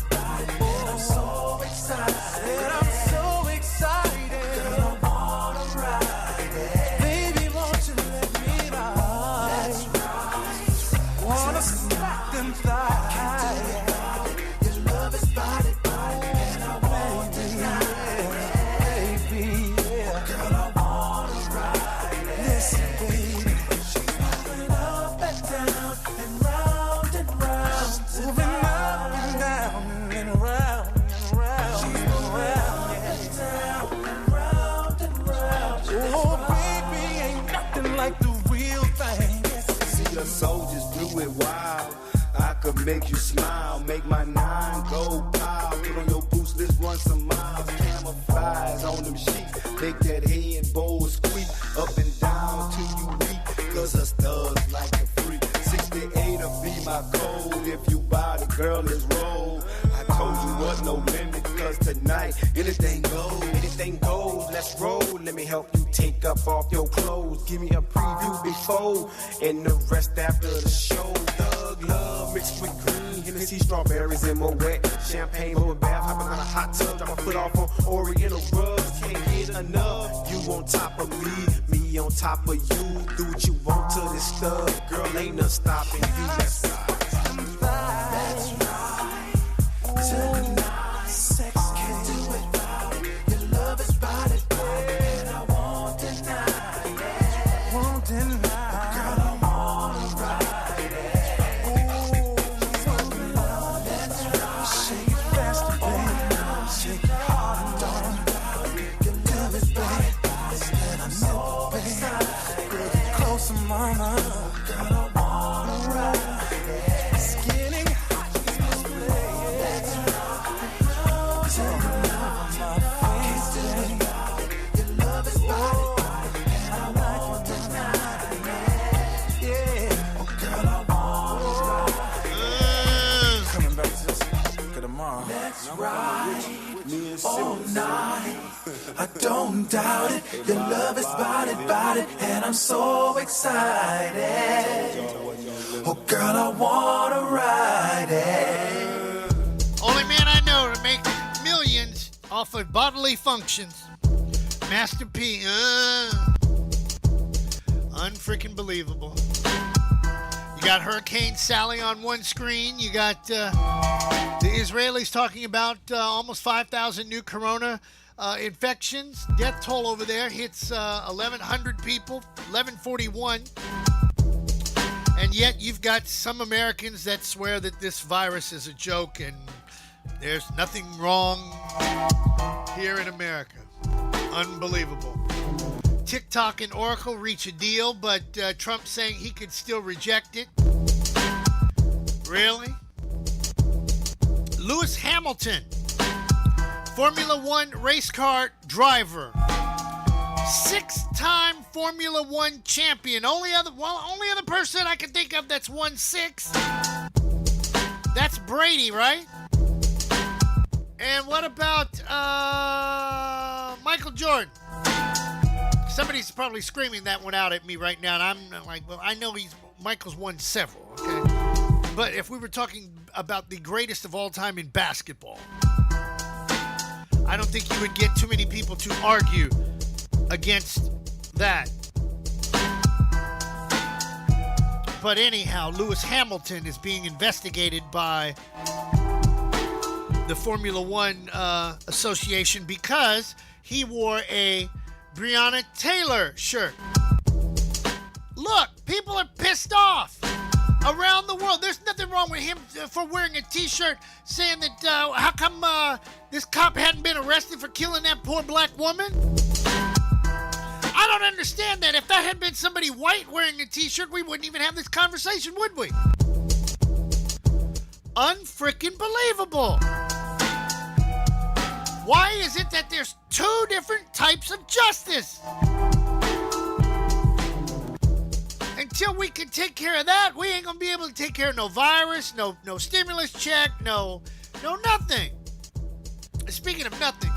and I'm so excited. And I'm so excited. Girl, I wanna ride it. Baby, won't you let me ride? Let's ride. Wanna smack them thighs. Your love is body, and I want tonight. Baby, yeah. Girl, I wanna ride it. Listen, baby. She's moving up and down and round and round. Moving up and down and round and round. She's moving round and down and round and round. Oh, baby, ain't nothing like the real thing. See the soldiers do it wild. I could make you smile, make my nine go pow. Put on your boots, let's run some miles. Camouflage on them sheets, make that head bowl squeak up and down till you weak. 'Cause us thugs like a freak. 68'll be my code. If you buy the girl, let's roll. I told you what, no limit. 'Cause tonight anything goes. Anything goes. Let's roll. Let me help you take up off your clothes. Give me a preview before and the rest after the show. Thug love mixed with green, Hennessy, strawberries and more wet. Champagne over bath, hopping on a hot tub, drop my foot off on Oriental rugs. Can't get enough. You on top of me, me on top of you. Do what you want to this stuff, girl. Ain't nothing stopping you. Let's ride. Let's ride tonight. Sex can't do it without it. Your love is body, and I want tonight. Yeah. Want tonight. Girl, I wanna ride it. Ooh, let's ride. Shake it faster, baby. Shake it hard, don't doubt it. Your love is body, and I'm so excited. Girl, get closer, mama. Girl, I wanna ride it. It's getting hot, let's ride. Tonight, my face today. Your love is body, and I like it tonight. Yeah, oh girl, I wanna ride. Coming back to this tomorrow. Let's ride all night. I don't doubt it. Your love is body, and I'm so excited. Oh girl, I wanna ride it. Only man I know to make millions off of bodily functions. Master P. Unfreaking believable. You got Hurricane Sally on one screen. You got the Israelis talking about almost 5,000 new corona infections. Death toll over there hits 1,100 people, 1,141. And yet you've got some Americans that swear that this virus is a joke and there's nothing wrong here in America. Unbelievable. TikTok and Oracle reach a deal, but Trump saying he could still reject it. Really? Lewis Hamilton, Formula One race car driver, 6-time Formula One champion. Only other person I can think of that's won 6. That's Brady, right? And what about Michael Jordan? Somebody's probably screaming that one out at me right now, and I'm like, well, I know Michael's won several, okay? But if we were talking about the greatest of all time in basketball, I don't think you would get too many people to argue against that. But anyhow, Lewis Hamilton is being investigated by the Formula One Association because he wore a Breonna Taylor shirt. Look, people are pissed off around the world. There's nothing wrong with him for wearing a t-shirt saying that how come this cop hadn't been arrested for killing that poor black woman? I don't understand that. If that had been somebody white wearing a t-shirt, we wouldn't even have this conversation, would we? Unfrickin' believable. Why is it that there's 2 different types of justice? Until we can take care of that, we ain't gonna be able to take care of no virus, no stimulus check, no nothing. Speaking of nothing,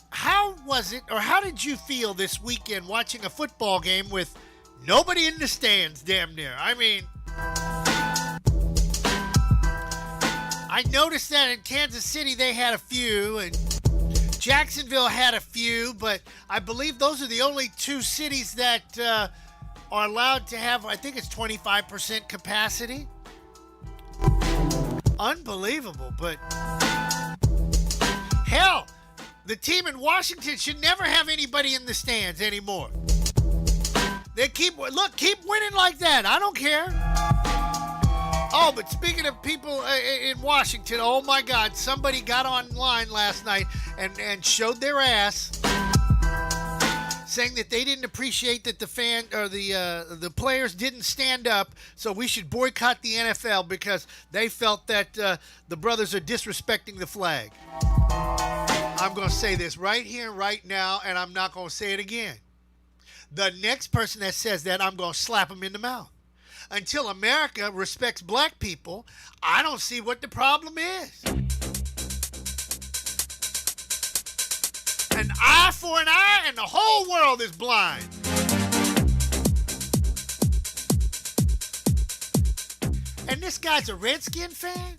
how was it, or how did you feel this weekend watching a football game with nobody in the stands damn near? I mean, I noticed that in Kansas City they had a few, and Jacksonville had a few, but I believe those are the only 2 cities that are allowed to have, I think it's 25% capacity. Unbelievable, but hell, the team in Washington should never have anybody in the stands anymore. They keep winning like that. I don't care. Oh, but speaking of people in Washington, oh my God, somebody got online last night and showed their ass, saying that they didn't appreciate that the players didn't stand up, so we should boycott the NFL because they felt that the brothers are disrespecting the flag. I'm going to say this right here, right now, and I'm not going to say it again. The next person that says that, I'm going to slap them in the mouth. Until America respects black people, I don't see what the problem is. An eye for an eye, and the whole world is blind. And this guy's a Redskin fan?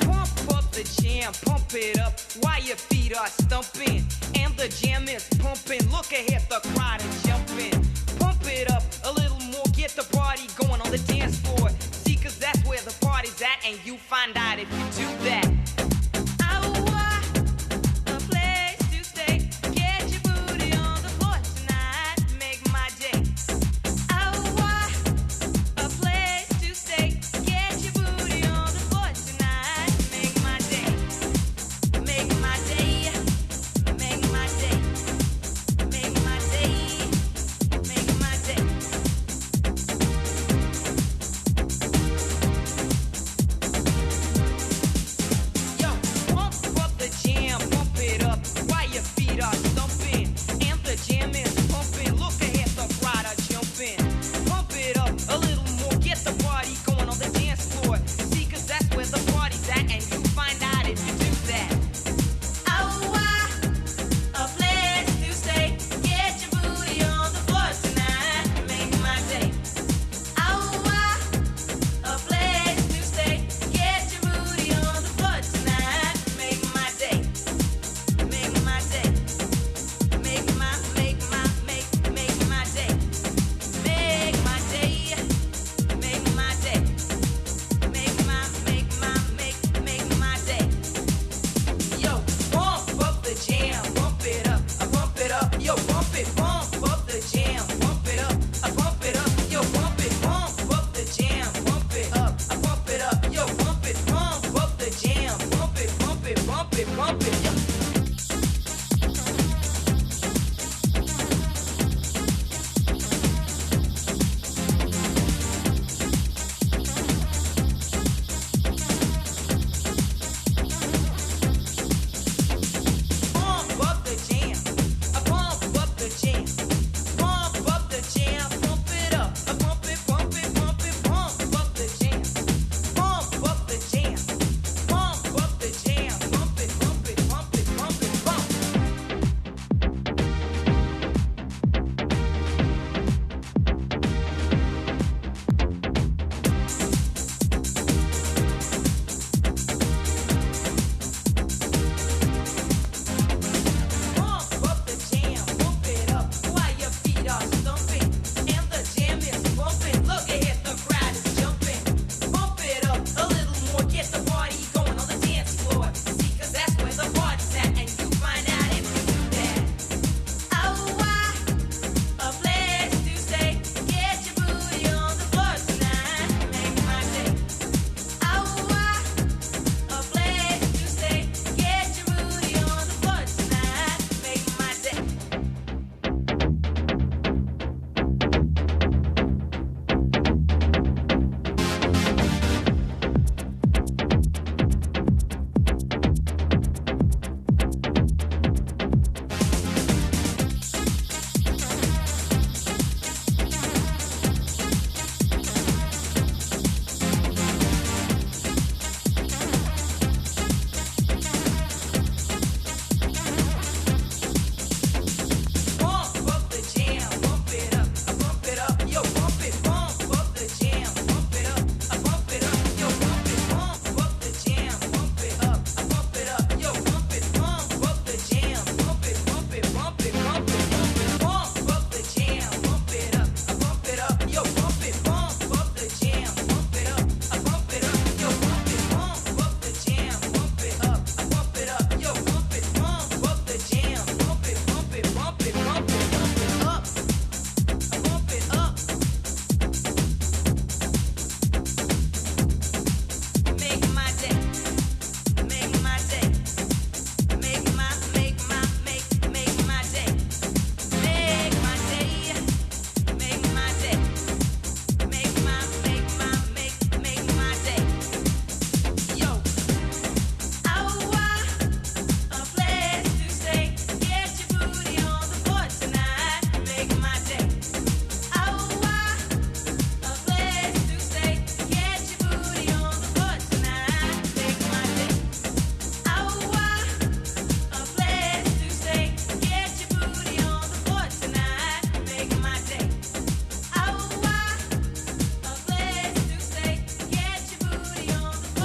Pump up the jam, pump it up while your feet are stumping. And the jam is pumping. Look ahead, the crowd is jumping. Pump it up a little more, get the party going on the dance floor. See, cause that's where the party's at, and you find out if you do that.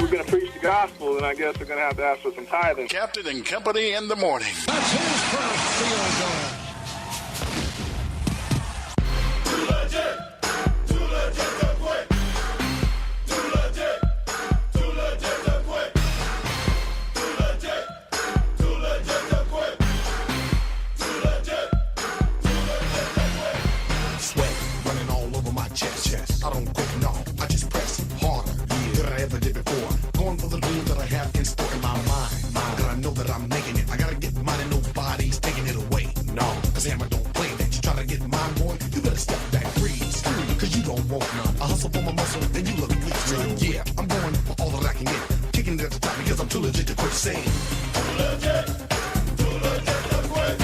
we're going to preach the gospel, then I guess we're going to have to ask for some tithing. Captain and Company in the morning. That's his first field goal. I don't quit, no, I just press harder than I ever did before. Going for the dream that I have in store in my mind. And I know that I'm making it. I gotta get mine and nobody's taking it away. No, cause Hammer don't play that. You try to get mine, boy, you better step back, freeze. Cause you don't want none. I hustle for my muscle, then you look weak. Yeah, I'm going for all that I can get. Kicking it at the top because I'm too legit to quit saying. Too legit to quit.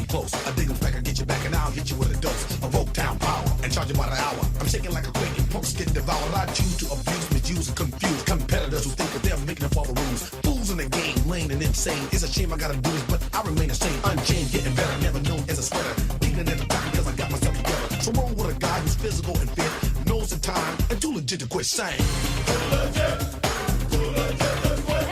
Close. I dig 'em back, I get you back, and I'll hit you with a dose of Oak Town power and charge you by the hour. I'm shaking like a quake and punks get devoured. I choose to abuse, misuse, and confuse competitors who think that they're making up all the rules. Fools in the game, lame and insane. It's a shame I gotta do this, but I remain the same. Unchained, getting better, never known as a sweater. Kicking it at the top because I got myself together. So roll with a guy who's physical and fit, knows the time, and too legit to quit saying. Too legit. Too legit to quit.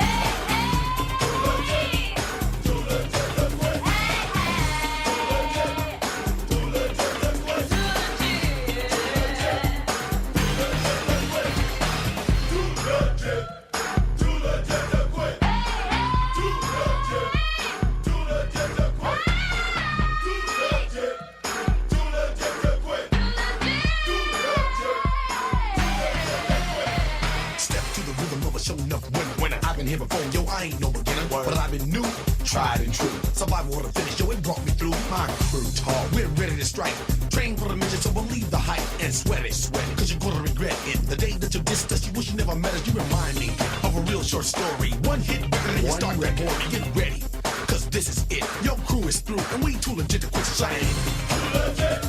Here before, yo, I ain't no beginner, but I've been new, tried and true. Survival of the finish, yo, it brought me through. My crew tall, we're ready to strike. Train for the mission, so believe the hype and sweat it, cause you're gonna regret it. The day that you dissed us, you wish you never met us. You remind me of a real short story. One hit record and you start that boy. Get ready, cause this is it. Your crew is through, and we too legit to quit saying. Too legit.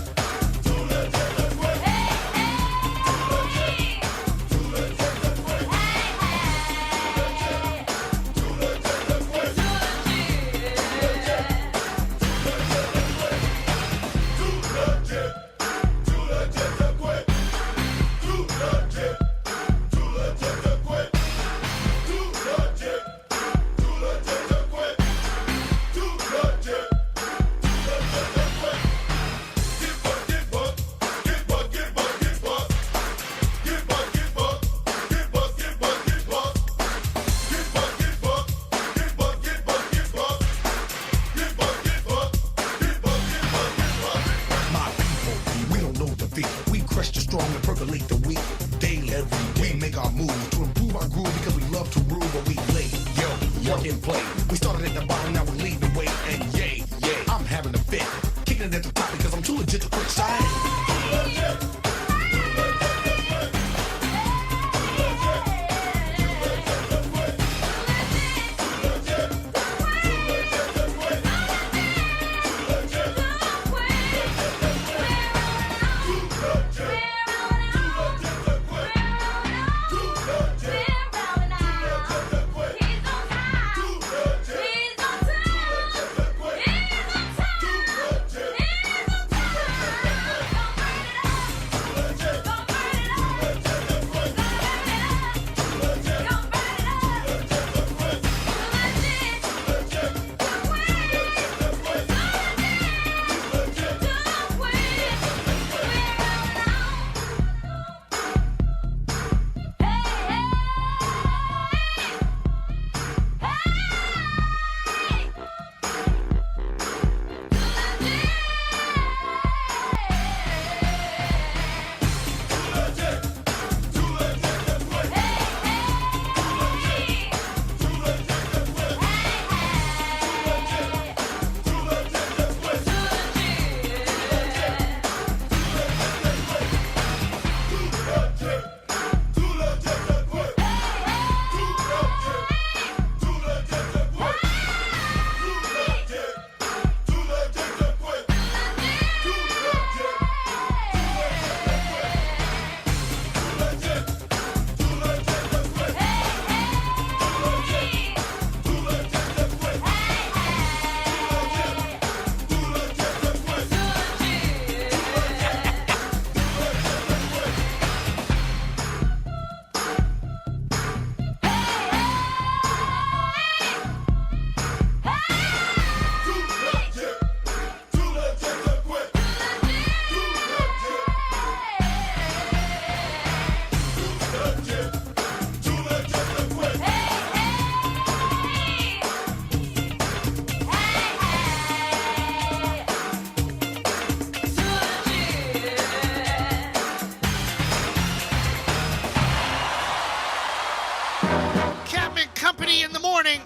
morning.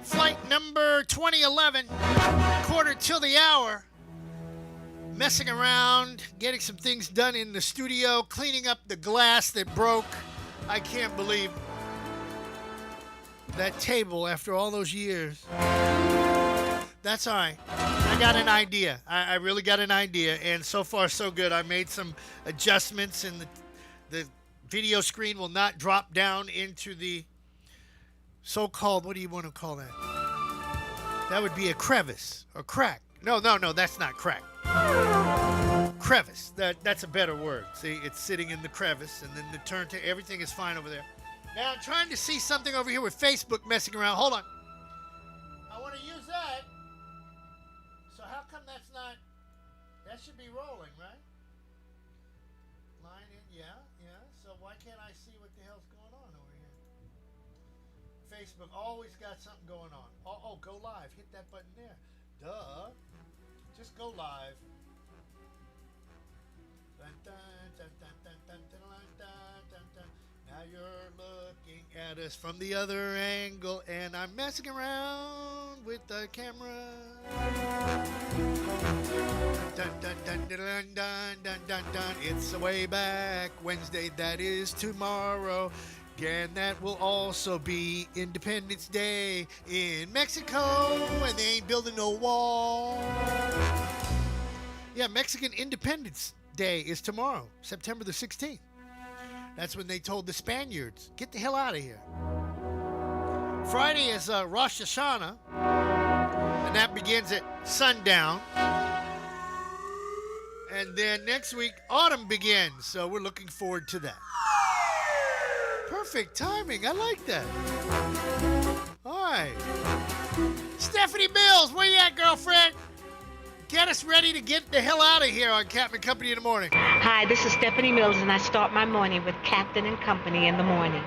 Flight number 2011, quarter till the hour. Messing around, getting some things done in the studio, cleaning up the glass that broke. I can't believe that table after all those years. That's all right. I got an idea. I really got an idea, and so far so good. I made some adjustments, and the video screen will not drop down into the so-called, what do you want to call that? That would be a crevice or crack. No, that's not crack. Crevice. That's a better word. See, it's sitting in the crevice, and then the turn to everything is fine over there. Now I'm trying to see something over here with Facebook messing around. Hold on. I want to use that. So how come that's not? That should be rolling, right? Line in, yeah. So why can't I see what the hell's going on over here? Facebook always got something going on. Oh, go live. Hit that button there. Duh. Just go live. Dun, dun, dun, dun, dun, dun, dun, dun, dun, dun. Now you're looking at us from the other angle, and I'm messing around with the camera. Dun, dun, dun, dun, dun, dun, dun, dun, dun. It's a way back Wednesday, that is tomorrow. And that will also be Independence Day in Mexico, and they ain't building no wall. Yeah, Mexican Independence Day is tomorrow, September the 16th. That's when they told the Spaniards, get the hell out of here. Friday is Rosh Hashanah, and that begins at sundown. And then next week, autumn begins, so we're looking forward to that. Perfect timing. I like that. All right. Stephanie Mills, where you at, girlfriend? Get us ready to get the hell out of here on Captain Company in the morning. Hi, this is Stephanie Mills, and I start my morning with Captain and Company in the morning.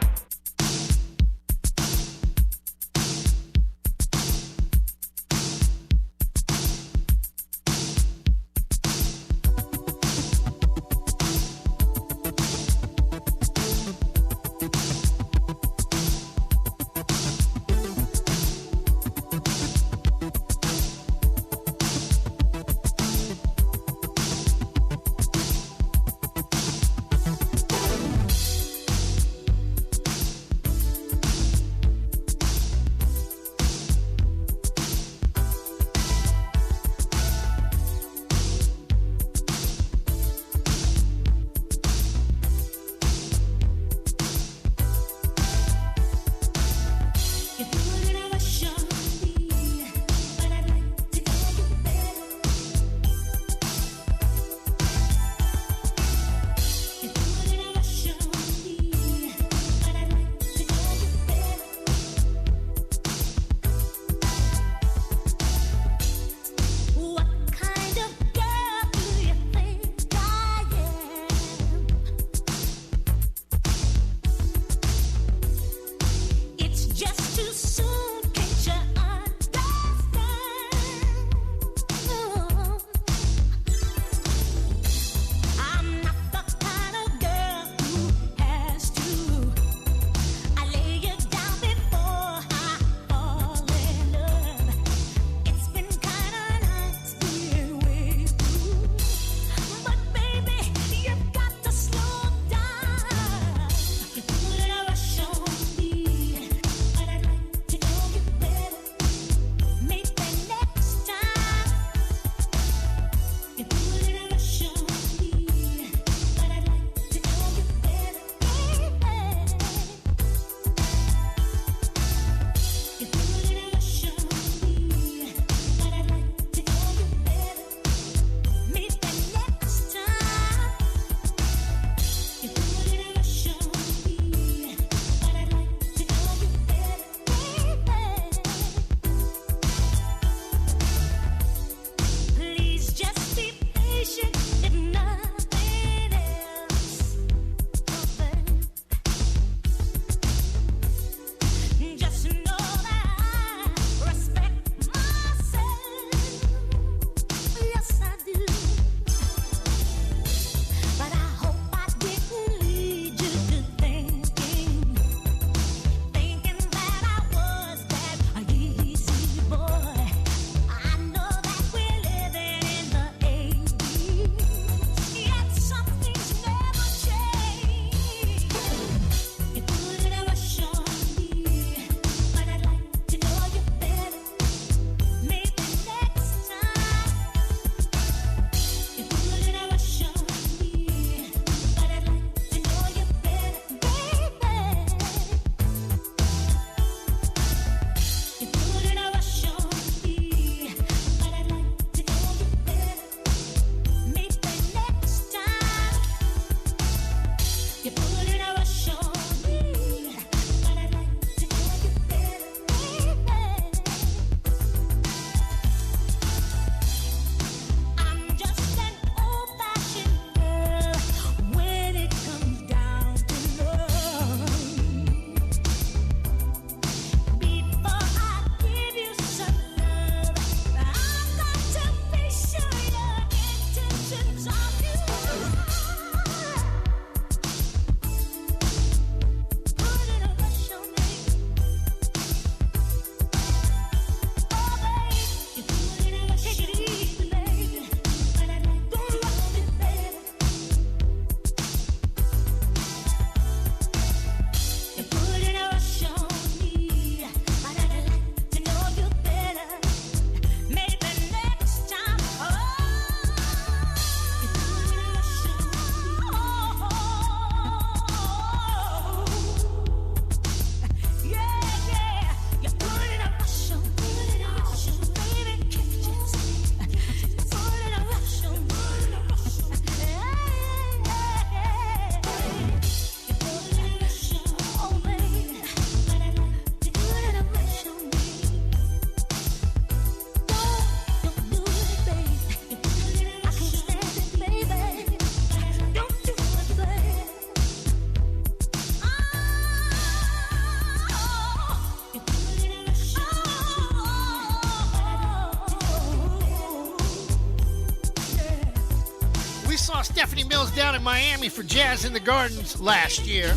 Saw Stephanie Mills down in Miami for Jazz in the Gardens last year.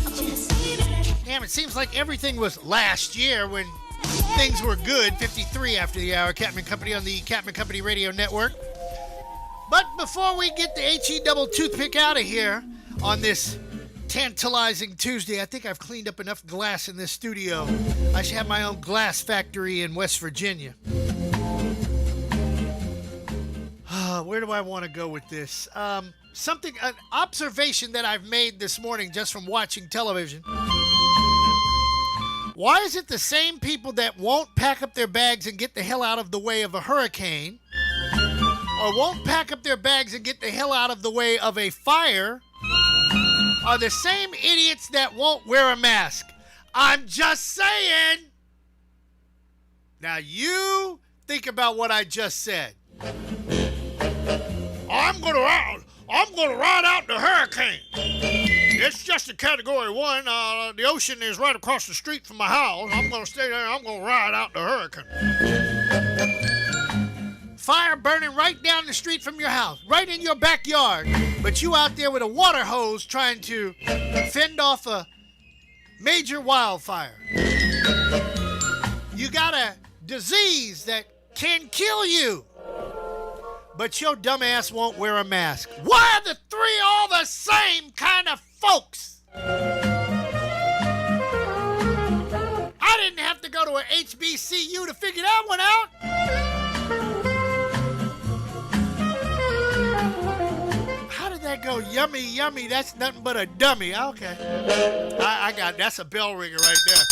Damn, it seems like everything was last year when things were good. 53 after the hour. Captain and Company on the Captain and Company Radio Network. But before we get the HE double toothpick out of here on this tantalizing Tuesday, I think I've cleaned up enough glass in this studio. I should have my own glass factory in West Virginia. Where do I want to go with this? An observation that I've made this morning just from watching television. Why is it the same people that won't pack up their bags and get the hell out of the way of a hurricane, or won't pack up their bags and get the hell out of the way of a fire, are the same idiots that won't wear a mask? I'm just saying. Now you think about what I just said. I'm gonna ride out the hurricane. It's just a Category 1. The ocean is right across the street from my house. I'm gonna stay there. I'm gonna ride out the hurricane. Fire burning right down the street from your house, right in your backyard. But you out there with a water hose trying to fend off a major wildfire. You got a disease that can kill you. But your dumb ass won't wear a mask. Why are the three all the same kind of folks? I didn't have to go to a HBCU to figure that one out. How did that go? Yummy, yummy. That's nothing but a dummy. Okay. I got that's a bell ringer right there.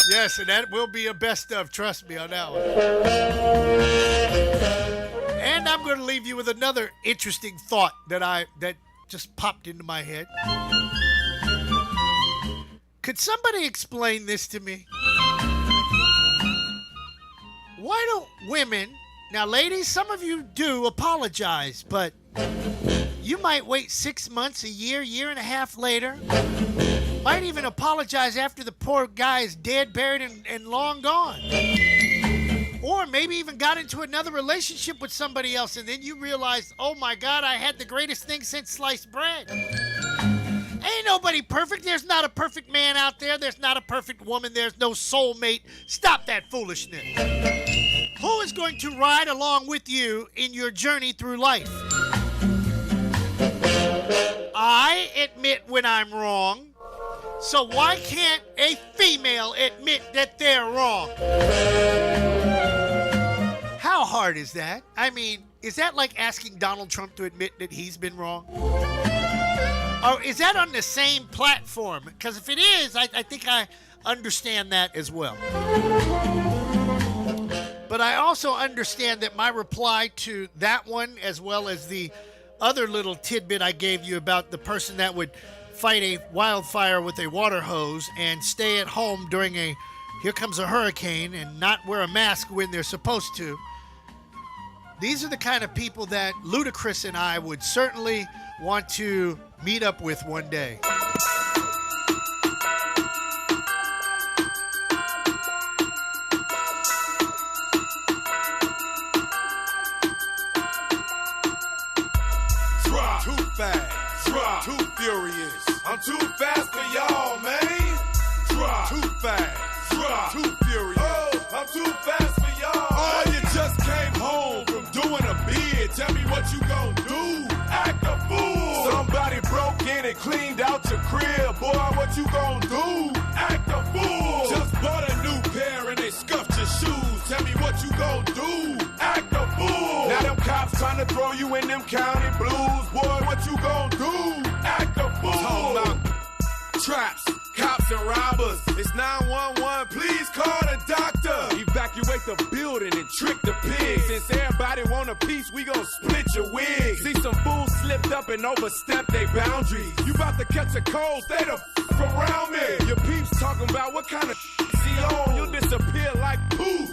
Yes, and that will be a best of. Trust me on that one. And I'm going to leave you with another interesting thought that just popped into my head. Could somebody explain this to me? Why don't women, now ladies, some of you do apologize, but you might wait 6 months, a year, year and a half later. Might even apologize after the poor guy is dead, buried, and long gone. Or maybe even got into another relationship with somebody else, and then you realize, oh my God, I had the greatest thing since sliced bread. Ain't nobody perfect. There's not a perfect man out there. There's not a perfect woman. There's no soulmate. Stop that foolishness. Who is going to ride along with you in your journey through life? I admit when I'm wrong. So why can't a female admit that they're wrong? How hard is that? I mean, is that like asking Donald Trump to admit that he's been wrong? Or is that on the same platform? Because if it is, I think I understand that as well. But I also understand that my reply to that one, as well as the other little tidbit I gave you about the person that would fight a wildfire with a water hose and stay at home during here comes a hurricane and not wear a mask when they're supposed to. These are the kind of people that Ludacris and I would certainly want to meet up with one day. Too fast, too furious. I'm too fast for y'all, man. Too fast, too furious. Oh, I'm too fast for y'all. Oh, you just came home from doing a bid. Tell me what you gon' do. Act a fool. Somebody broke in and cleaned out your crib. Boy, what you gon' do? Act a fool. Just bought a new pair and they scuffed your shoes. Tell me what you gon' do. Act a fool. Now them cops trying to throw you in them county blues. Boy, what you gon' do? Act a fool. Talking about traps, cops and robbers. It's 911, please call the doctor. Evacuate the building and trick the pigs. Since everybody want a piece, we gon' split your wig. See some fools slipped up and overstepped their boundaries. You about to catch a cold, stay the around me. Your peeps talking about what kind of he on. You'll disappear like poof.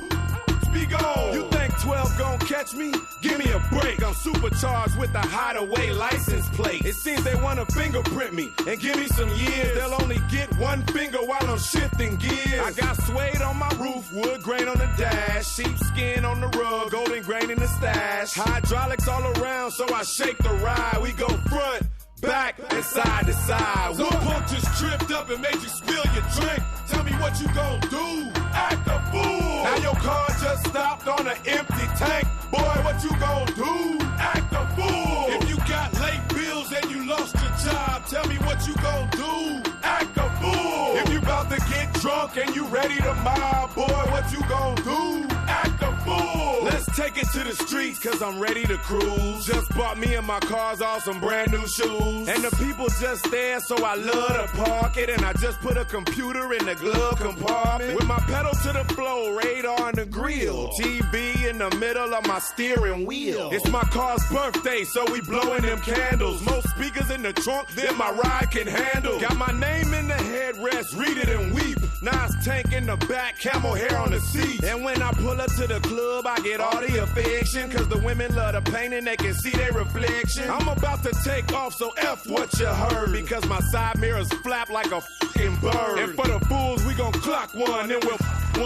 Speak on. You think 12 gon' catch catch me? Give me a break. I'm supercharged with a hideaway license plate. It seems they want to fingerprint me and give me some years. They'll only get one finger while I'm shifting gears. I got suede on my roof, wood grain on the dash, sheepskin on the rug, golden grain in the stash. Hydraulics all around, so I shake the ride. We go front, back, and side to side. Some punk just tripped up and made you spill your drink. Tell me what you gon' do. Act a fool. Now your car just stopped on an empty tank. Boy, what you gon' do? Act a fool. If you got late bills and you lost your job, tell me what you gon' do. Act a fool. If you about to get drunk and you ready to mob, boy, what you gon' do? Act a fool. Let's take it to the streets, cause I'm ready to cruise. Just bought me and my cars all some brand new shoes. And the people just there, so I love to park it. And I just put a computer in the glove compartment. With my pedal to the floor, radar on the grill. TV in the middle of my steering wheel. It's my car's birthday, so we blowing them candles. Most speakers in the trunk than my ride can handle. Got my name in the headrest, read it and weep. Nice tank in the back, camel hair on the seat. And when I pull up to the club, I get all the affection. Cause the women love the paint and they can see their reflection. I'm about to take off, so F what you heard. Because my side mirrors flap like a fucking bird. And for the fools, we gon' clock one, then we'll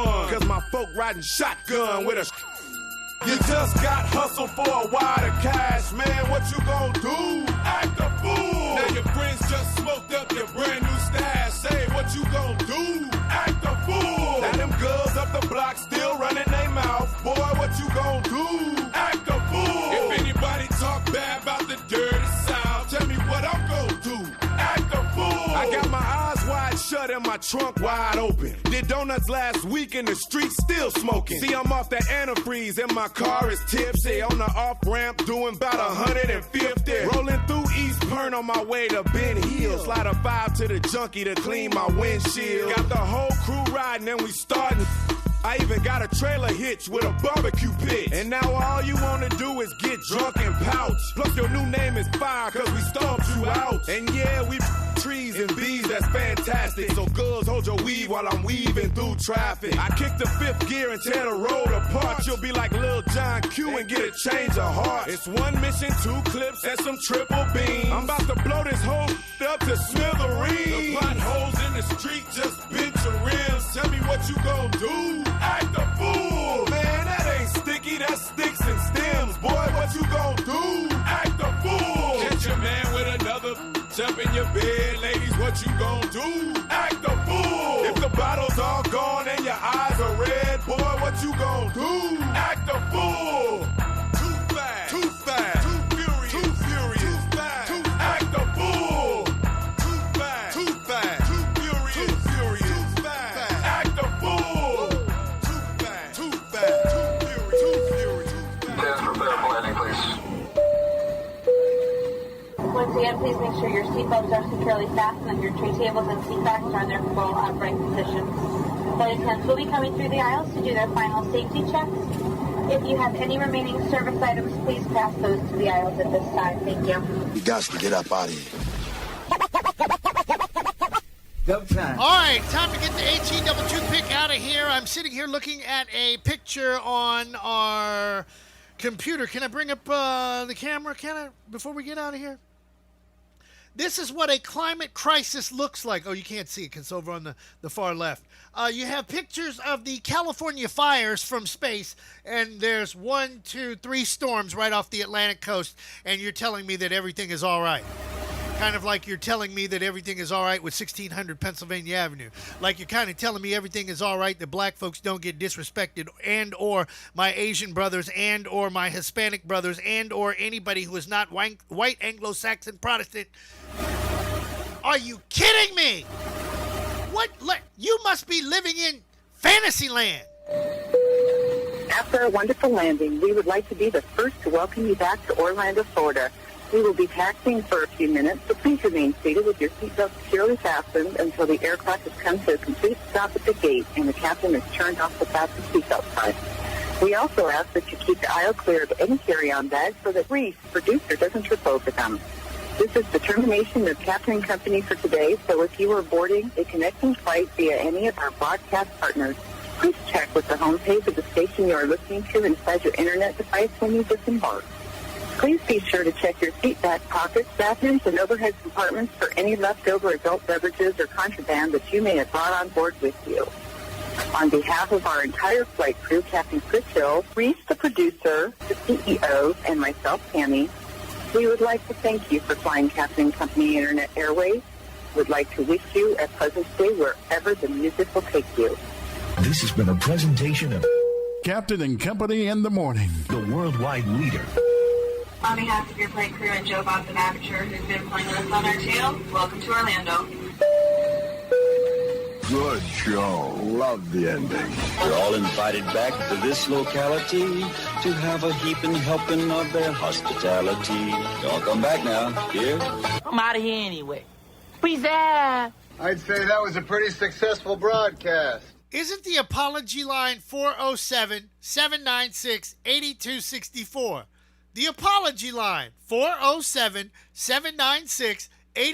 one. Cause my folk riding shotgun with a You just got hustled for a wad of cash, man. What you gon' do? Act a fool. Now your friends just smoked up your brand new stash. Say what you gon' do? Act a fool. Now them girls up the block still running their mouth. Boy, what you gon' do? Act a fool. If anybody talk bad about the dirty South, tell me what I'm gon' do. Act a fool. I got my eyes wide shut and my trunk wide open. Did donuts last week in the street still smoking. See, I'm off that antifreeze and my car is tipsy. On the off-ramp doing about 150. Rolling through East Pern on my way to Ben Hill. Slide a 5 to the junkie to clean my windshield. Got the whole crew riding and we starting. I even got a trailer hitch with a barbecue pit. And now all you wanna do is get drunk and pouch. Plus your new name is Fire, cause we stomped you out. And yeah, we trees and bees, that's fantastic. So girls, hold your weave while I'm weaving through traffic. I kick the fifth gear and tear the road apart. You'll be like Lil John Q and get a change of heart. It's one mission, 2 clips, and some triple beams. I'm about to blow this whole up to smithereens. The potholes in the street just bent your rims. Tell me what you gon' do. Act a fool. Man, that ain't sticky, that sticks and stems. Boy, what you gon' do? Act a fool. Catch your man with another jump in your bed. Ladies, what you gon' do? Act a fool. If the bottle's all gone and your eyes are red, boy, what you gon' do? Act a fool. Too fast. Too fast. Too furious. Too furious. Too fast. Too act a fool. Too fast. Too fast. Too furious. Too furious. Too fast. Act a fool. Too fast. Too fast. Too furious. Too furious. Test for fair landing, please. Once again, please make sure your seatbelts are securely fastened and your tray tables and seat backs are in their full upright positions. Flight attendants will be coming through the aisles to do their final safety checks. If you have any remaining service items, please pass those to the aisles at this time. Thank you. You got to get up out of here. All right, time to get the HE double toothpick out of here. I'm sitting here looking at a picture on our computer. Can I bring up the camera? Can I, before we get out of here? This is what a climate crisis looks like. Oh, you can't see it because it's over on the far left. You have pictures of the California fires from space, and there's 1, 2, 3 storms right off the Atlantic coast, and you're telling me that everything is all right. Kind of like you're telling me that everything is all right with 1600 Pennsylvania Avenue. Like you're kind of telling me everything is all right, that black folks don't get disrespected, and or my Asian brothers, and or my Hispanic brothers, and or anybody who is not white Anglo-Saxon Protestant. Are you kidding me? What? You must be living in Fantasyland. After a wonderful landing, we would like to be the first to welcome you back to Orlando, Florida. We will be taxiing for a few minutes, so please remain seated with your seatbelt securely fastened until the aircraft has come to a complete stop at the gate and the captain has turned off the fasten seatbelt sign. We also ask that you keep the aisle clear of any carry-on bags so that Reese, producer, doesn't trip over them. This is the termination of Captain Company for today, so if you are boarding a connecting flight via any of our broadcast partners, Please check with the homepage of the station you are listening to inside your internet device when you disembark. Please be sure to check your seat back pockets, bathrooms, and overhead compartments for any leftover adult beverages or contraband that you may have brought on board with you. On behalf of our entire flight crew, Captain Chris Hill, Reese, the producer, the CEO, and myself, Tammy, we would like to thank you for flying Captain and Company Internet Airways. We'd like to wish you a pleasant stay wherever the music will take you. This has been a presentation of Captain and Company in the Morning, the worldwide leader. On behalf of your flight crew and Joe Bob the Aperture, who's been flying with us on our tail, welcome to Orlando. Good show. Love the ending. We're all invited back to this locality to have a heaping helping of their hospitality. Y'all come back now, here. I'm out of here anyway. Peace out. I'd say that was a pretty successful broadcast. Isn't the apology line 407-796-8264? The apology line, 407-796-8264.